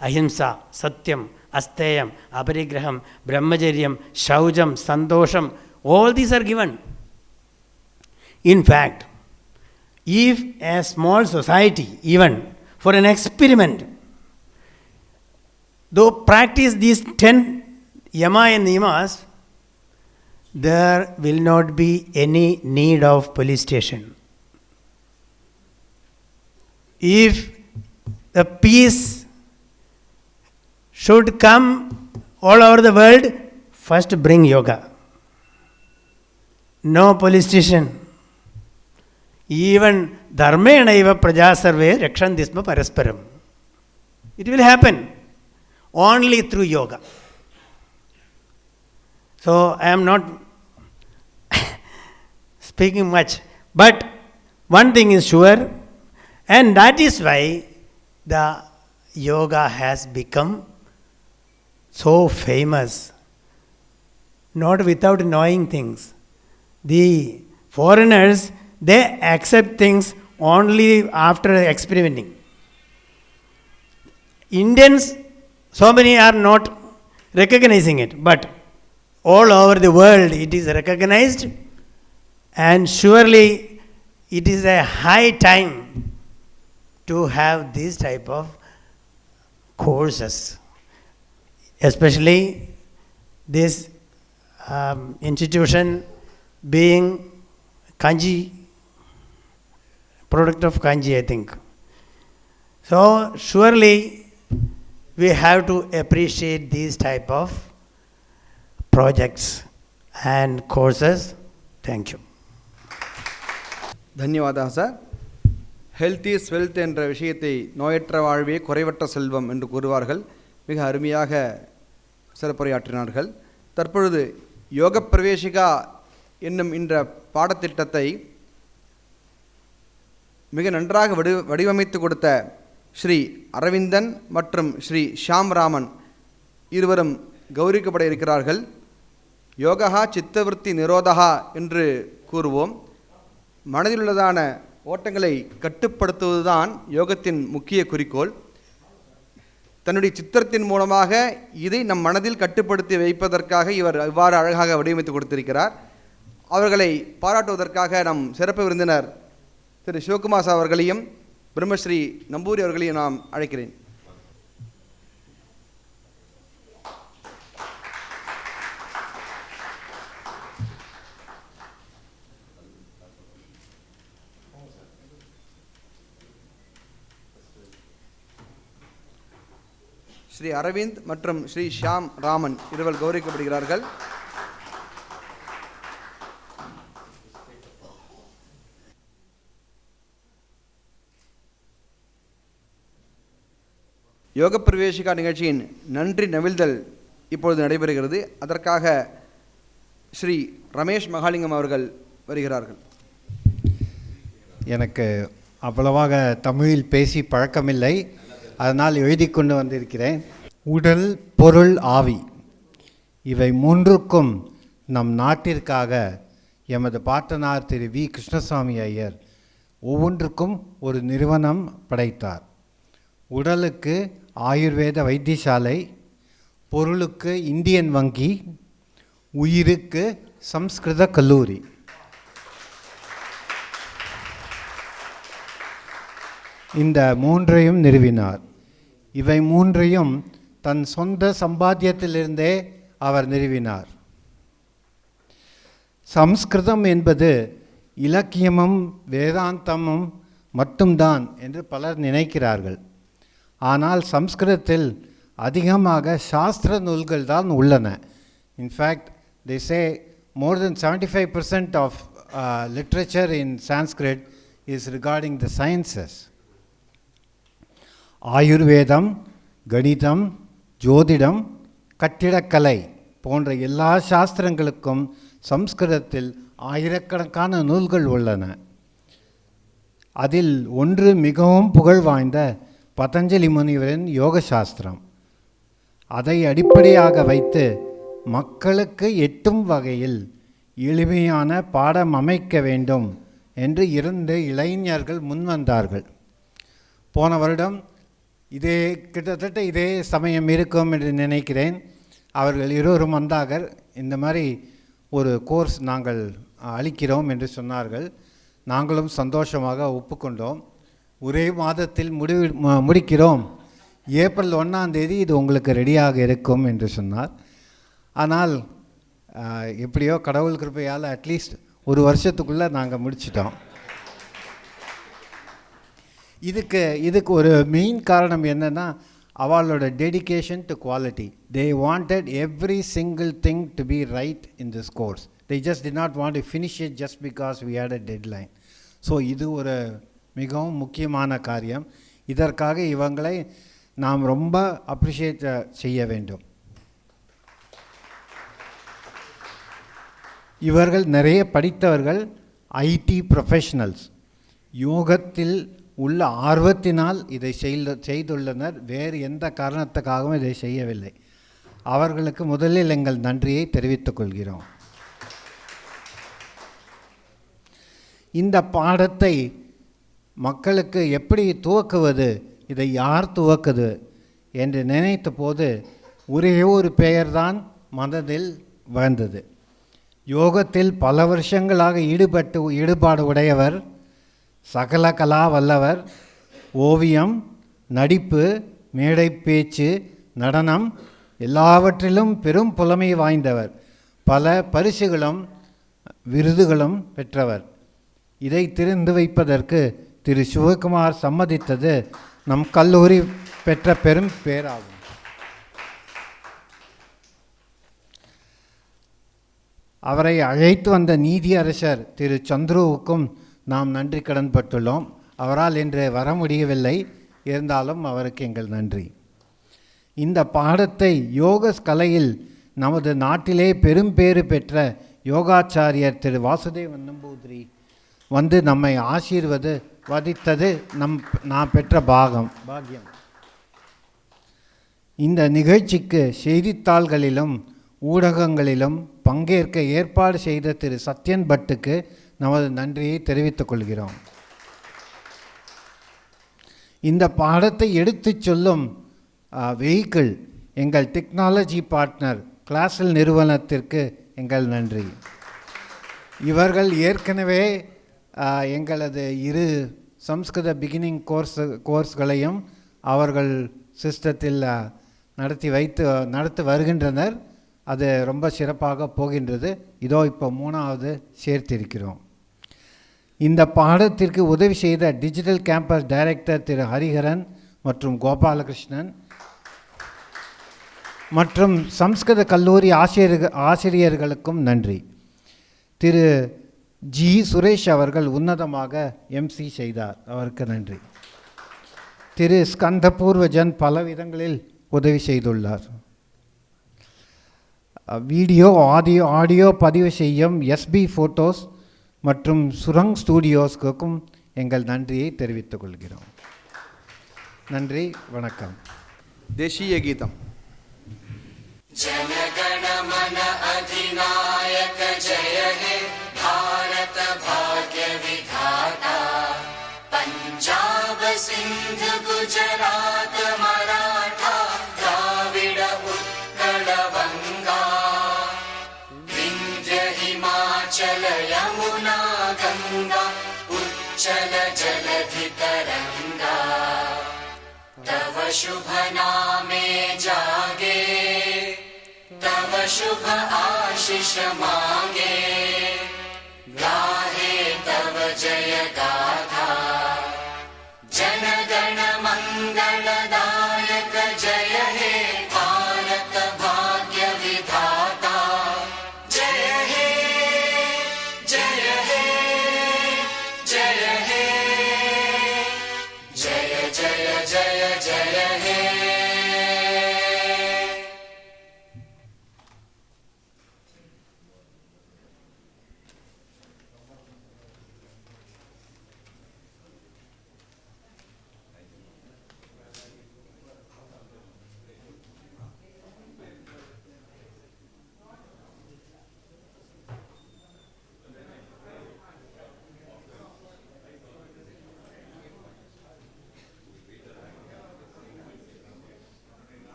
Ahimsa, satyam, asteyam, aparigraham, brahmacharyam, shaujam, sandosham, all these are given. In fact, if a small society, even for an experiment, though practice these 10 yama and niyamas, there will not be any need of police station. If the peace should come all over the world, first bring yoga. No police station. Even dharmena eva praja sarve rakshanthisma parasparam. It will happen only through yoga. So I am not speaking much, but one thing is sure, and that is why the yoga has become so famous, not without knowing things. The foreigners, they accept things only after experimenting. Indians, so many are not recognizing it, but all over the world it is recognized, and surely it is a high time to have this type of courses, especially this institution being Kanji, product of Kanji, I think. So surely we have to appreciate these type of projects and courses. Thank you. தன்யவாதம் sir. Health is wealth என்ற விஷயத்தை நோயற்ற வாழ்வே குறைவற்ற செல்வம் என்று கூறுவார்கள். மிக அருமையாக சிறப்புரையாற்றினார்கள். தற்பொழுது யோக பிரவேசிகா என்னும் இந்த பாடத்திட்டத்தை மிக நன்றாக வடிவமைத்து கொடுத்த ஸ்ரீ அரவிந்தன் மற்றும் ஸ்ரீ ஷாம் ராமன் இருவரும் கௌரவிக்கப்பட இருக்கிறார்கள். யோகா சித்தவிருத்தி நிரோதகா என்று கூறுவோம். மனதில் உள்ளதான ஓட்டங்களை கட்டுப்படுத்துவதுதான் யோகத்தின் முக்கிய குறிக்கோள். தன்னுடைய சித்திரத்தின் மூலமாக இதை நம் மனதில் கட்டுப்படுத்தி வைப்பதற்காக இவர் இவ்வாறு அழகாக வடிவமைத்து கொடுத்திருக்கிறார். அவர்களை பாராட்டுவதற்காக நம் சிறப்பு விருந்தினர் திரு சிவகுமார் அவர்களையும் பிரம்மஸ்ரீ நம்பூரி அவர்களையும் நாம் அழைக்கிறேன். ஸ்ரீ அரவிந்த் மற்றும் ஸ்ரீ ஷாம் ராமன் இருவர் கௌரவிக்கப்படுகிறார்கள். யோக பிரவேசிகா நிகழ்ச்சியின் நன்றி நவிழ்தல் இப்பொழுது நடைபெறுகிறது. அதற்காக ஸ்ரீ ரமேஷ் மகாலிங்கம் அவர்கள் வருகிறார்கள். எனக்கு அவ்வளவாக தமிழில் பேசி பழக்கமில்லை, அதனால் எழுதி கொண்டு வந்திருக்கிறேன். உடல், பொருள், ஆவி இவை மூன்றுக்கும் நம் நாட்டிற்காக எமது பாட்டனார் திரு வி கிருஷ்ணசாமி ஐயர் ஒவ்வொன்றுக்கும் ஒரு நிறுவனம் படைத்தார். உடலுக்கு ஆயுர்வேத வைத்தியசாலை, பொருளுக்கு இந்தியன் வங்கி, உயிருக்கு சம்ஸ்கிருத கல்லூரி. இந்த மூன்றையும் நிறுவினார். இவை மூன்றையும் தன் சொந்த சம்பாத்தியத்திலிருந்தே அவர் நிறுவினார். சம்ஸ்கிருதம் என்பது இலக்கியமும் வேதாந்தமும் மட்டும்தான் என்று பலர் நினைக்கிறார்கள். ஆனால் சம்ஸ்கிருதத்தில் அதிகமாக சாஸ்திர நூல்கள் தான் உள்ளன. In fact they say more than 75% of literature in Sanskrit is regarding the sciences. ஆயுர்வேதம், கணிதம், ஜோதிடம், கட்டிடக்கலை போன்ற எல்லா சாஸ்திரங்களுக்கும் சம்ஸ்கிருதத்தில் ஆயிரக்கணக்கான நூல்கள் உள்ளன. அதில் ஒன்று மிகவும் புகழ் வாய்ந்த பதஞ்சலி முனிவரின் யோக சாஸ்திரம். அதை அடிப்படையாக வைத்து மக்களுக்கு எட்டும் வகையில் எளிமையான பாடம் அமைக்க வேண்டும் என்று 2 இளைஞர்கள் முன்வந்தார்கள். போன வருடம் கிட்டத்தட்ட இதே சமயம் இருக்கும் என்று நினைக்கிறேன். அவர்கள் இருவரும் வந்தார்கள். இந்த மாதிரி ஒரு கோர்ஸ் நாங்கள் அளிக்கிறோம் என்று சொன்னார்கள். நாங்களும் சந்தோஷமாக ஒப்புக்கொண்டோம். ஒரே மாதத்தில் முடிக்கிறோம், ஏப்ரல் 1ஆம் தேதி இது உங்களுக்கு ரெடியாக இருக்கும் என்று சொன்னார். ஆனால் எப்படியோ கடவுள் கிருபையால் அட்லீஸ்ட் ஒரு வருஷத்துக்குள்ளே நாங்கள் முடிச்சிட்டோம். இதுக்கு ஒரு மெயின் காரணம் என்னென்னா அவளோட dedication to quality. They wanted every single thing to be right in this course. They just did not want to finish it just because we had a deadline. So இது ஒரு மிகவும் முக்கியமான காரியம். இதற்காக இவங்களை நாம் ரொம்ப அப்ரிஷியேட் செய்ய வேண்டும். இவர்கள் நிறைய படித்தவர்கள், ஐடி ப்ரொஃபஷனல்ஸ். யோகத்தில் உள்ள ஆர்வத்தினால் இதை செய்துள்ளனர். வேறு எந்த காரணத்துக்காகவும் இதை செய்யவில்லை. அவர்களுக்கு முதலில் எங்கள் நன்றியை தெரிவித்துக் கொள்கிறோம். இந்த பாடத்தை மக்களுக்கு எப்படி துவக்குவது, இதை யார் துவக்குது என்று நினைத்த போது ஒரே ஒரு பெயர்தான் மனதில் வந்தது. யோகத்தில் பல வருஷங்களாக ஈடுபாடு உடையவர், சகல கலா வல்லவர், ஓவியம், நடிப்பு, மேடை பேச்சு, நடனம் எல்லாவற்றிலும் பெரும் புலமை வாய்ந்தவர், பல பரிசுகளும் விருதுகளும் பெற்றவர். இதை தெரிந்து வைப்பதற்கு திரு சிவகுமார் சம்மதித்தது நம் கல்லூரி பெற்ற பெரும் பேராகும். அவரை அழைத்து வந்த நீதியரசர் திரு சந்துருவுக்கும் நாம் நன்றி கடன் பட்டுள்ளோம். அவரால் இன்று வர முடியவில்லை, இருந்தாலும் அவருக்கு எங்கள் நன்றி. இந்த பாடத்தை யோக கலையில் நமது நாட்டிலே பெரும் பேறு பெற்ற யோகாச்சாரியர் திரு வாசுதேவன் நம்பூதிரி வந்து நம்மை ஆசீர்வதித்தது நான் பெற்ற பாக்கியம். இந்த நிகழ்ச்சிக்கு செய்தித்தாள்களிலும் ஊடகங்களிலும் பங்கேற்க ஏற்பாடு செய்த திரு சத்யன் பட்டுக்கு நமது நன்றியை தெரிவித்துக் கொள்கிறோம். இந்த பாடத்தை எடுத்துச் சொல்லும் வெஹிக்கிள் எங்கள் டெக்னாலஜி பார்ட்னர் கிளாஸில் நிறுவனத்திற்கு எங்கள் நன்றி. இவர்கள் ஏற்கனவே எங்களது 2 சம்ஸ்கிருத பிகினிங் கோர்ஸ்களையும் அவர்கள் சிஸ்டத்தில் நடத்தி வருகின்றனர். அது ரொம்ப சிறப்பாக போகின்றது. இதோ இப்போ 3வது சேர்த்திருக்கிறோம். இந்த பாடத்திற்கு உதவி செய்த டிஜிட்டல் கேம்பஸ் டைரக்டர் திரு ஹரிஹரன் மற்றும் கோபாலகிருஷ்ணன் மற்றும் சம்ஸ்கிருத கல்லூரி ஆசிரியர்களுக்கும் நன்றி. திரு ஜி சுரேஷ் அவர்கள் உன்னதமாக எம்சி செய்தார், அவருக்கு நன்றி. திரு ஸ்கந்தபூர்வஜன் பல விதங்களில் உதவி செய்துள்ளார். வீடியோ ஆடியோ பதிவு செய்யும் எஸ்பி ஃபோட்டோஸ் மற்றும் சுரங் ஸ்டூடியோஸ்க்கும் எங்கள் நன்றியை தெரிவித்துக் கொள்கிறோம். நன்றி, வணக்கம். தேசிய கீதம். जनगणमन अधिनायक जय हे भारत भाग्य विधाता पंजाब सिंध गुजरात मराठा द्राविड उत्कल वंगा विंध्य हिमाचल यमुना गंगा उच्चल जलधि तरंगा तव शुभ नामे जागे तव शुभ आशीष मांगे।